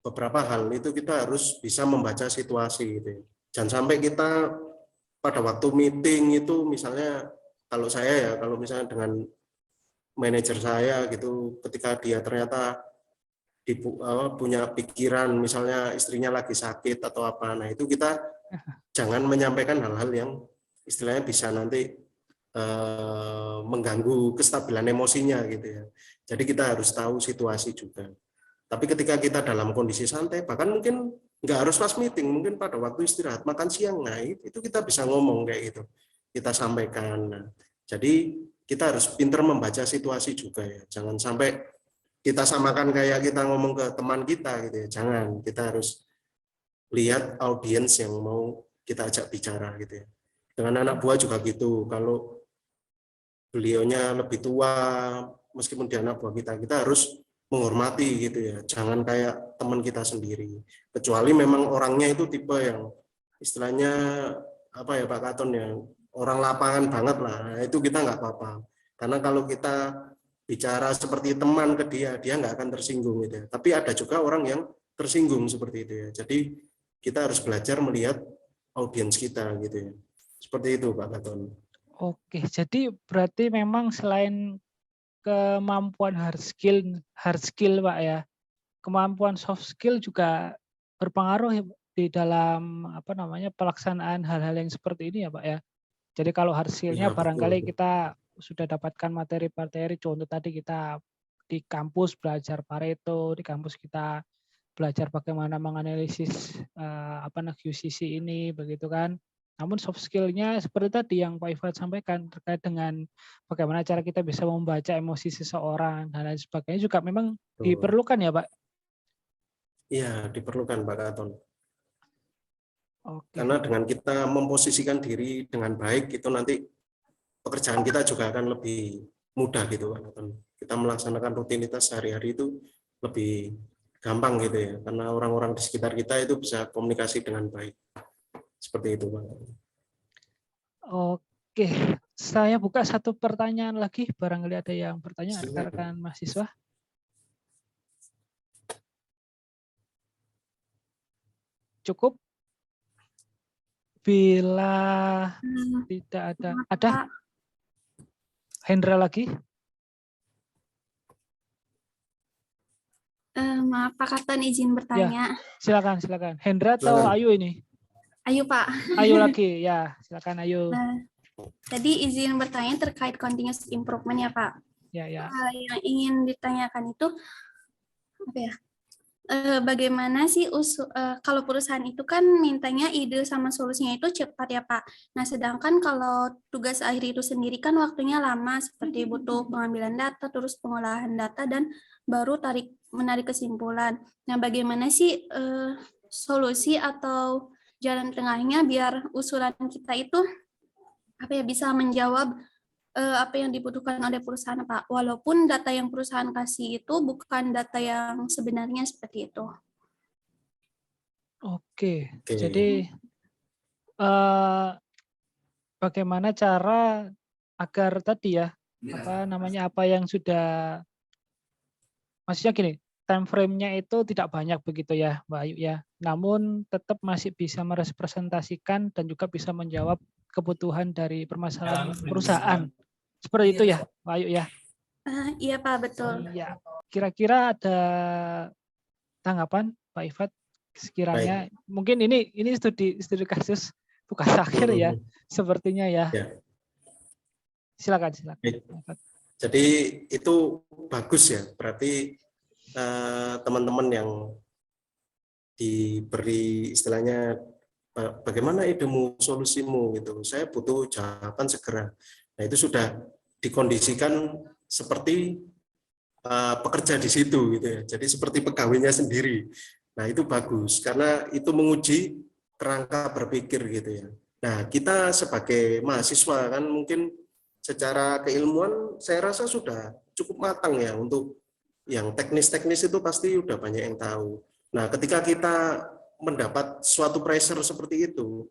beberapa hal itu kita harus bisa membaca situasi gitu ya. Jangan sampai kita pada waktu meeting itu misalnya kalau misalnya dengan manajer saya gitu, ketika dia ternyata punya pikiran misalnya istrinya lagi sakit atau apa, nah itu kita jangan menyampaikan hal-hal yang istilahnya bisa nanti mengganggu kestabilan emosinya gitu ya. Jadi kita harus tahu situasi juga. Tapi ketika kita dalam kondisi santai, bahkan mungkin nggak harus pas meeting, mungkin pada waktu istirahat makan siang, nah itu kita bisa ngomong kayak gitu, kita sampaikan. Nah, jadi kita harus pintar membaca situasi juga ya, jangan sampai kita samakan kayak kita ngomong ke teman kita gitu ya, jangan. Kita harus lihat audiens yang mau kita ajak bicara gitu ya. Dengan anak buah juga gitu, kalau beliaunya lebih tua, meskipun dia anak buah kita harus menghormati gitu ya, jangan kayak teman kita sendiri. Kecuali memang orangnya itu tipe yang istilahnya apa ya Pak Katon ya, orang lapangan banget lah, itu kita nggak apa-apa. Karena kalau kita bicara seperti teman ke dia nggak akan tersinggung gitu ya. Tapi ada juga orang yang tersinggung seperti itu ya. Jadi kita harus belajar melihat audiens kita gitu ya. Seperti itu Pak Katon. Oke, jadi berarti memang selain kemampuan hard skill Pak ya, kemampuan soft skill juga berpengaruh di dalam apa namanya pelaksanaan hal-hal yang seperti ini ya Pak ya. Jadi kalau hard skill-nya Ya, barangkali betul. kita sudah dapatkan materi-materi, contoh tadi kita di kampus belajar Pareto, di kampus kita belajar bagaimana menganalisis QCC ini begitu kan. Namun soft skill-nya seperti tadi yang Pak Ifat sampaikan terkait dengan bagaimana cara kita bisa membaca emosi seseorang dan lain sebagainya juga memang diperlukan ya Pak? Iya, diperlukan Pak Katon. Oke. Karena dengan kita memposisikan diri dengan baik, itu nanti pekerjaan kita juga akan lebih mudah gitu Pak Katon. Kita melaksanakan rutinitas sehari-hari itu lebih gampang gitu ya, karena orang-orang di sekitar kita itu bisa komunikasi dengan baik. Seperti itu Pak. Oke, saya buka satu pertanyaan lagi, barangkali ada yang bertanya rekan-rekan mahasiswa. Cukup? Bila tidak ada, Hendra lagi? Maaf Pak Katon, izin bertanya. Ya, silakan. Hendra atau Ayu ini? Ayu Pak. Ayu lagi, ya silakan Ayu. Tadi izin bertanya terkait continuous improvement ya Pak. Ya. Yang ingin ditanyakan itu apa ya? Bagaimana sih kalau perusahaan itu kan mintanya ide sama solusinya itu cepat ya Pak. Nah, sedangkan kalau tugas akhir itu sendiri kan waktunya lama, seperti butuh pengambilan data, terus pengolahan data, dan baru menarik kesimpulan. Nah, bagaimana sih solusi atau jalan tengahnya biar usulan kita itu bisa menjawab apa yang dibutuhkan oleh perusahaan Pak, walaupun data yang perusahaan kasih itu bukan data yang sebenarnya seperti itu. Oke. Jadi bagaimana cara agar tadi ya apa yang sudah, maksudnya gini, time frame-nya itu tidak banyak begitu ya Mbak Ayu ya, namun tetap masih bisa merepresentasikan dan juga bisa menjawab kebutuhan dari permasalahan perusahaan. Seperti itu ya, Pak Ayu ya? Iya Pak, betul. Iya. Kira-kira ada tanggapan Pak Ifat sekiranya? Baik. Mungkin ini studi kasus tugas akhir ya, sepertinya ya. Silakan. Jadi itu bagus ya, berarti teman-teman yang diberi istilahnya bagaimana idemu, solusimu gitu, saya butuh jawaban segera. Nah, itu sudah dikondisikan seperti pekerja di situ gitu ya. Jadi seperti pegawainya sendiri. Nah, itu bagus karena itu menguji kerangka berpikir gitu ya. Nah, kita sebagai mahasiswa kan mungkin secara keilmuan saya rasa sudah cukup matang ya, untuk yang teknis-teknis itu pasti udah banyak yang tahu. Nah, ketika kita mendapat suatu pressure seperti itu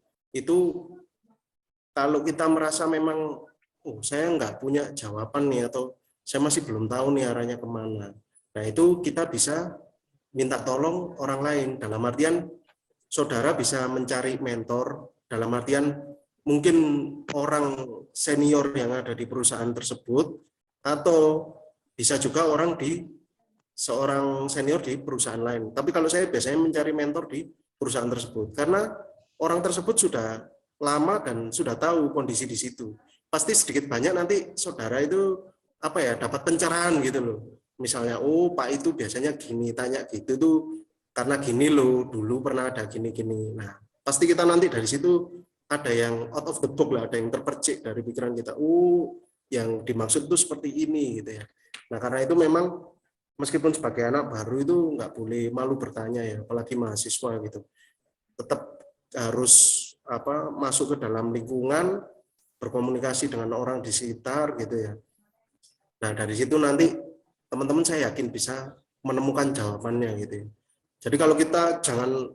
kalau kita merasa memang saya nggak punya jawaban nih, atau saya masih belum tahu nih arahnya kemana. Nah, itu kita bisa minta tolong orang lain. Dalam artian, saudara bisa mencari mentor, dalam artian mungkin orang senior yang ada di perusahaan tersebut, atau bisa juga seorang senior di perusahaan lain. Tapi kalau saya biasanya mencari mentor di perusahaan tersebut, karena orang tersebut sudah lama dan sudah tahu kondisi di situ. Pasti sedikit banyak nanti saudara itu dapat pencerahan gitu loh. Misalnya, Pak itu biasanya gini, tanya gitu tuh karena gini loh, dulu pernah ada gini-gini. Nah, pasti kita nanti dari situ ada yang out of the box lah, ada yang terpercik dari pikiran kita. Yang dimaksud itu seperti ini gitu ya. Nah, karena itu memang meskipun sebagai anak baru itu nggak boleh malu bertanya ya, apalagi mahasiswa gitu. Tetap harus masuk ke dalam lingkungan, berkomunikasi dengan orang di sekitar gitu ya. Nah, dari situ nanti teman-teman saya yakin bisa menemukan jawabannya gitu ya. Jadi kalau kita jangan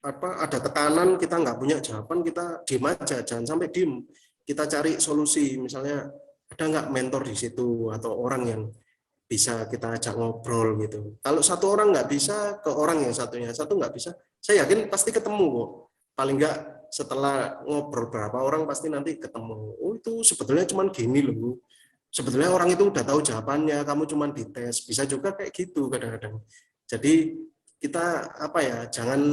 ada tekanan, kita nggak punya jawaban, kita diem aja, jangan sampai diem. Kita cari solusi, misalnya ada nggak mentor di situ atau orang yang bisa kita ajak ngobrol gitu. Kalau satu orang nggak bisa, ke orang yang satu nggak bisa, saya yakin pasti ketemu kok. Paling nggak setelah ngobrol berapa orang pasti nanti ketemu. Oh itu sebetulnya cuma gini loh. Sebetulnya orang itu udah tahu jawabannya, kamu cuma dites. Bisa juga kayak gitu kadang-kadang. Jadi kita jangan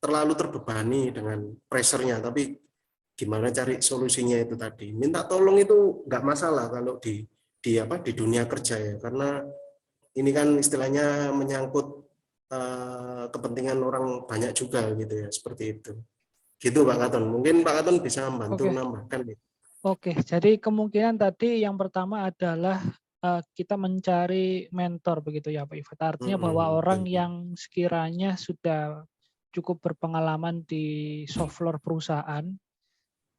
terlalu terbebani dengan pressure-nya, tapi gimana cari solusinya itu tadi. Minta tolong itu nggak masalah kalau di dunia kerja ya, karena ini kan istilahnya menyangkut kepentingan orang banyak juga gitu ya, seperti itu. Gitu Pak Katon. Mungkin Pak Katon bisa membantu menambahkan. Oke, jadi kemungkinan tadi yang pertama adalah kita mencari mentor begitu ya Pak Ifat. Artinya bahwa orang yang sekiranya sudah cukup berpengalaman di soft floor perusahaan,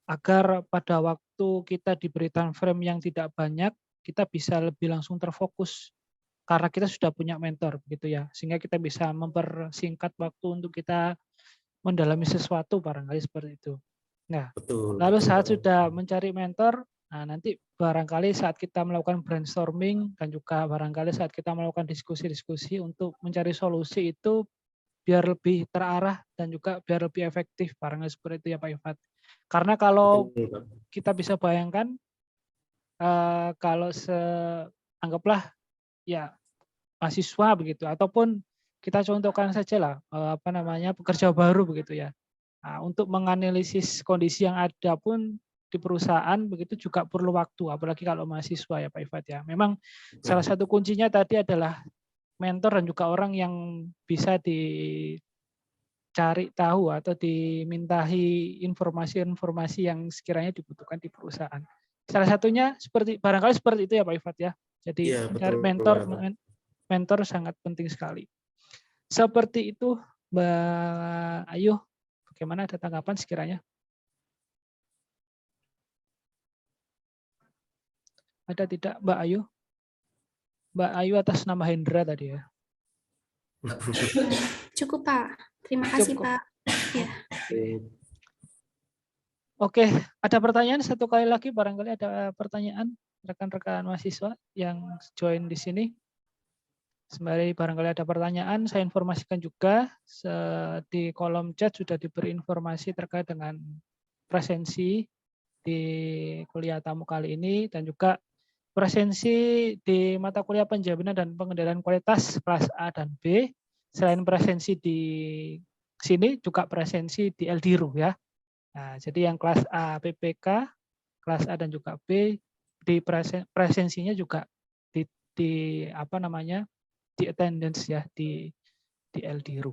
agar pada waktu kita diberi time frame yang tidak banyak, kita bisa lebih langsung terfokus karena kita sudah punya mentor begitu ya, sehingga kita bisa mempersingkat waktu untuk kita mendalami sesuatu barangkali seperti itu. Nah, lalu saat sudah mencari mentor, nah nanti barangkali saat kita melakukan brainstorming dan juga barangkali saat kita melakukan diskusi-diskusi untuk mencari solusi itu biar lebih terarah dan juga biar lebih efektif barangkali seperti itu ya Pak Ifat. Karena kalau kita bisa bayangkan kalau anggaplah ya mahasiswa begitu ataupun kita contohkan saja lah pekerja baru begitu ya. Nah, untuk menganalisis kondisi yang ada pun di perusahaan begitu juga perlu waktu, apalagi kalau mahasiswa ya Pak Ifat ya. Memang salah satu kuncinya tadi adalah mentor dan juga orang yang bisa dicari tahu atau dimintahi informasi-informasi yang sekiranya dibutuhkan di perusahaan. Salah satunya barangkali seperti itu ya Pak Ifat ya. Jadi mencari mentor sangat penting sekali. Seperti itu Mbak Ayu. Bagaimana, ada tanggapan sekiranya? Ada tidak Mbak Ayu? Mbak Ayu atas nama Hendra tadi ya. Cukup Pak. Terima kasih Pak. Ya. Oke, ada pertanyaan satu kali lagi, barangkali ada pertanyaan rekan-rekan mahasiswa yang join di sini. Sembari barangkali ada pertanyaan, saya informasikan juga di kolom chat sudah diberi informasi terkait dengan presensi di kuliah tamu kali ini dan juga presensi di mata kuliah penjaminan dan pengendalian kualitas kelas A dan B. Selain presensi di sini juga presensi di LDIRU ya. Nah, jadi yang kelas A PPK, kelas A dan juga B di presensinya juga di attendance ya di LDIRU.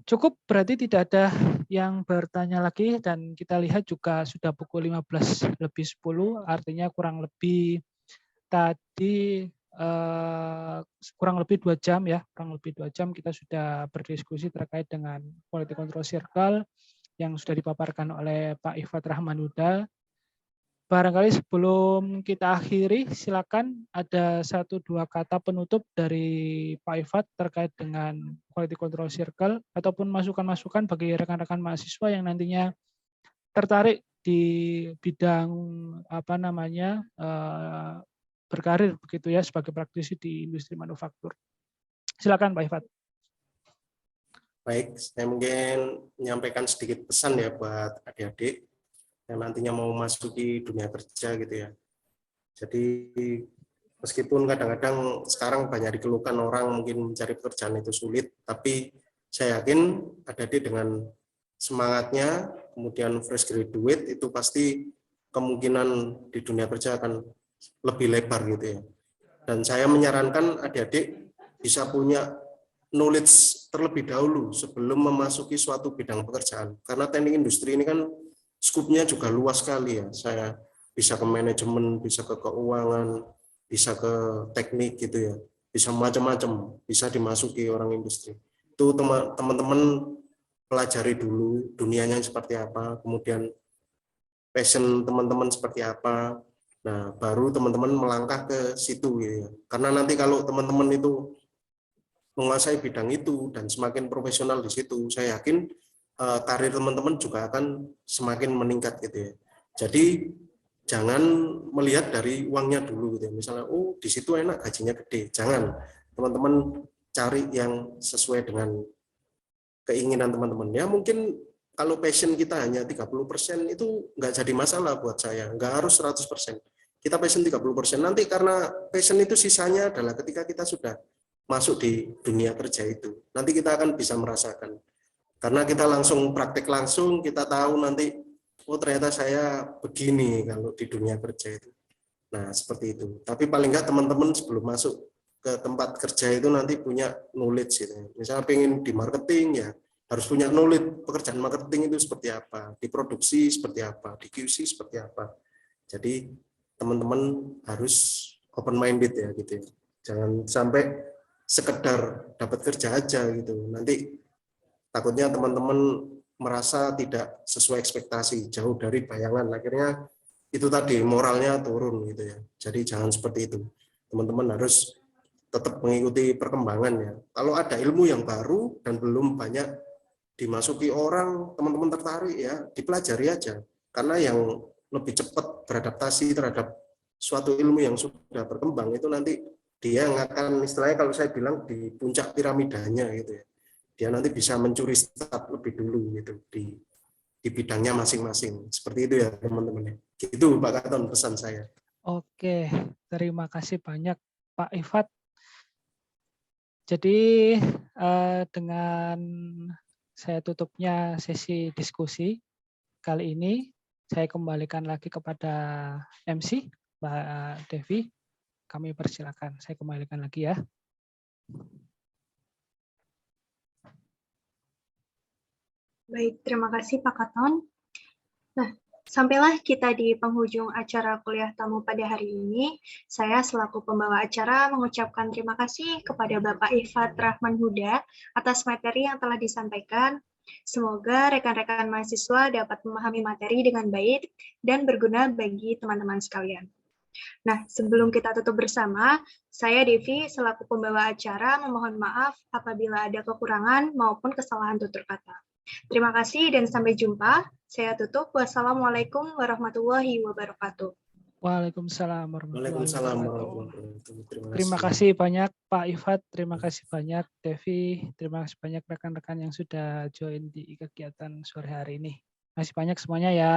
Cukup, berarti tidak ada yang bertanya lagi dan kita lihat juga sudah pukul 15:10, artinya kurang lebih tadi kurang lebih 2 jam ya, kurang lebih 2 jam kita sudah berdiskusi terkait dengan quality control circle yang sudah dipaparkan oleh Pak Ifat Rahman Huda. Barangkali sebelum kita akhiri, silakan ada 1-2 kata penutup dari Pak Ifat terkait dengan quality control circle ataupun masukan-masukan bagi rekan-rekan mahasiswa yang nantinya tertarik di bidang berkarir begitu ya sebagai praktisi di industri manufaktur. Silakan Pak Ifat. Baik, saya mungkin menyampaikan sedikit pesan ya buat adik-adik yang nantinya mau masuki dunia kerja gitu ya. Jadi meskipun kadang-kadang sekarang banyak dikeluhkan orang mungkin mencari pekerjaan itu sulit, tapi saya yakin adik-adik dengan semangatnya, kemudian fresh graduate itu pasti kemungkinan di dunia kerja akan lebih lebar gitu ya. Dan saya menyarankan adik-adik bisa punya knowledge terlebih dahulu sebelum memasuki suatu bidang pekerjaan. Karena teknik industri ini kan skupnya juga luas sekali ya. Saya bisa ke manajemen, bisa ke keuangan, bisa ke teknik gitu ya. Bisa macam-macam, bisa dimasuki orang industri. Itu teman-teman pelajari dulu dunianya seperti apa, kemudian passion teman-teman seperti apa. Nah, baru teman-teman melangkah ke situ gitu ya. Karena nanti kalau teman-teman itu menguasai bidang itu dan semakin profesional di situ, saya yakin karir teman-teman juga akan semakin meningkat gitu ya. Jadi jangan melihat dari uangnya dulu gitu ya. Misalnya, oh di situ enak gajinya gede. Jangan, teman-teman cari yang sesuai dengan keinginan teman-teman. Ya mungkin kalau passion kita hanya 30% itu nggak jadi masalah buat saya. Nggak harus 100%. Kita passion 30%. Nanti karena passion itu sisanya adalah ketika kita sudah masuk di dunia kerja itu. Nanti kita akan bisa merasakan. Karena kita langsung praktek langsung, kita tahu nanti, oh ternyata saya begini kalau di dunia kerja itu. Nah, seperti itu. Tapi paling nggak teman-teman sebelum masuk ke tempat kerja itu nanti punya knowledge gitu. Misalnya pengen di marketing ya, harus punya knowledge pekerjaan marketing itu seperti apa, di produksi seperti apa, di QC seperti apa. Jadi teman-teman harus open minded ya gitu ya. Jangan sampai sekedar dapat kerja aja gitu. Nanti takutnya teman-teman merasa tidak sesuai ekspektasi, jauh dari bayangan. Akhirnya itu tadi moralnya turun gitu ya. Jadi jangan seperti itu. Teman-teman harus tetap mengikuti perkembangan ya. Kalau ada ilmu yang baru dan belum banyak dimasuki orang, teman-teman tertarik ya, dipelajari aja. Karena yang lebih cepat beradaptasi terhadap suatu ilmu yang sudah berkembang itu nanti dia yang akan, istilahnya kalau saya bilang di puncak piramidanya gitu ya. Dia nanti bisa mencuri start lebih dulu gitu di bidangnya masing-masing. Seperti itu ya teman-teman. Gitu Pak Katon pesan saya. Oke, terima kasih banyak Pak Ifat. Jadi dengan saya tutupnya sesi diskusi kali ini, saya kembalikan lagi kepada MC, Mbak Devi. Kami persilakan, saya kembalikan lagi ya. Baik, terima kasih Pak Katon. Nah, sampailah kita di penghujung acara kuliah tamu pada hari ini. Saya selaku pembawa acara mengucapkan terima kasih kepada Bapak Ifat Rahman Huda atas materi yang telah disampaikan. Semoga rekan-rekan mahasiswa dapat memahami materi dengan baik dan berguna bagi teman-teman sekalian. Nah, sebelum kita tutup bersama, saya Devi selaku pembawa acara memohon maaf apabila ada kekurangan maupun kesalahan tutur kata. Terima kasih dan sampai jumpa. Saya tutup. Wassalamualaikum warahmatullahi wabarakatuh. Waalaikumsalam warahmatullahi wabarakatuh. Terima kasih banyak Pak Ifat, terima kasih banyak Devi, terima kasih banyak rekan-rekan yang sudah join di kegiatan sore hari ini. Terima kasih banyak semuanya ya.